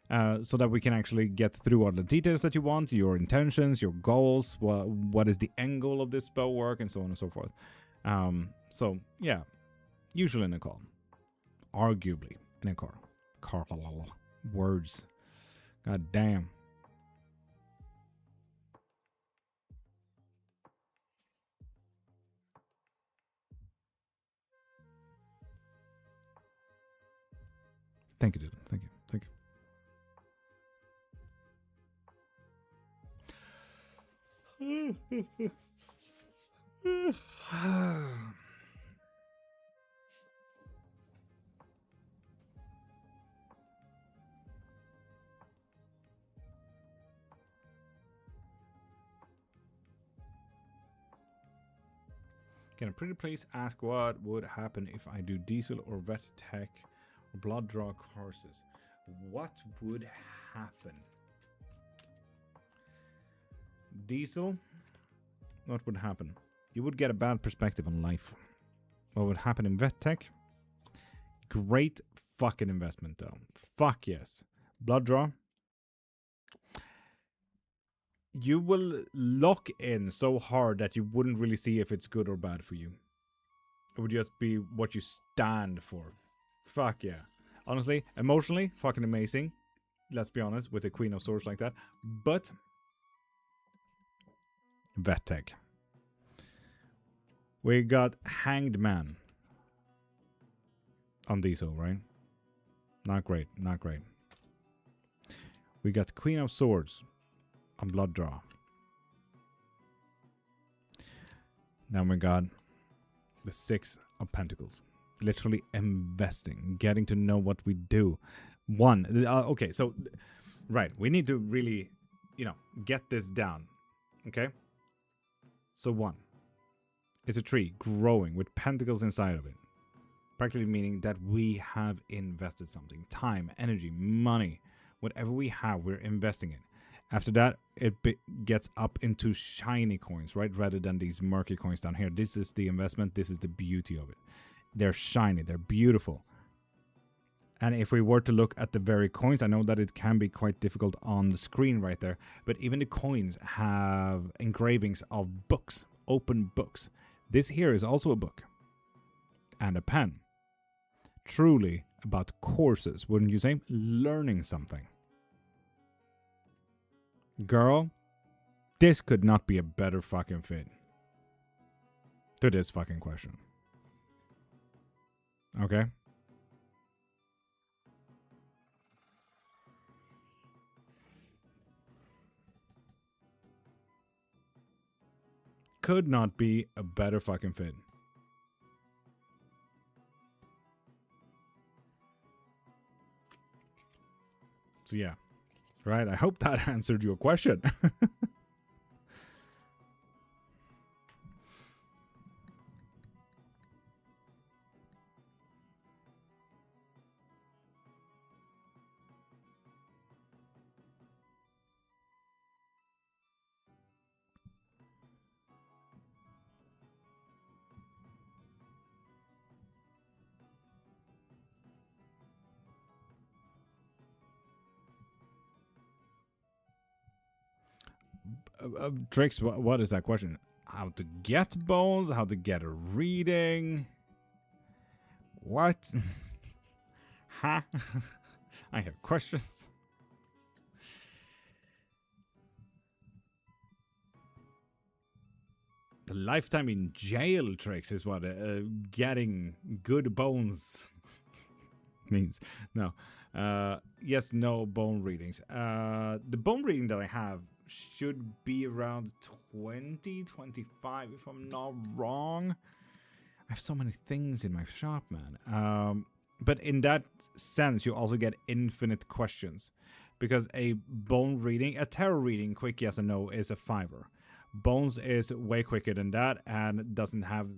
So that we can actually get through all the details that you want, your intentions, your goals, what is the end goal of this spell work, and so on and so forth. So, yeah, usually in a call. Arguably in a call. Words. God damn. Thank you, dude. Thank you. Thank you. Can a pretty please ask what would happen if I do diesel or vet tech or blood draw courses? What would happen? Diesel, what would happen? You would get a bad perspective on life. What would happen in vet tech? Great fucking investment though. Fuck yes. Blood draw. You will lock in so hard that you wouldn't really see if it's good or bad for you. It would just be what you stand for. Fuck yeah. Honestly, emotionally, fucking amazing. Let's be honest, with a Queen of Swords like that. But vet tech. We got Hanged Man on diesel, right? Not great, not great. We got Queen of Swords on blood draw. Then we got the Six of Pentacles. Literally investing, getting to know what we do. Okay, so, right, we need to really, get this down, okay? So 1, it's a tree growing with pentacles inside of it. Practically meaning that we have invested something. Time, energy, money, whatever we have, we're investing in. After that, it gets up into shiny coins, right? Rather than these murky coins down here. This is the investment. This is the beauty of it. They're shiny. They're beautiful. And if we were to look at the very coins, I know that it can be quite difficult on the screen right there, but even the coins have engravings of books, open books. This here is also a book and a pen. Truly about courses, wouldn't you say? Learning something. Girl, this could not be a better fucking fit to this fucking question. Okay? Could not be a better fucking fit. So yeah, right? I hope that answered your question. Tricks, what is that question? How to get bones? How to get a reading? What? Huh? I have questions. The lifetime in jail tricks is what getting good bones means. No. Yes, no bone readings. The bone reading that I have should be around 20, 25, if I'm not wrong. I have so many things in my shop, man. But in that sense, you also get infinite questions. Because a bone reading, a tarot reading, quick yes and no, is a $5. Bones is way quicker than that and doesn't have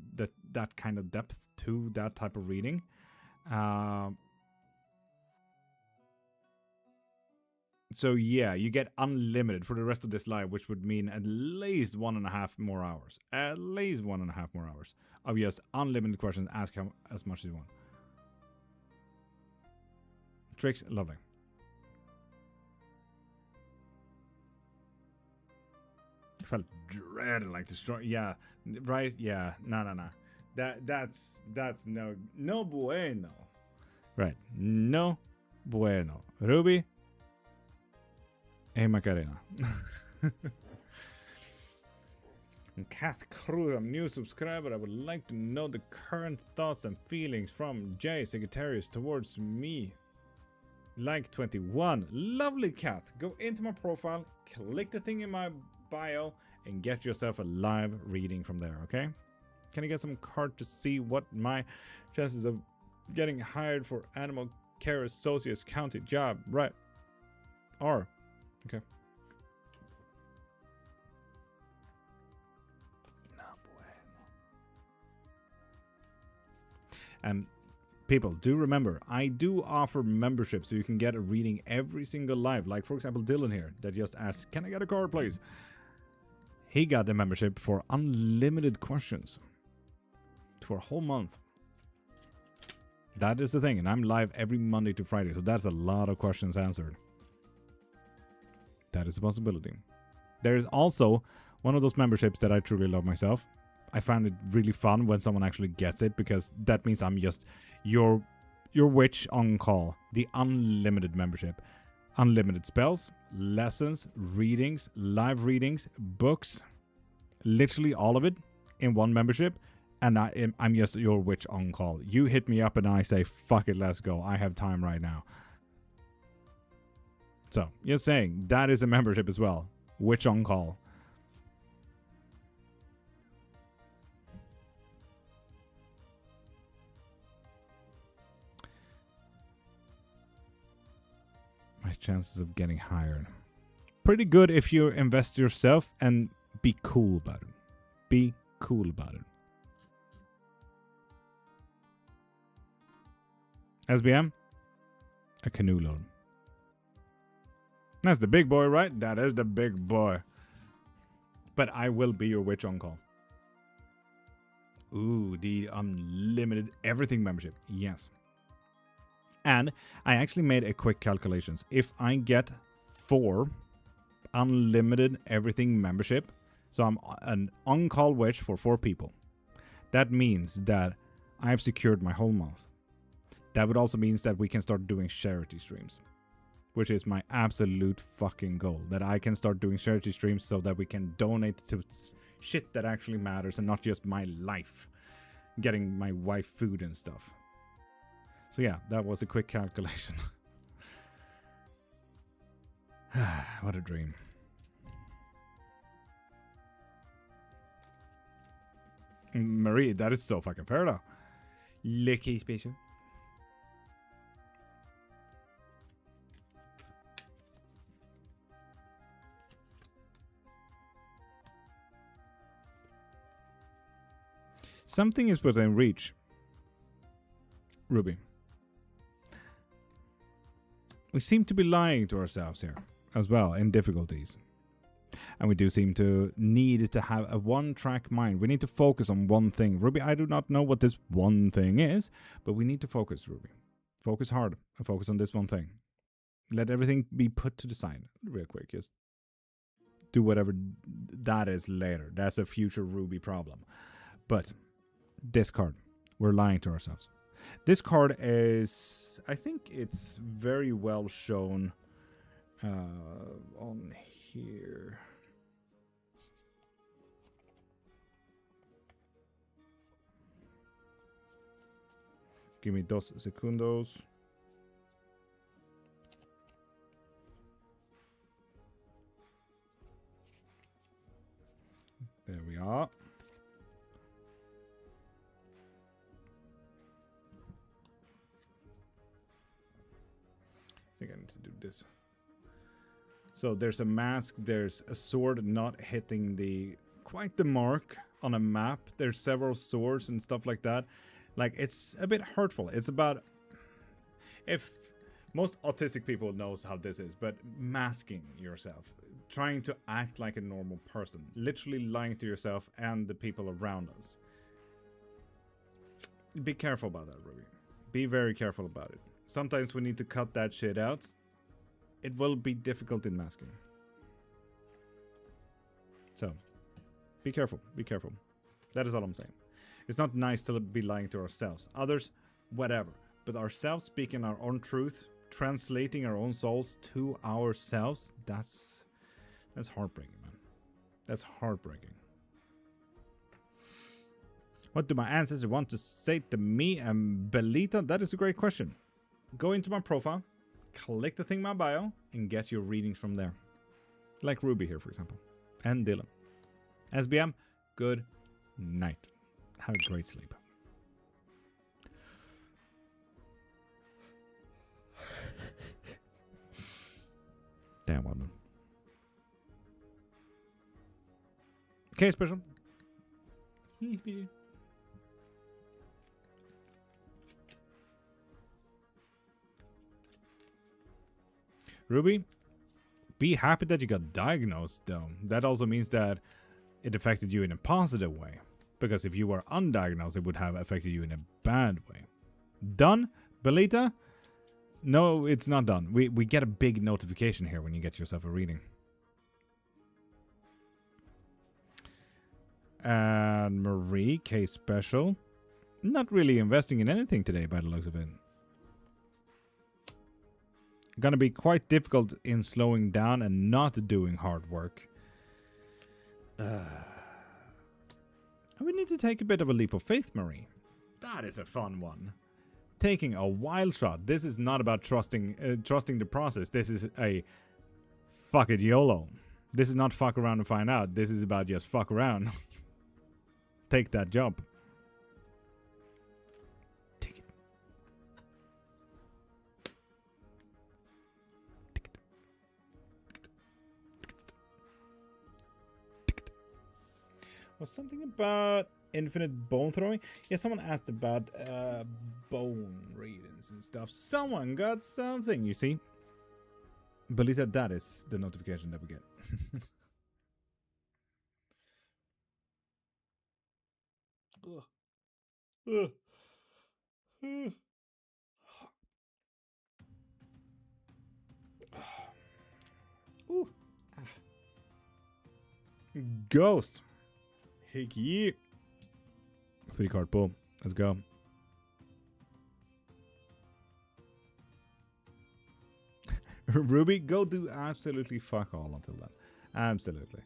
that kind of depth to that type of reading. So yeah, you get unlimited for the rest of this live, which would mean at least 1.5 more hours. At least 1.5 more hours of just unlimited questions. Ask as much as you want. Tricks, lovely. Felt dread like destroy. Yeah, right. Yeah, no. That's no bueno. Right, no bueno. Ruby. Hey Macarena. Kath Cruz, I'm new subscriber. I would like to know the current thoughts and feelings from Jay Sagittarius towards me. Like 21. Lovely, Kath. Go into my profile, click the thing in my bio, and get yourself a live reading from there, okay? Can I get some card to see what my chances of getting hired for Animal Care Associates County job, right, are? Okay. No bueno. People, do remember, I do offer membership so you can get a reading every single live. Like, for example, Dylan here that just asked, can I get a card, please? He got the membership for unlimited questions for a whole month. That is the thing, and I'm live every Monday to Friday, so that's a lot of questions answered. That is a possibility. There is also one of those memberships that I truly love myself. I find it really fun when someone actually gets it, because that means I'm just your witch on call. The unlimited membership. Unlimited spells, lessons, readings, live readings, books. Literally all of it in one membership. And I'm just your witch on call. You hit me up and I say, fuck it, let's go. I have time right now. So, just saying, that is a membership as well. Witch on call. My chances of getting hired. Pretty good if you invest yourself and be cool about it. Be cool about it. SBM? A canoe load. That's the big boy, right? That is the big boy. But I will be your witch on call. Ooh, the unlimited everything membership. Yes. And I actually made a quick calculations. If I get 4 unlimited everything membership, so I'm an on-call witch for 4 people, that means that I've secured my whole month. That would also mean that we can start doing charity streams, which is my absolute fucking goal. That I can start doing charity streams so that we can donate to shit that actually matters and not just my life, getting my wife food and stuff. So yeah, that was a quick calculation. What a dream. Marie, that is so fucking fair though. Lucky special. Something is within reach. Ruby. We seem to be lying to ourselves here as well in difficulties. And we do seem to need to have a one-track mind. We need to focus on one thing. Ruby, I do not know what this one thing is, but we need to focus, Ruby. Focus hard and focus on this one thing. Let everything be put to the side real quick. Just do whatever that is later. That's a future Ruby problem. But this card, we're lying to ourselves. This card is, I think it's very well shown on here. Give me 2 segundos. There we are. I think I need to do this. So there's a mask, there's a sword not hitting quite the mark on a map. There's several swords and stuff like that. Like, it's a bit hurtful. It's about, if most autistic people knows how this is, but masking yourself, trying to act like a normal person, literally lying to yourself and the people around us. Be careful about that, Ruby. Be very careful about it. Sometimes we need to cut that shit out. It will be difficult in masking. So, be careful. Be careful. That is all I'm saying. It's not nice to be lying to ourselves. Others, whatever. But ourselves speaking our own truth, translating our own souls to ourselves, that's heartbreaking, man. That's heartbreaking. What do my ancestors want to say to me and Belita? That is a great question. Go into my profile, click the thing in my bio, and get your readings from there. Like Ruby here, for example. And Dylan. SBM, good night. Have a great sleep. Damn, well done. Okay, special. Ruby, be happy that you got diagnosed, though. That also means that it affected you in a positive way. Because if you were undiagnosed, it would have affected you in a bad way. Done? Belita? No, it's not done. We get a big notification here when you get yourself a reading. And Marie, case special. Not really investing in anything today by the looks of it. Gonna be quite difficult in slowing down and not doing hard work. We need to take a bit of a leap of faith, Marie. That is a fun one. Taking a wild shot. This is not about trusting the process. This is a fuck it YOLO. This is not fuck around and find out. This is about just fuck around. Take that jump. Take it. Was something about infinite bone throwing? Yeah, someone asked about bone readings and stuff. Someone got something, you see. Belita, that is the notification that we get. Ghost. Heck yeah. 3 card pull. Let's go. Ruby, go do absolutely fuck all until then. Absolutely.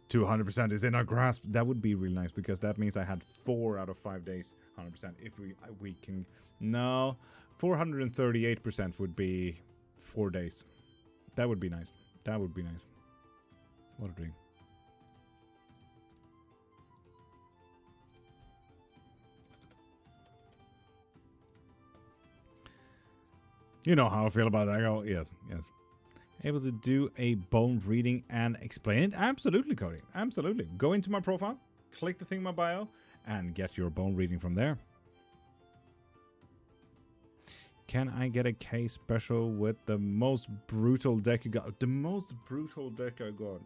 200% is in our grasp. That would be really nice because that means I had 4 out of 5 days 100%. If we can, no, 438% would be 4 days. That would be nice. That would be nice. What a dream. You know how I feel about that. Oh, yes, yes. Able to do a bone reading and explain it? Absolutely, Cody. Absolutely. Go into my profile, click the thing in my bio, and get your bone reading from there. Can I get a K special with the most brutal deck you got? The most brutal deck I got.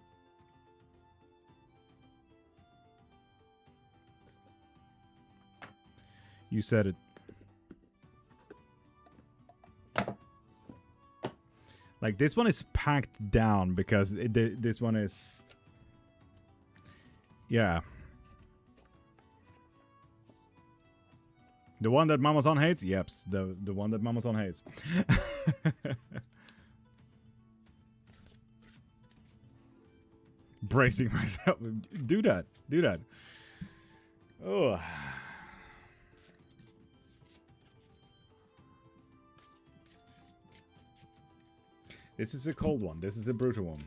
You said it. Like, this one is packed down because this one is... Yeah. The one that Mamasan hates? Yep, the one that Mamasan hates. Bracing myself. Do that. Do that. Oh. This is a cold one. This is a brutal one.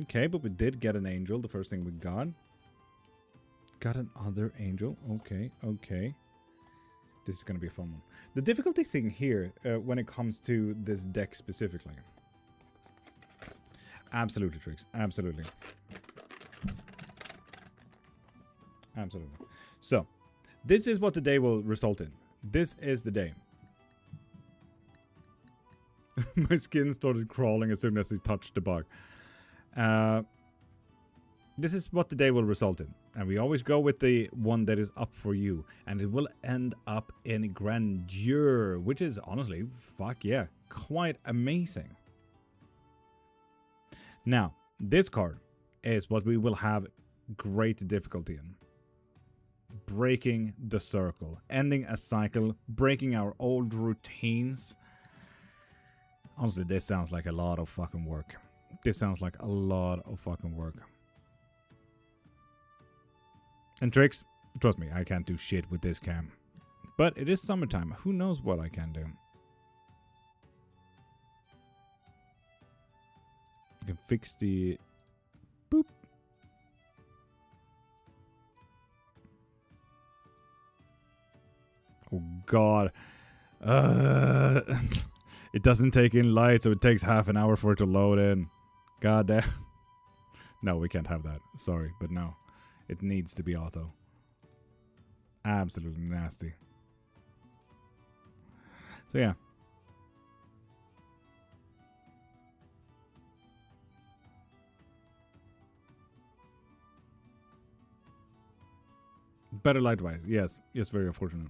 Okay, but we did get an angel. The first thing we got. Got another angel. Okay, okay. This is going to be a fun one. The difficulty thing here, when it comes to this deck specifically. Absolutely, Tricks. Absolutely. Absolutely. So, this is what the day will result in. This is the day. My skin started crawling as soon as he touched the bug. This is what the day will result in. And we always go with the one that is up for you. And it will end up in grandeur. Which is, honestly, fuck yeah, quite amazing. Now, this card is what we will have great difficulty in. Breaking the circle. Ending a cycle. Breaking our old routines. Honestly, this sounds like a lot of fucking work. This sounds like a lot of fucking work. And Tricks, trust me, I can't do shit with this cam. But it is summertime. Who knows what I can do? I can fix the... Boop. Oh god. It doesn't take in light, so it takes half an hour for it to load in. God damn. No, we can't have that. Sorry, but no. It needs to be auto. Absolutely nasty. So yeah. Better light-wise. Yes. Yes, very unfortunate.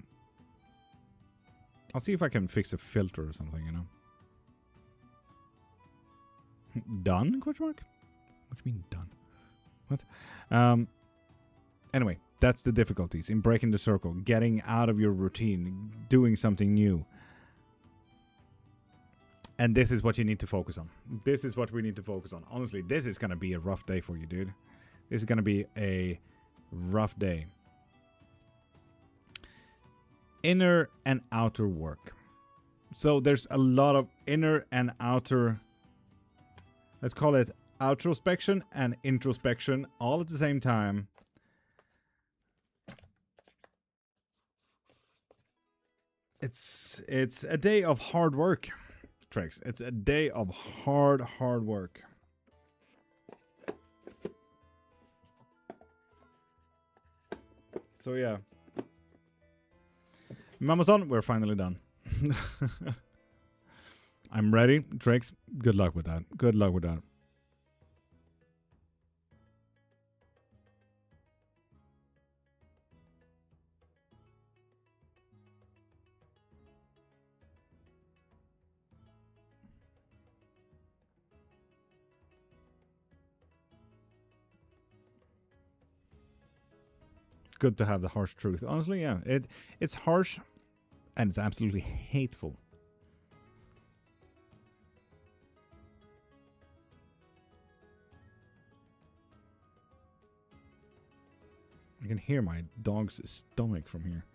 I'll see if I can fix a filter or something, you know. Done? Question mark? What do you mean done? What? Anyway, that's the difficulties in breaking the circle, getting out of your routine, doing something new. And this is what you need to focus on. This is what we need to focus on. Honestly, this is going to be a rough day for you, dude. This is going to be a rough day. Inner and outer work. So there's a lot of inner and outer, let's call it outrospection and introspection all at the same time. It's a day of hard work, Tricks. It's a day of hard work. So yeah. Mamasan, we're finally done. I'm ready. Tricks, good luck with that. Good luck with that. Good to have the harsh truth. Honestly, yeah. It's harsh and it's absolutely hateful. I can hear my dog's stomach from here.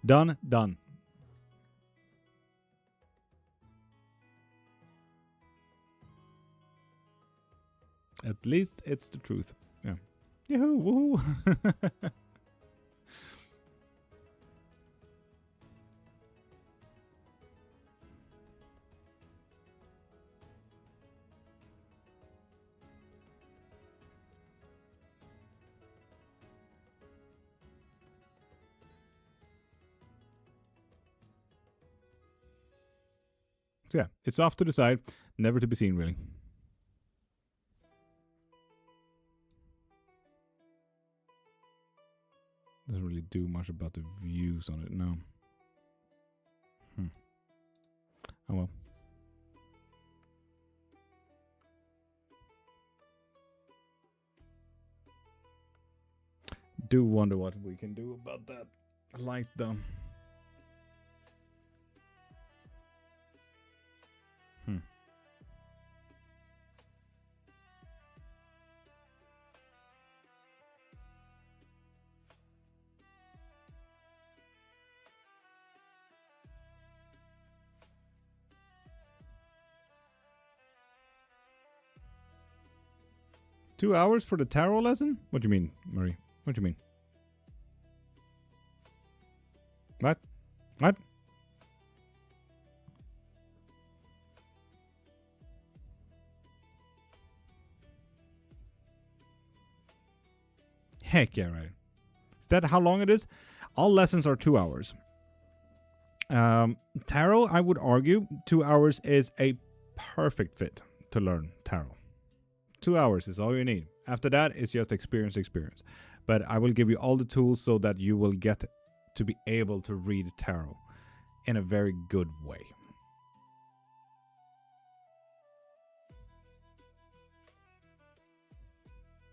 Done? Done. At least it's the truth. Yeah. Yahoo! Woohoo! So yeah, it's off to the side, never to be seen really. Doesn't really do much about the views on it, no. Oh well. Do wonder what we can do about that light though. 2 hours for the tarot lesson? What do you mean, Marie? What do you mean? What? What? Heck yeah, right. Is that how long it is? All lessons are 2 hours. Tarot, I would argue, 2 hours is a perfect fit to learn tarot. 2 hours is all you need. After that, it's just experience. But I will give you all the tools so that you will get to be able to read tarot in a very good way.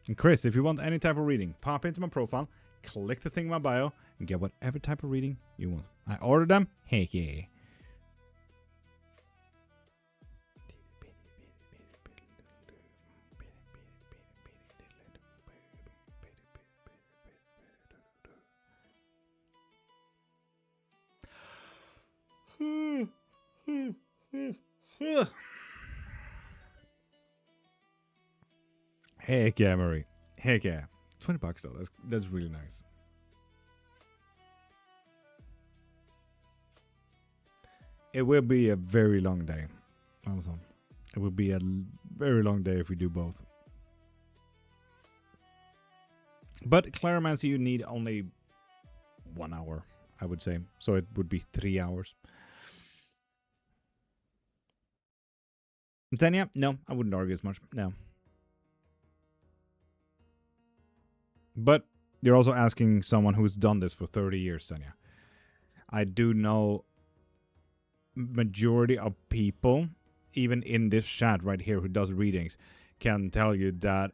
And Chris, if you want any type of reading, pop into my profile, click the thing in my bio, and get whatever type of reading you want. I order them. Heck yeah. Heck yeah, Marie. Heck yeah. $20 though. That's really nice. It will be a very long day. Amazon. It will be a very long day if we do both. But Claromancy, you need only 1 hour, I would say. So it would be 3 hours. Tanya? No, I wouldn't argue as much. No. But you're also asking someone who's done this for 30 years, Tanya. I do know majority of people, even in this chat right here who does readings, can tell you that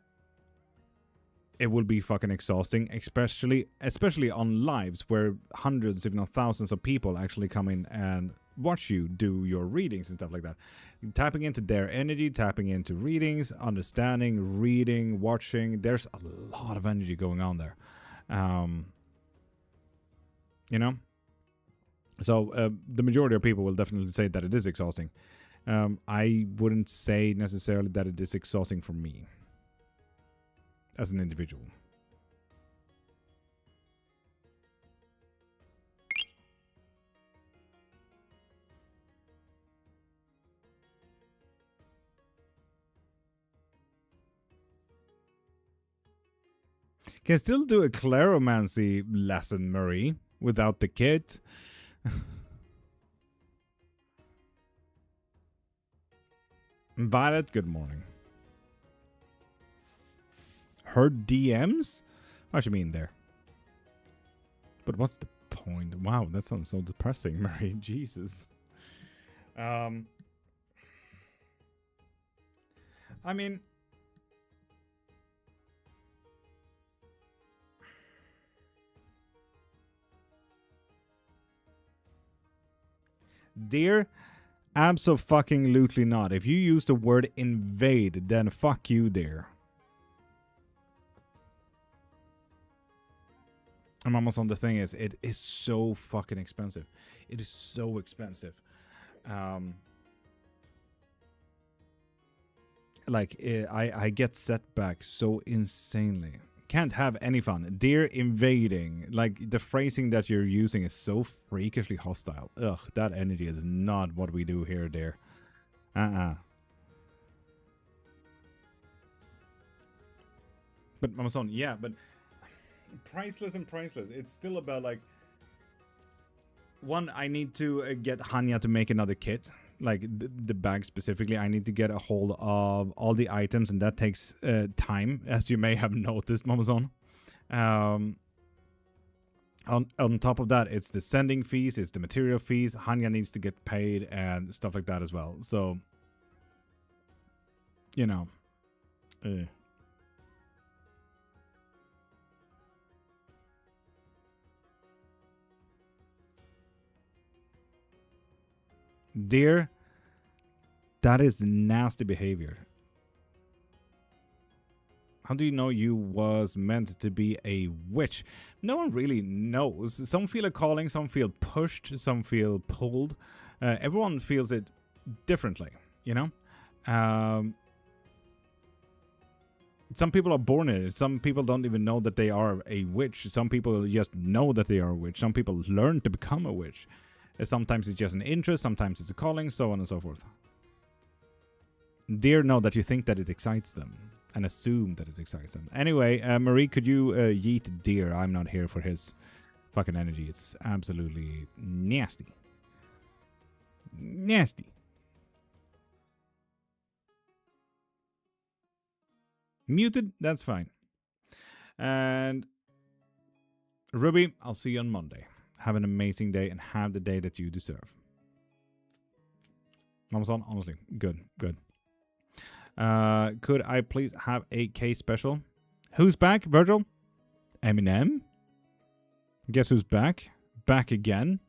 it will be fucking exhausting, especially on lives where hundreds, if not thousands of people actually come in and watch you do your readings and stuff like that. Tapping into their energy, tapping into readings, understanding, reading, watching. There's a lot of energy going on there. You know? So the majority of people will definitely say that it is exhausting. I wouldn't say necessarily that it is exhausting for me as an individual. Can still do a claromancy lesson, Marie, without the kit. Violet, good morning. Her DMs? What do you mean there? But what's the point? Wow, that sounds so depressing, Marie. Jesus. I mean, dear, abso-fucking-lutely not. If you use the word invade, then fuck you, dear. And almost on the thing is, it is so fucking expensive. It is so expensive. Like, I get setbacks so insanely Can't have any fun. Dear invading. Like, the phrasing that you're using is so freakishly hostile. Ugh, that energy is not what we do here, dear. But Amazon, yeah, but priceless and priceless. It's still about, like, one, I need to get Hanya to make another kit. Like, the bag specifically. I need to get a hold of all the items, and that takes time, as you may have noticed, Mamazon. On top of that, it's the sending fees, it's the material fees. Hanya needs to get paid and stuff like that as well. So, you know. Dear, that is nasty behavior. How do you know you was meant to be a witch? No one really knows. Some feel a calling, some feel pushed, some feel pulled. Everyone feels it differently, you know? Some people are born in it. Some people don't even know that they are a witch. Some people just know that they are a witch. Some people learn to become a witch. Sometimes it's just an interest, sometimes it's a calling, so on and so forth. Dear know that you think that it excites them, and assume that it excites them. Anyway, Marie, could you yeet Dear? I'm not here for his fucking energy. It's absolutely nasty. Nasty. Muted, that's fine. And Ruby, I'll see you on Monday. Have an amazing day and have the day that you deserve. Amazon, honestly, good. Could I please have a K special? Who's back, Virgil? Eminem? Guess who's back? Back again?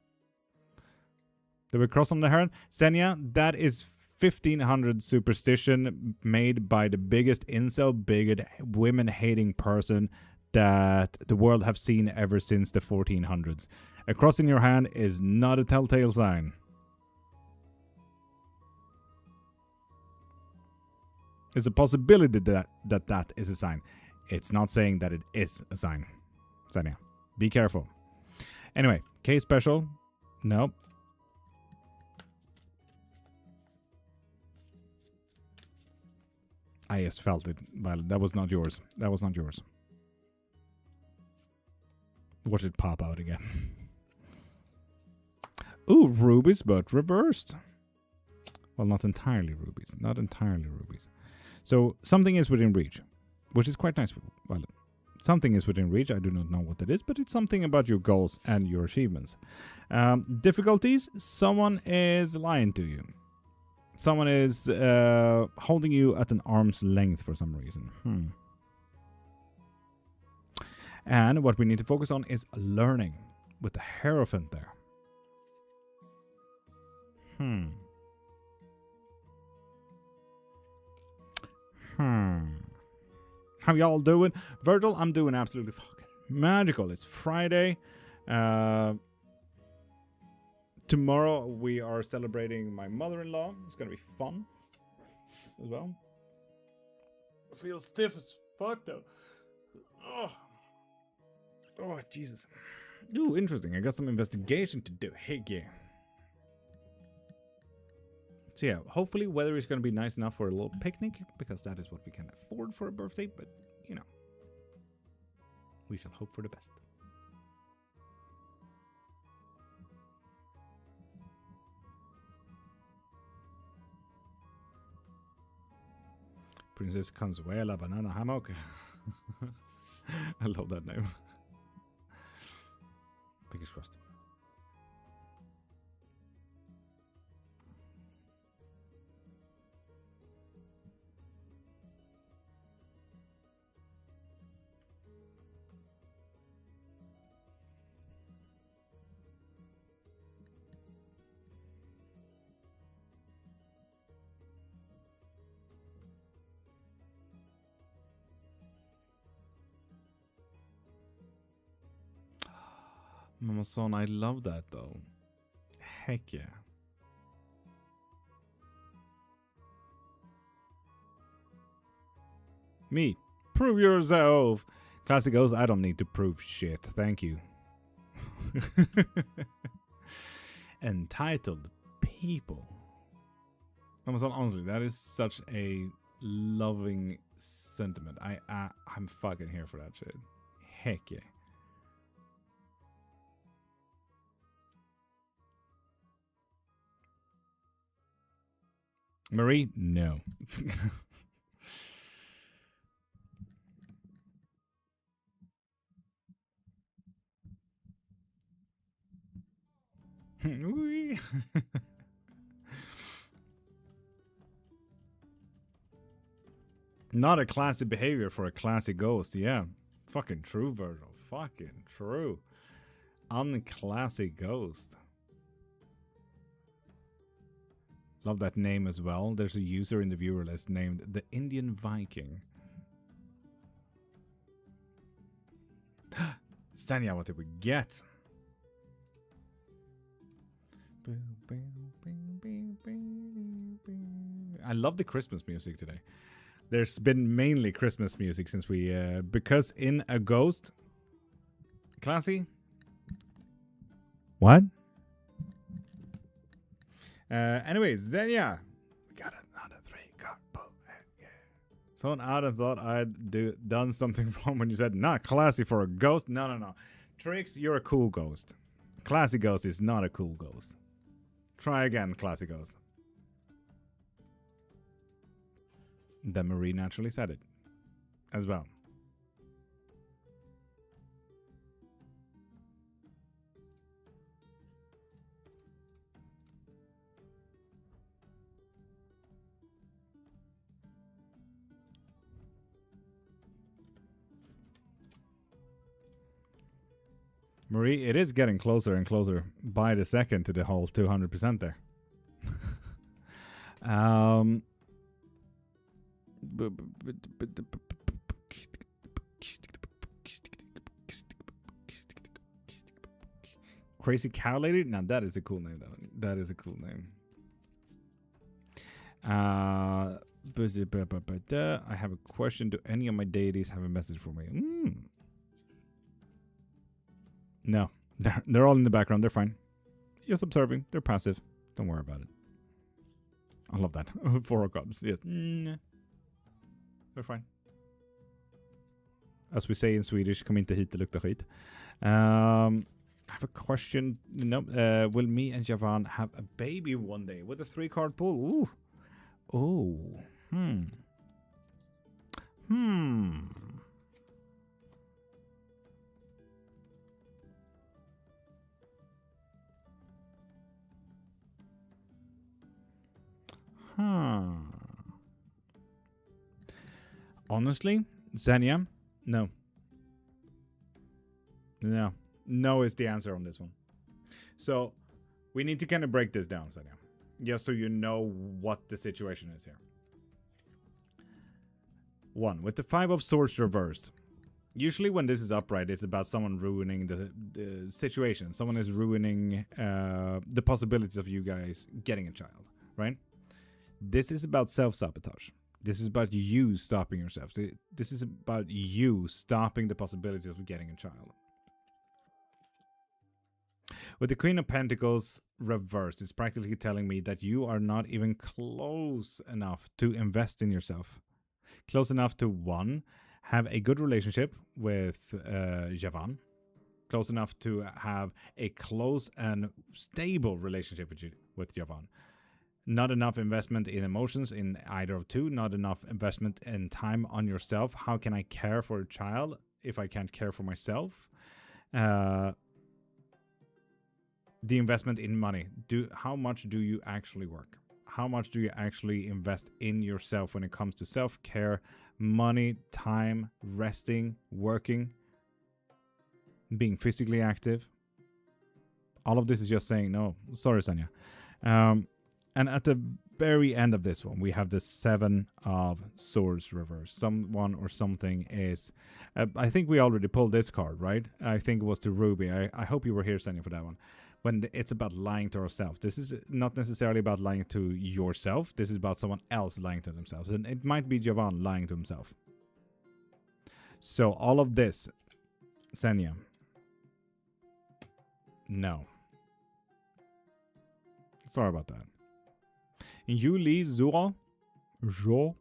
Did we cross on the heron? Senya, that is 1500 superstition made by the biggest incel, bigot, women-hating person that the world have seen ever since the 1400s. A cross in your hand is not a telltale sign. It's a possibility that is a sign. It's not saying that it is a sign. Sanya, be careful. Anyway, K special? Nope. I just felt it, Violet. That was not yours. That was not yours. Watch it pop out again. Ooh, rubies, but reversed. Well, not entirely rubies. Not entirely rubies. So, something is within reach, which is quite nice. Well, something is within reach. I do not know what that is, but it's something about your goals and your achievements. Difficulties? Someone is lying to you. Someone is holding you at an arm's length for some reason. And what we need to focus on is learning with the Hierophant there. How y'all doing? Virgil, I'm doing absolutely fucking magical. It's Friday. Tomorrow we are celebrating my mother-in-law. It's gonna be fun as well. I feel stiff as fuck though. Oh, Jesus. Ooh, interesting. I got some investigation to do. Hey, yeah. So yeah, hopefully weather is going to be nice enough for a little picnic, because that is what we can afford for a birthday, but, you know, we shall hope for the best. Princess Consuela Banana Hammock. I love that name. Fingers crossed. Mama Son, I love that though. Heck yeah. Me. Prove yourself. Classic Ghost, I don't need to prove shit. Thank you. Entitled people. Honestly, that is such a loving sentiment. I'm fucking here for that shit. Heck yeah. Marie, no. Not a classy behavior for a classy ghost, yeah. Fucking true, Virgil. Fucking true. Unclassy ghost. Love that name as well. There's a user in the viewer list named the Indian Viking. Sanya, what did we get? I love the Christmas music today. There's been mainly Christmas music since we, because in a ghost. Classy? What? Anyways, then yeah. We got another 3-card pull. Yeah. Someone out and thought I'd done something wrong when you said, not classy for a ghost. No. Trix, you're a cool ghost. Classy ghost is not a cool ghost. Try again, classy ghost. Then Marie naturally said it as well. Marie, it is getting closer and closer by the second to the whole 200% there. Crazy Cow Lady? Now that is a cool name. That is a cool name. I have a question. Do any of my deities have a message for me? No, they're all in the background. They're fine. Just observing. They're passive. Don't worry about it. I love that. 4 of Cups. Yes. They're fine. As we say in Swedish, kom inte hit, det luktar skit. I have a question. No, will me and Javan have a baby one day with a 3-card pull? Ooh. Honestly, Xenia, no. No is the answer on this one. So we need to kind of break this down, Xenia, just so you know what the situation is here. 1, with the 5 of Swords reversed. Usually when this is upright, it's about someone ruining the situation. Someone is ruining the possibilities of you guys getting a child, right? This is about self-sabotage. This is about you stopping yourself. This is about you stopping the possibilities of getting a child. With the Queen of Pentacles reversed, it's practically telling me that you are not even close enough to invest in yourself. Close enough to, 1, have a good relationship with Javan. Close enough to have a close and stable relationship with Javan. Not enough investment in emotions in either of 2. Not enough investment in time on yourself. How can I care for a child if I can't care for myself? The investment in money. How much do you actually work? How much do you actually invest in yourself when it comes to self-care, money, time, resting, working, being physically active? All of this is just saying no. Sorry, Sanya. And at the very end of this one, we have the 7 of Swords reversed. Someone or something is... I think we already pulled this card, right? I think it was to Ruby. I hope you were here, Sanya, for that one. When it's about lying to ourselves. This is not necessarily about lying to yourself. This is about someone else lying to themselves. And it might be Javan lying to himself. So all of this, Senya. No. Sorry about that. Yuli Zhuo. Zhuo.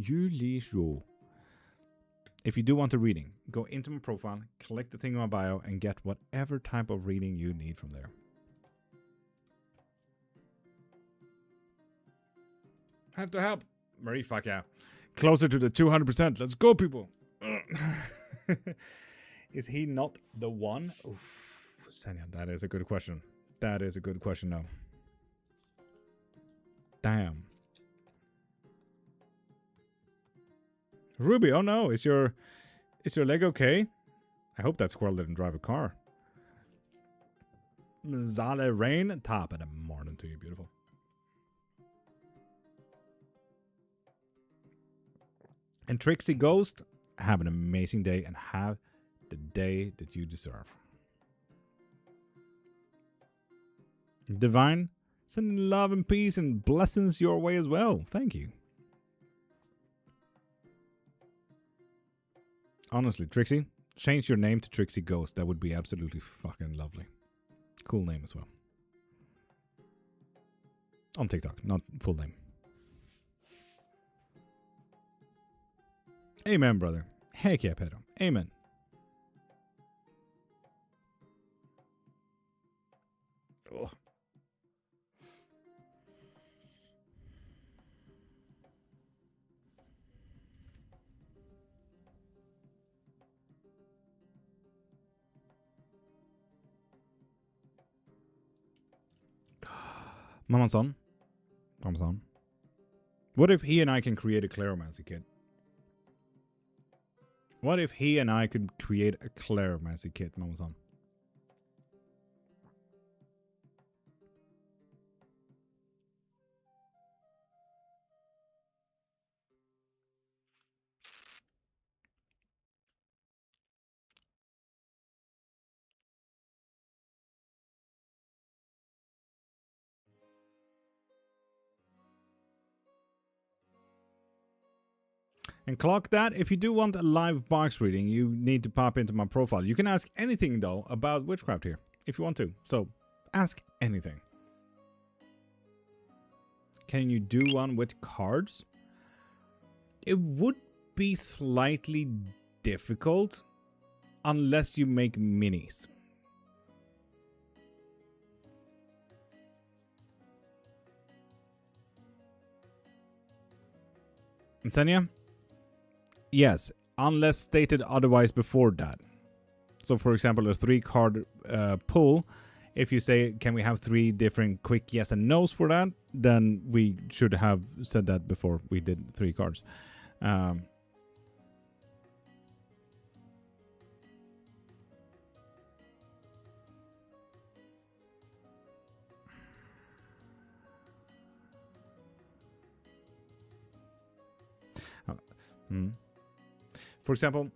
Yuli Zhuo. If you do want a reading, go into my profile, click the thing in my bio, and get whatever type of reading you need from there. I have to help. Marie, fuck yeah. Closer to the 200%. Let's go, people. Is he not the one? Oof, Senya, that is a good question. That is a good question, though. Damn. Ruby, oh no, is your leg okay? I hope that squirrel didn't drive a car. Zale Rain, top of the morning to you, beautiful. And Trixie Ghost, have an amazing day and have the day that you deserve. Divine, send love and peace and blessings your way as well. Thank you. Honestly, Trixie, change your name to Trixie Ghost. That would be absolutely fucking lovely. Cool name as well. On TikTok, not full name. Amen, brother. Heck yeah, Pedro. Amen. Oh. Mama's-son. What if he and I can create a Claromancy kit? What if he and I could create a Claromancy kit, Mama's-son? And clock that, if you do want a live box reading, you need to pop into my profile. You can ask anything, though, about witchcraft here, if you want to. So, ask anything. Can you do one with cards? It would be slightly difficult unless you make minis. Insania? Yes, unless stated otherwise before that. So, for example, a 3-card pull. If you say, can we have 3 different quick yes and no's for that? Then we should have said that before we did 3 cards. For example,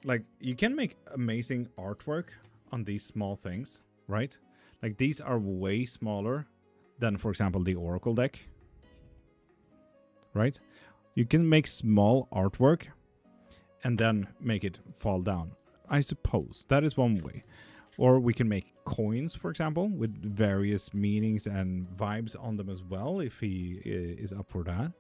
like, you can make amazing artwork on these small things, right? Like, these are way smaller than, for example, the Oracle deck, right? You can make small artwork and then make it fall down. I suppose that is one way. Or we can make coins, for example, with various meanings and vibes on them as well, if he is up for that.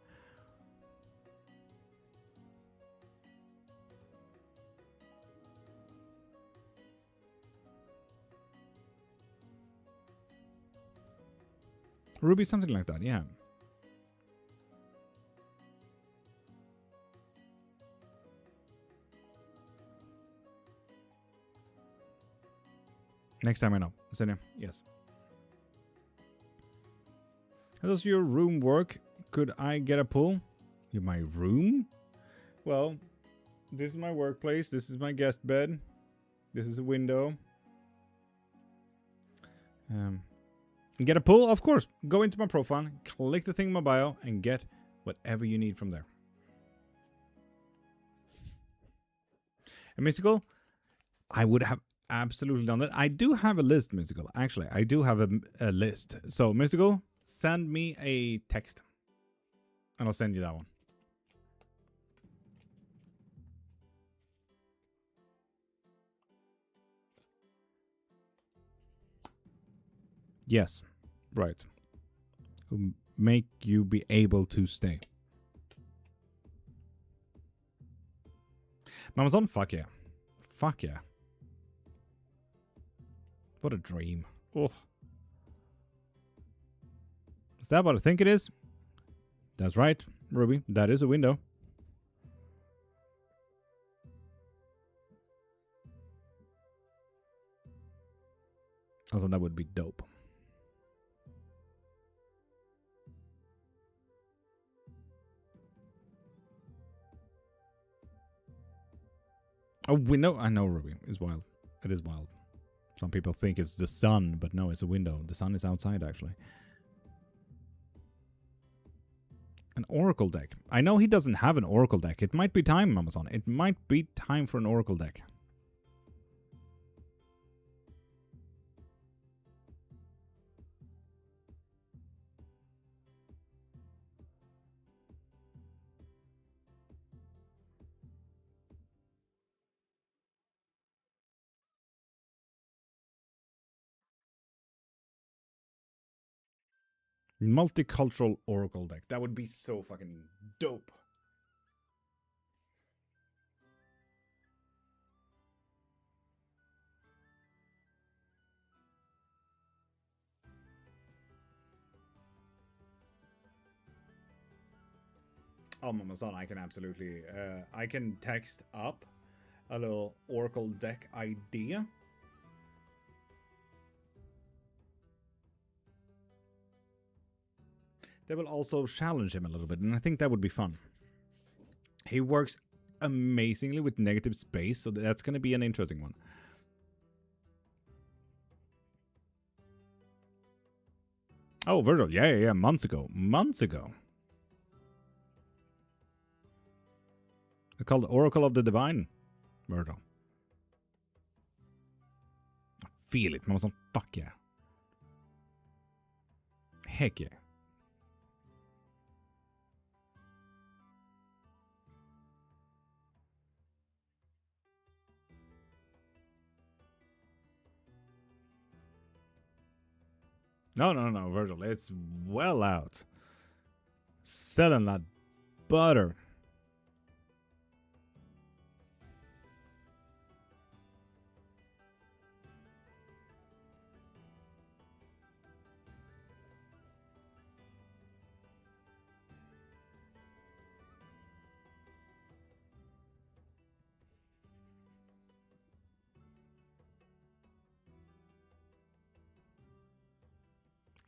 Ruby, something like that, yeah. Next time I know. Senya, yes. How does your room work? Could I get a pull? My room? Well, this is my workplace. This is my guest bed. This is a window. Get a pull? Of course. Go into my profile, click the thing in my bio, and get whatever you need from there. And Mystical, I would have absolutely done that. I do have a list, Mystical. Actually, I do have a list. So, Mystical, send me a text, and I'll send you that one. Yes, right. Make you be able to stay. Amazon, fuck yeah. Fuck yeah. What a dream. Oh. Is that what I think it is? That's right, Ruby. That is a window. Also, that would be dope. A window? I know, Ruby. It's wild. It is wild. Some people think it's the sun, but no, it's a window. The sun is outside, actually. An oracle deck. I know he doesn't have an oracle deck. It might be time, Amazon. It might be time for an oracle deck. Multicultural oracle deck. That would be so fucking dope. On Amazon, I can absolutely... I can text up a little oracle deck idea. They will also challenge him a little bit, and I think that would be fun. He works amazingly with negative space, so that's going to be an interesting one. Oh, Virgil, yeah, months ago. It's called Oracle of the Divine, Virgil. I feel it, man. Fuck yeah. Heck yeah. No, Virgil. It's well out. Selling that butter.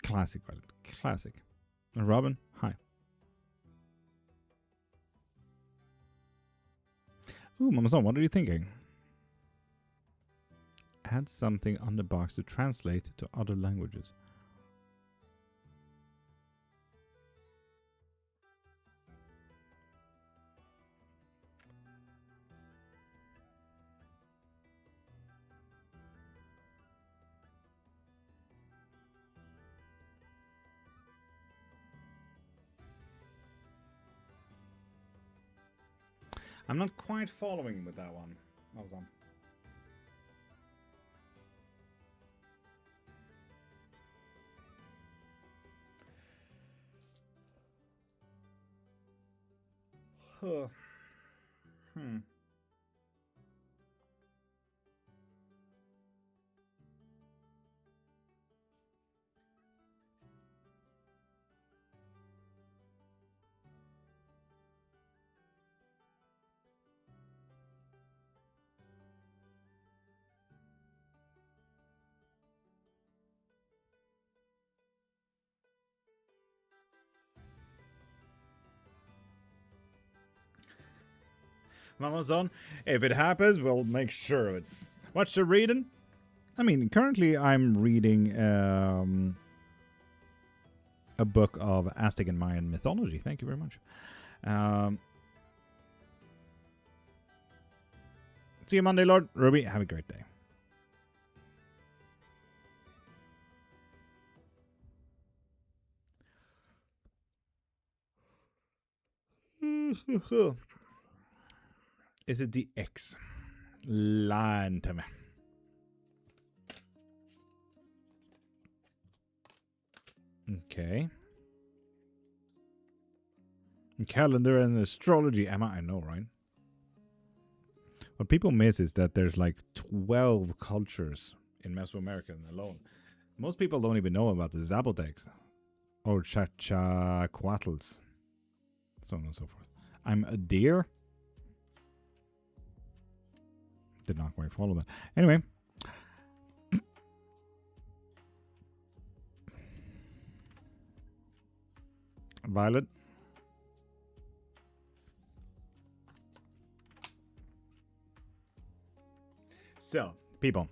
Classic, Violet. Classic. Robin, hi. Ooh, Mama-san, what are you thinking? Add something on the box to translate to other languages. I'm not quite following with that one. Hold on. Amazon, if it happens, we'll make sure of it. What you reading? I mean, currently I'm reading a book of Aztec and Mayan mythology. Thank you very much. See you Monday, Lord. Ruby, have a great day. Is it the X? Lying to me. Okay. Calendar and astrology. Emma, I know, right? What people miss is that there's like 12 cultures in Mesoamerica alone. Most people don't even know about the Zapotecs or Chachacuatls, so on and so forth. I'm a deer. Did not quite follow that. Anyway. Violet. So, people.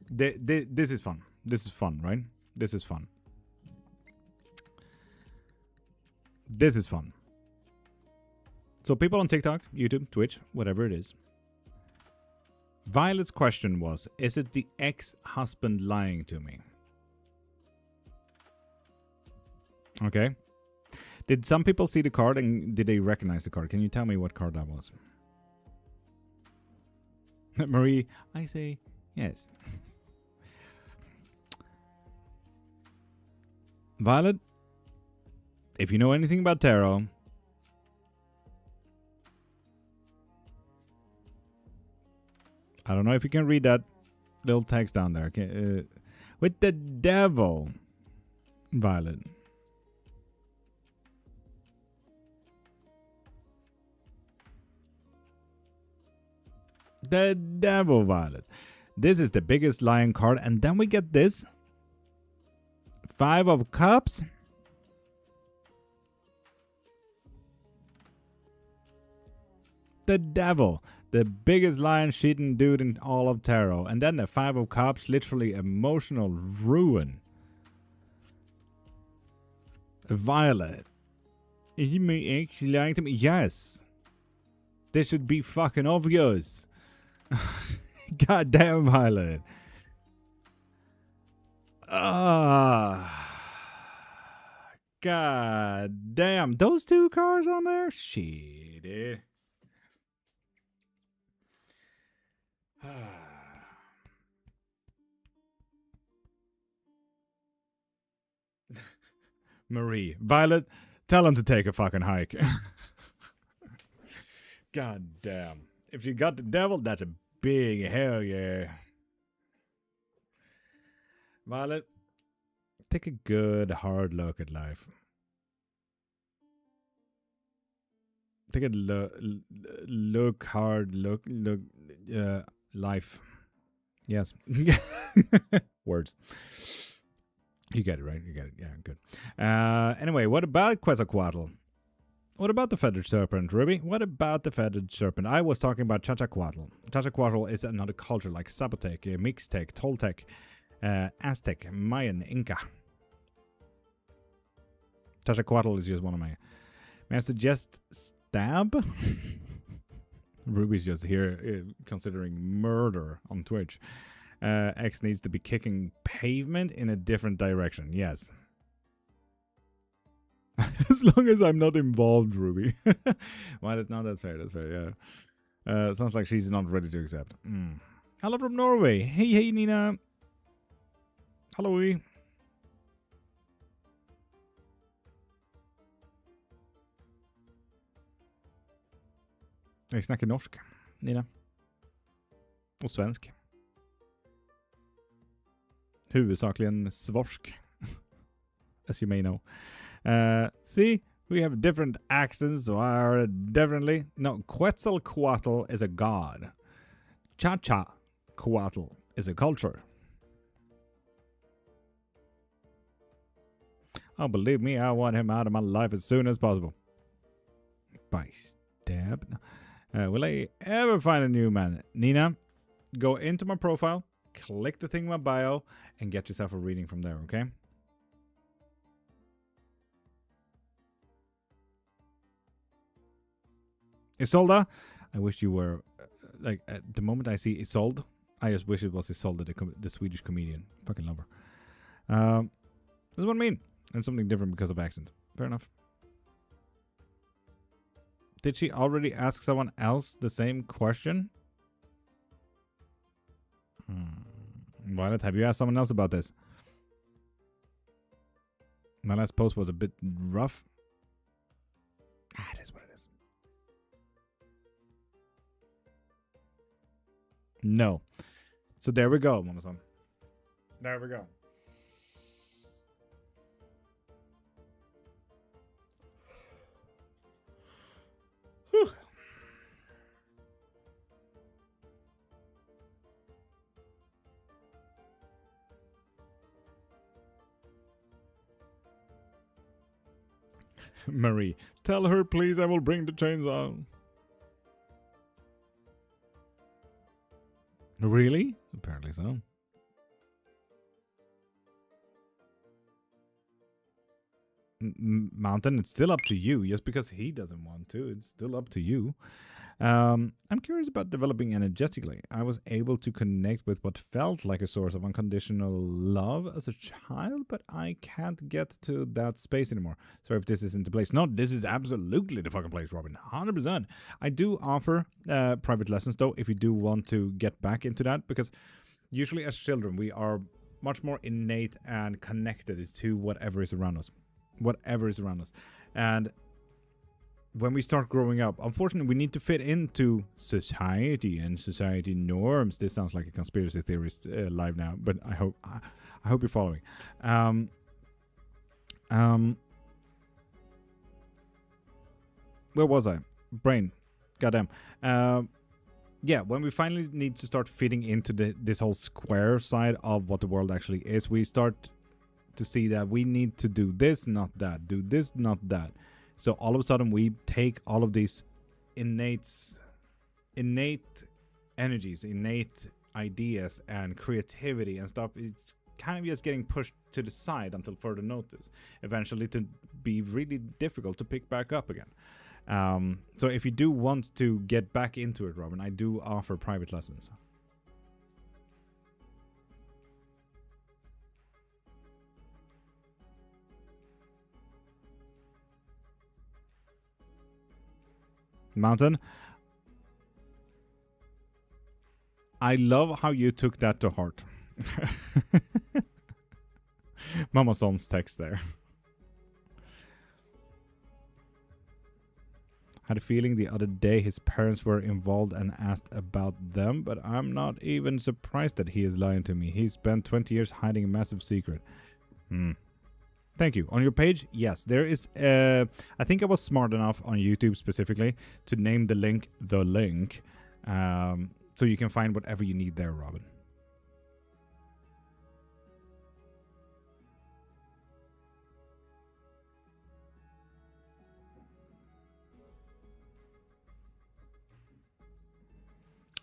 This is fun. This is fun, right? This is fun. This is fun. So people on TikTok, YouTube, Twitch, whatever it is. Violet's question was, is it the ex-husband lying to me? Okay. Did some people see the card and did they recognize the card? Can you tell me what card that was? Marie, I say yes. Violet, if you know anything about tarot, I don't know if you can read that little text down there. With the devil, Violet. The devil, Violet. This is the biggest lion card. And then we get this. 5 of Cups. The devil. The biggest lion-shitting dude in all of tarot. And then the 5 of Cups. Literally emotional ruin. Violet. Is me actually lying to me? Yes. This should be fucking obvious. God damn, Violet. God damn. Those 2 cards on there? Shit. Marie. Violet, tell him to take a fucking hike. God damn. If you got the devil, that's a big hell yeah. Violet, take a good hard look at life. Take a look life. Yes. Words. You get it, right? You get it. Yeah, good. Anyway, what about Quetzalcoatl? What about the feathered serpent, Ruby? What about the feathered serpent? I was talking about Chachacuatl. Chachacuatl is another culture like Zapotec, Mixtec, Toltec, Aztec, Mayan, Inca. Chachacuatl is just one of my... May I suggest stab? Ruby's just here considering murder on Twitch. X needs to be kicking pavement in a different direction. Yes. As long as I'm not involved, Ruby. Well, no, that's fair. That's fair, yeah. Sounds like she's not ready to accept. Hello from Norway. Hey, Nina. Hello. Jag snackar norsk, Nina. Och svensk. Huvudsakligen svorsk. As you may know. See, we have different accents, or differently. No, Quetzalcoatl is a god. Chachacuatl is a culture. Oh, believe me, I want him out of my life as soon as possible. By stab. Will I ever find a new man? Nina, go into my profile, click the thing in my bio, and get yourself a reading from there, okay? Isolda, I wish you were, like, at the moment I see Isolde, I just wish it was Isolde, the Swedish comedian. Fucking love her. This is what I mean. And something different because of accent. Fair enough. Did she already ask someone else the same question? Violet, have you asked someone else about this? My last post was a bit rough. It is what it is. No. So there we go, Mama-san. There we go. Whew. Marie, tell her please I will bring the chainsaw. Really? Apparently so. Mountain, it's still up to you. Just because he doesn't want to, it's still up to you. I'm curious about developing energetically. I was able to connect with what felt like a source of unconditional love as a child, but I can't get to that space anymore. Sorry if this isn't the place. No, this is absolutely the fucking place, Robin. 100%. I do offer private lessons, though, if you do want to get back into that, because usually as children, we are much more innate and connected to whatever is around us. And when we start growing up, unfortunately, we need to fit into society and society norms. This sounds like a conspiracy theorist live now, but I hope you're following. Where was I? Brain, goddamn. Yeah, when we finally need to start fitting into this whole square side of what the world actually is, we start to see that we need to do this, not that. Do this, not that. So all of a sudden we take all of these innate energies, innate ideas and creativity and stuff. It's kind of just getting pushed to the side until further notice. Eventually to be really difficult to pick back up again. So if you do want to get back into it, Robin, I do offer private lessons. Mountain, I love how you took that to heart. Mama Son's text there. Had a feeling the other day his parents were involved and asked about them, but I'm not even surprised that he is lying to me. He spent 20 years hiding a massive secret. Thank you. On your page, yes, there is, I think I was smart enough on YouTube specifically to name the link The Link, so you can find whatever you need there, Robin.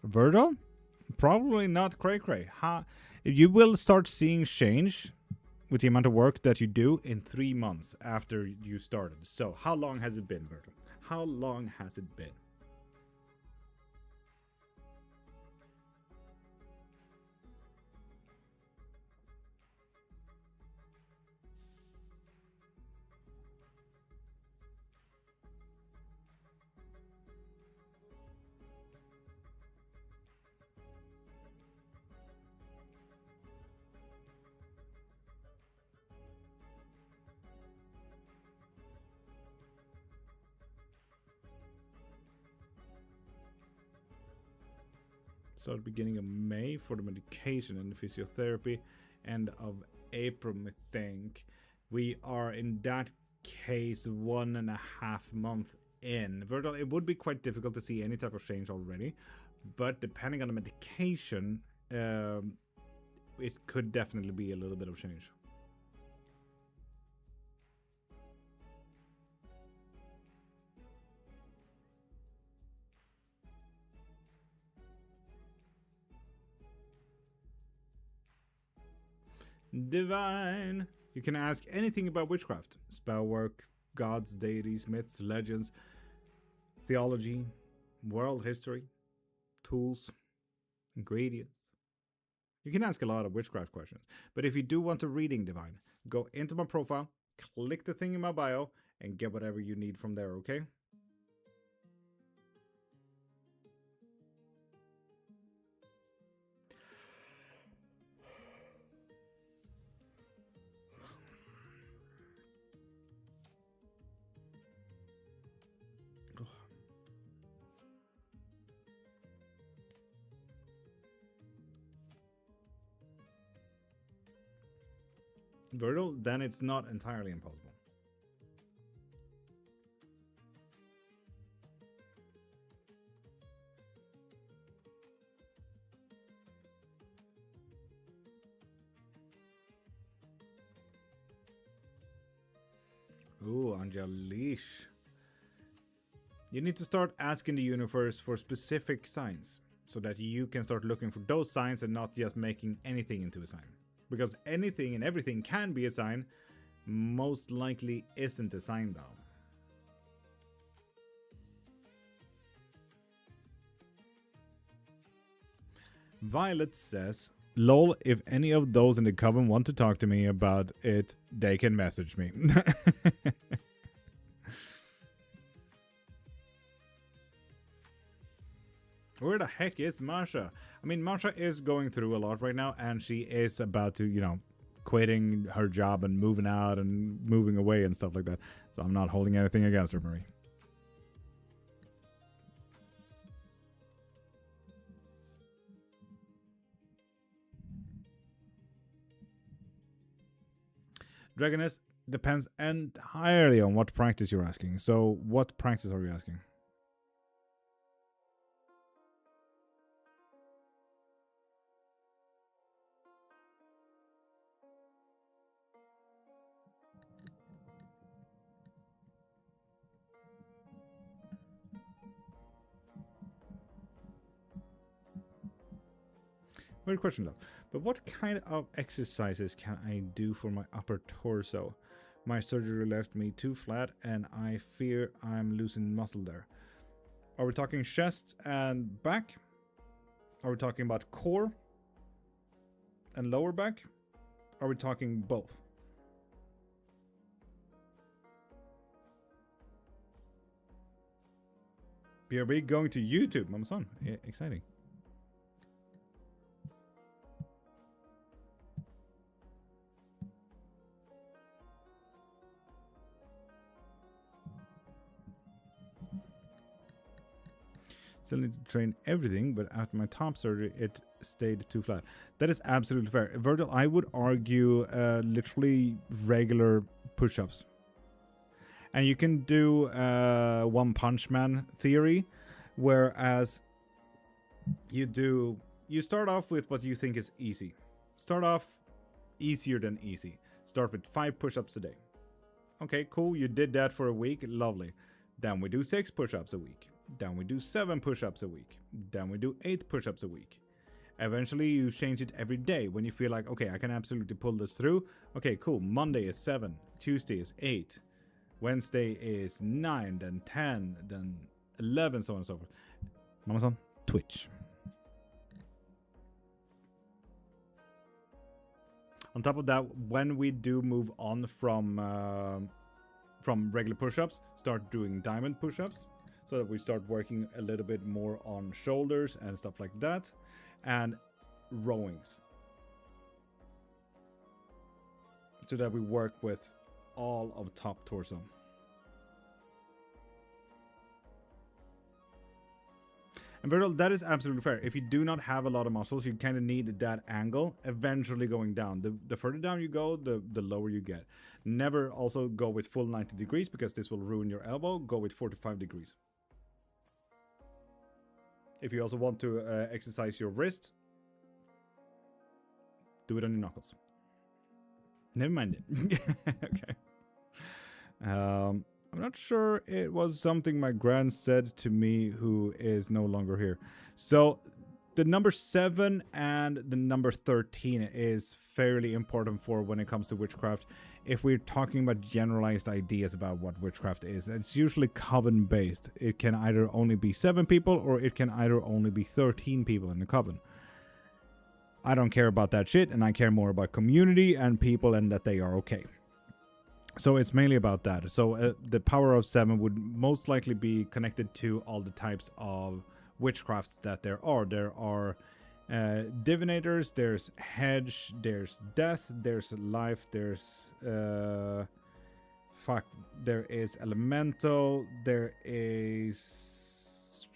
Virgil? Probably not cray-cray. You will start seeing change with the amount of work that you do in 3 months after you started. So how long has it been, Virgil? How long has it been? So the beginning of May for the medication and the physiotherapy, end of April, I think. We are in that case 1.5 months in. Virgil, it would be quite difficult to see any type of change already, but depending on the medication, it could definitely be a little bit of change. Divine. You can ask anything about witchcraft, spell work, gods, deities, myths, legends, theology, world history, tools, ingredients. You can ask a lot of witchcraft questions. But if you do want a reading, Divine, go into my profile, click the thing in my bio, and get whatever you need from there, okay? Virgil, then it's not entirely impossible. Ooh, Angelish. You need to start asking the universe for specific signs so that you can start looking for those signs and not just making anything into a sign. Because anything and everything can be a sign, most likely isn't a sign though. Violet says, lol, if any of those in the coven want to talk to me about it, they can message me. Where the heck is Marsha? I mean, Marsha is going through a lot right now, and she is about to, you know, quitting her job and moving out and moving away and stuff like that. So I'm not holding anything against her, Marie. Dragoness, depends entirely on what practice you're asking. So what practice are you asking? Weird question though. But what kind of exercises can I do for my upper torso? My surgery left me too flat and I fear I'm losing muscle there. Are we talking chest and back? Are we talking about core and lower back? Are we talking both? BRB going to YouTube, Mama Son. Yeah, exciting. Still need to train everything, but after my top surgery, it stayed too flat. That is absolutely fair. Virgil, I would argue literally regular push-ups. And you can do One Punch Man theory, whereas you start off with what you think is easy. Start off easier than easy. Start with 5 push-ups a day. Okay, cool. You did that for a week. Lovely. Then we do 6 push-ups a week. Then we do 7 push-ups a week. Then we do 8 push-ups a week. Eventually, you change it every day when you feel like, okay, I can absolutely pull this through. Okay, cool. Monday is 7. Tuesday is 8. Wednesday is 9. Then 10. Then 11, so on and so forth. Mama-san, Twitch. On top of that, when we do move on from regular push-ups, start doing diamond push-ups. So that we start working a little bit more on shoulders and stuff like that. And rowings. So that we work with all of top torso. And Virgil, that is absolutely fair. If you do not have a lot of muscles, you kind of need that angle eventually going down. The further down you go, the lower you get. Never also go with full 90 degrees because this will ruin your elbow. Go with 45 degrees. If you also want to exercise your wrist, do it on your knuckles. Never mind it. Okay. I'm not sure it was something my grand said to me who is no longer here. So the number 7 and the number 13 is fairly important for when it comes to witchcraft. If we're talking about generalized ideas about what witchcraft is, it's usually coven based. It can either only be 7 people or it can either only be 13 people in the coven. I don't care about that shit, and I care more about community and people and that they are okay. So it's mainly about that. So the power of 7 would most likely be connected to all the types of witchcrafts that there are. There are divinators, there's hedge, there's death, there's life, there's there is elemental, there is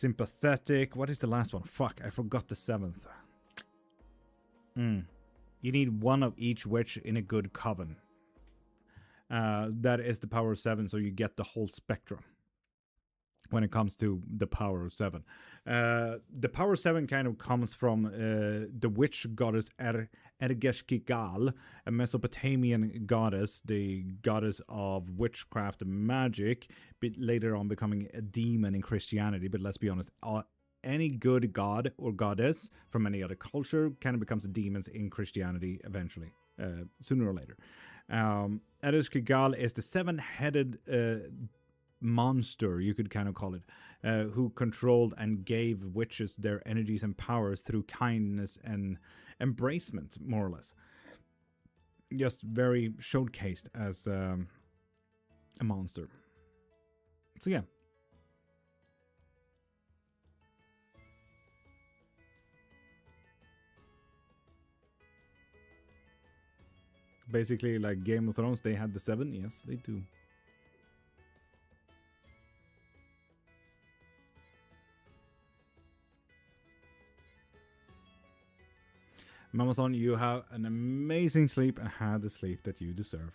sympathetic. What is the last one? Fuck, I forgot the 7th. You need one of each witch in a good coven. That is the power of 7, so you get the whole spectrum when it comes to the power of 7. The power of 7 kind of comes from the witch goddess Ergeshkigal, a Mesopotamian goddess, the goddess of witchcraft and magic, but later on becoming a demon in Christianity. But let's be honest, any good god or goddess from any other culture kind of becomes demons in Christianity eventually, sooner or later. Ergeshkigal is the 7-headed monster, you could kind of call it, who controlled and gave witches their energies and powers through kindness and embracement, more or less. Just very showcased as a monster. So yeah. Basically like Game of Thrones, they had the 7. Yes, they do. Mama Son, you have an amazing sleep and had the sleep that you deserve.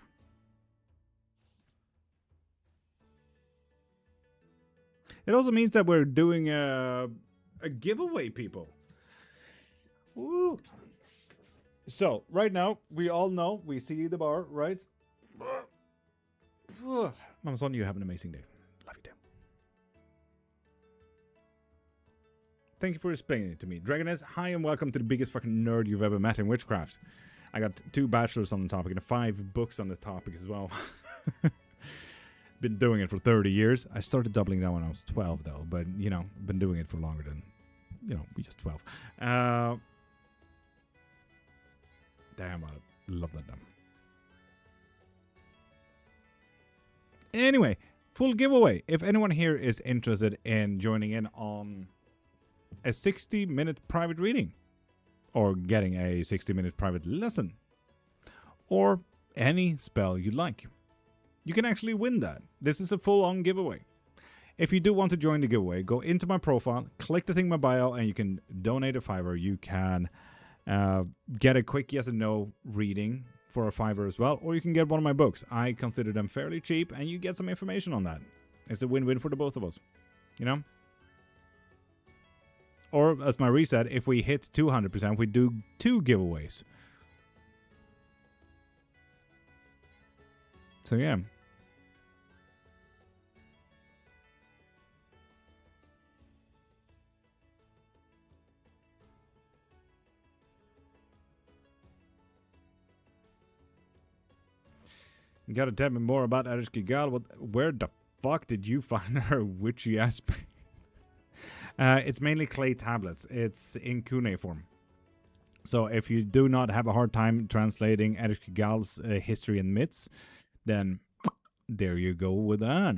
It also means that we're doing a giveaway, people. Woo! So, right now, we all know, we see the bar, right? Mama Son, you have an amazing day. Love you too. Thank you for explaining it to me. Dragoness, hi and welcome to the biggest fucking nerd you've ever met in witchcraft. I got 2 bachelors on the topic and 5 books on the topic as well. Been doing it for 30 years. I started doubling down when I was 12 though, but you know, been doing it for longer than, you know, we just 12. Damn, I love that dumb. Anyway, full giveaway. If anyone here is interested in joining in on a 60-minute private reading, or getting a 60-minute private lesson, or any spell you like, you can actually win that. This is a full-on giveaway. If you do want to join the giveaway, go into my profile, click the thing in my bio, and you can donate a $5. You can get a quick yes and no reading for a $5 as well, or you can get one of my books. I consider them fairly cheap, and you get some information on that. It's a win-win for the both of us, you know? Or, as my reset, if we hit 200%, we do 2 giveaways. So, yeah. You gotta tell me more about Ergeshkigal. Where the fuck did you find her witchy aspect? It's mainly clay tablets. It's in cuneiform. So if you do not have a hard time translating Ergeshkigal's history and myths, then there you go with that.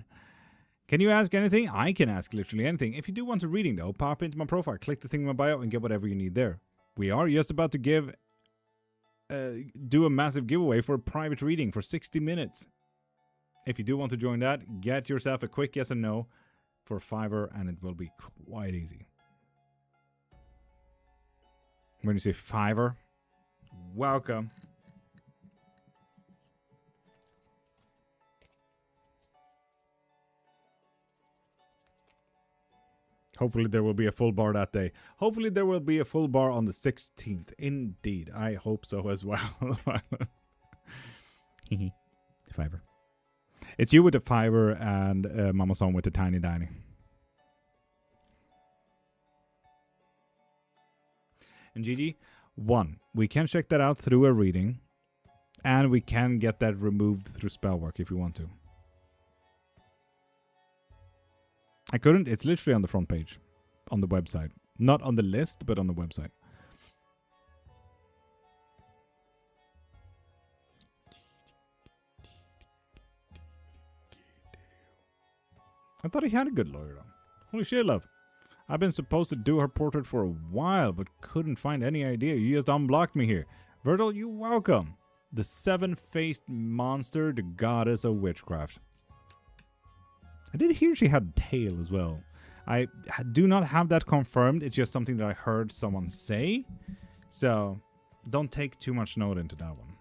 Can you ask anything? I can ask literally anything. If you do want a reading though, pop into my profile, click the thing in my bio, and get whatever you need there. We are just about to do a massive giveaway for a private reading for 60 minutes. If you do want to join that, get yourself a quick yes and no for $5, and it will be quite easy. When you say $5, welcome. Hopefully there will be a full bar that day. Hopefully there will be a full bar on the 16th. Indeed, I hope so as well. $5. It's you with the $5 and Mama Son with the tiny diny. And GG, 1. We can check that out through a reading, and we can get that removed through spell work if you want to. I couldn't. It's literally on the front page, on the website. Not on the list, but on the website. I thought he had a good lawyer, though. Holy shit, love. I've been supposed to do her portrait for a while, but couldn't find any idea. You just unblocked me here. Virgil, you welcome. The 7-faced monster, the goddess of witchcraft. I did hear she had a tail as well. I do not have that confirmed. It's just something that I heard someone say. So don't take too much note into that one.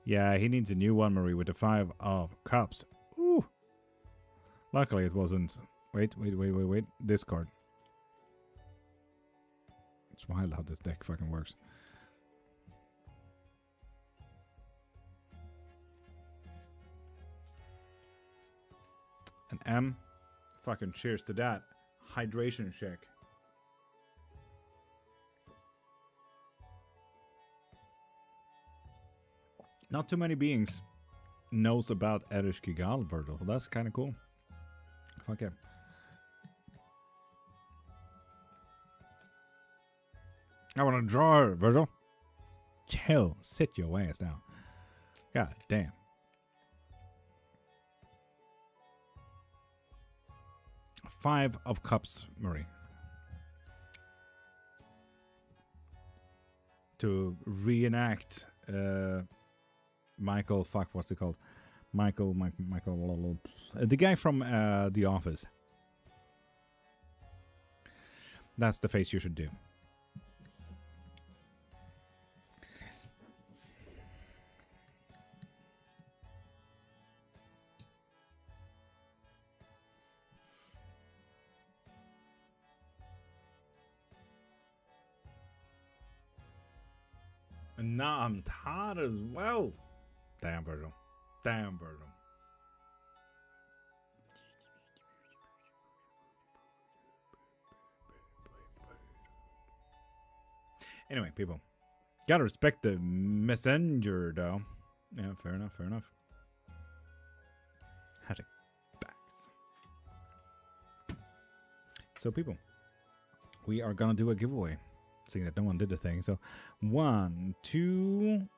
Yeah, he needs a new one, Marie, with the 5 of Cups. Ooh. Luckily it wasn't. Wait. This card. It's wild how this deck fucking works. An M. Fucking cheers to that. Hydration check. Not too many beings knows about Erish Kigal, Virgil. So that's kind of cool. Okay. I want to draw her, Virgil. Chill. Sit your ass down. God damn. Five of Cups, Marie. To reenact Michael, fuck, what's it called? Michael, the guy from The Office. That's the face you should do. And now I'm tired as well. Damn, Virgil. Damn, Virgil. Anyway, people. Gotta respect the messenger, though. Yeah, fair enough, fair enough. Hashtag backs. So, people. We are gonna do a giveaway. Seeing that no one did the thing. So, 1, 2,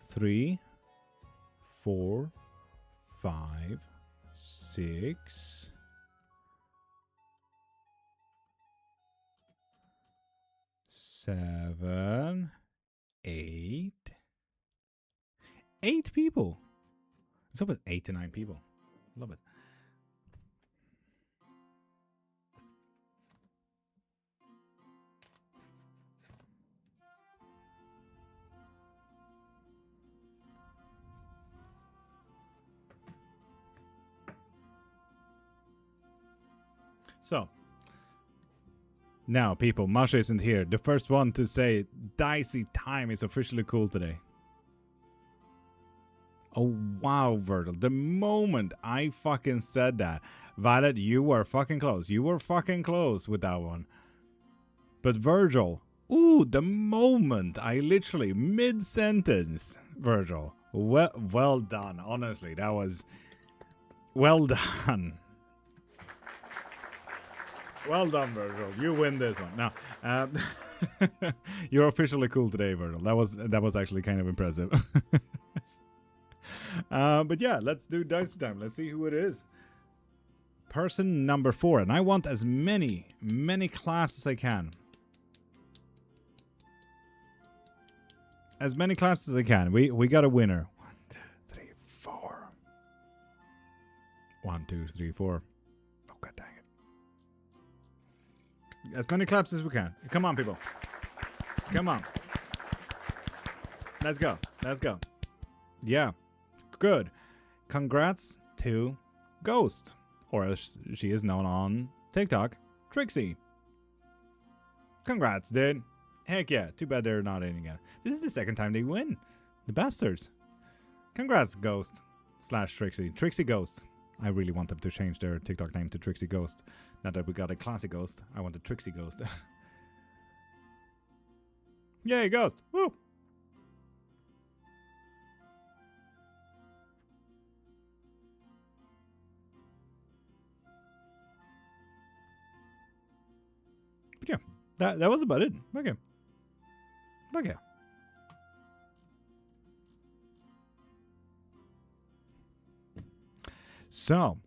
3, 4, 5, 6, 7, 8. 8 people. It's up with 8 to 9 people. Love it. So, now, people, Masha isn't here. The first one to say Dicey Time is officially cool today. Oh, wow, Virgil. The moment I fucking said that, Violet, you were fucking close. You were fucking close with that one. But Virgil, ooh, the moment I literally, mid-sentence, Virgil. Well done. Honestly, that was well done. Well done, Virgil. You win this one. Now, you're officially cool today, Virgil. That was actually kind of impressive. But yeah, let's do dice time. Let's see who it is. Person number 4, and I want as many claps as I can. As many claps as I can. We got a winner. 1, 2, 3, 4. 1, 2, 3, 4. Oh, god dang it. As many claps as we can. Come on, people. Come on. Let's go. Let's go. Yeah. Good. Congrats to Ghost. Or as she is known on TikTok, Trixie. Congrats, dude. Heck yeah. Too bad they're not in again. This is the second time they win. The bastards. Congrats, Ghost. / Trixie. Trixie Ghost. I really want them to change their TikTok name to Trixie Ghost. Now that we got a classic Ghost, I want a Trixie Ghost. Yay, Ghost! Woo! But yeah, that was about it. Okay. Okay. So,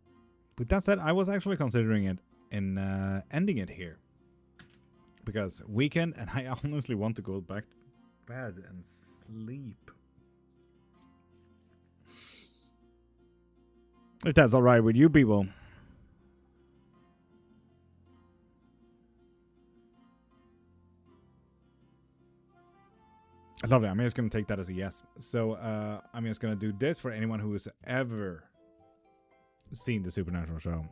with that said, I was actually considering it in ending it here. Because weekend, and I honestly want to go back to bed and sleep. If that's all right with you people. Lovely. I'm just going to take that as a yes. So I'm just going to do this for anyone who has ever seen the Supernatural show.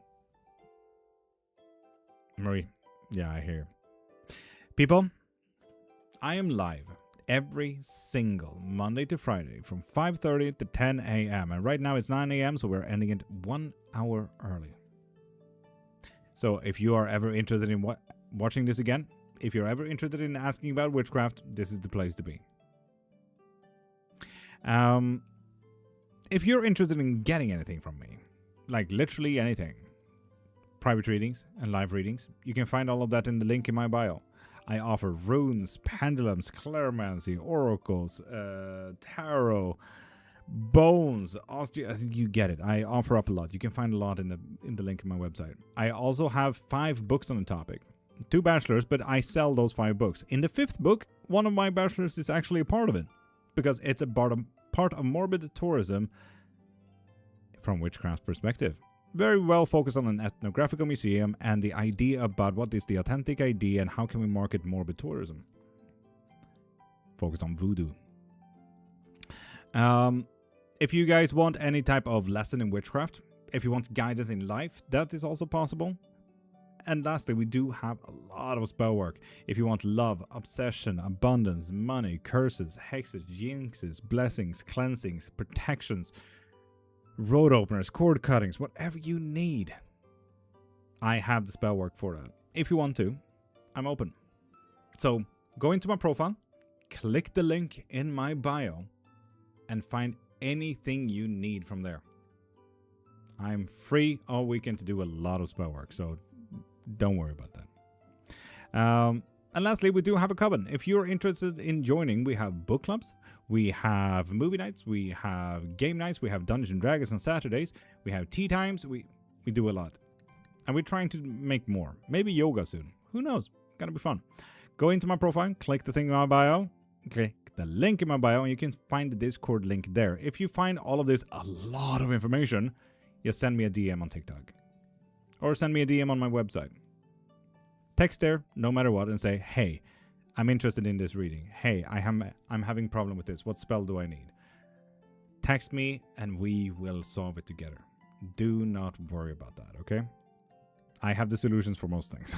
Marie. Yeah, I hear. People, I am live every single Monday to Friday from 5:30 to 10 a.m. And right now it's 9 a.m. so we're ending it 1 hour early. So if you are ever interested in watching this again, if you're ever interested in asking about witchcraft, this is the place to be. If you're interested in getting anything from me, like literally anything, private readings and live readings, you can find all of that in the link in my bio. I offer runes, pendulums, clairvoyancy, oracles, tarot, bones, you get it. I offer up a lot. You can find a lot in the link in my website. I also have 5 books on the topic. 2 bachelors, but I sell those 5 books. In the 5th book, one of my bachelors is actually a part of it, because it's a part of morbid tourism from witchcraft perspective. Very well focused on an ethnographical museum and the idea about what is the authentic idea and how can we market morbid tourism. Focused on voodoo. If you guys want any type of lesson in witchcraft, if you want guidance in life, that is also possible. And lastly, we do have a lot of spell work. If you want love, obsession, abundance, money, curses, hexes, jinxes, blessings, cleansings, protections, road openers, cord cuttings, whatever you need, I have the spell work for that. If you want to, I'm open. So go into my profile, click the link in my bio, and find anything you need from there. I'm free all weekend to do a lot of spell work, so don't worry about that. And lastly, we do have a coven. If you're interested in joining, we have book clubs, we have movie nights, we have game nights, we have Dungeons and Dragons on Saturdays, we have tea times, we do a lot. And we're trying to make more. Maybe yoga soon. Who knows? Gonna be fun. Go into my profile, click the thing in my bio, click the link in my bio, and you can find the Discord link there. If you find all of this a lot of information, just send me a DM on TikTok. Or send me a DM on my website. Text there, no matter what, and say, hey, I'm interested in this reading. Hey, I'm having a problem with this. What spell do I need? Text me, and we will solve it together. Do not worry about that, okay? I have the solutions for most things.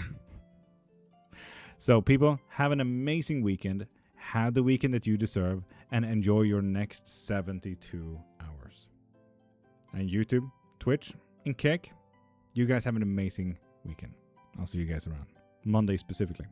So, people, have an amazing weekend. Have the weekend that you deserve, and enjoy your next 72 hours. And YouTube, Twitch, and Kick, you guys have an amazing weekend. I'll see you guys around. Monday specifically.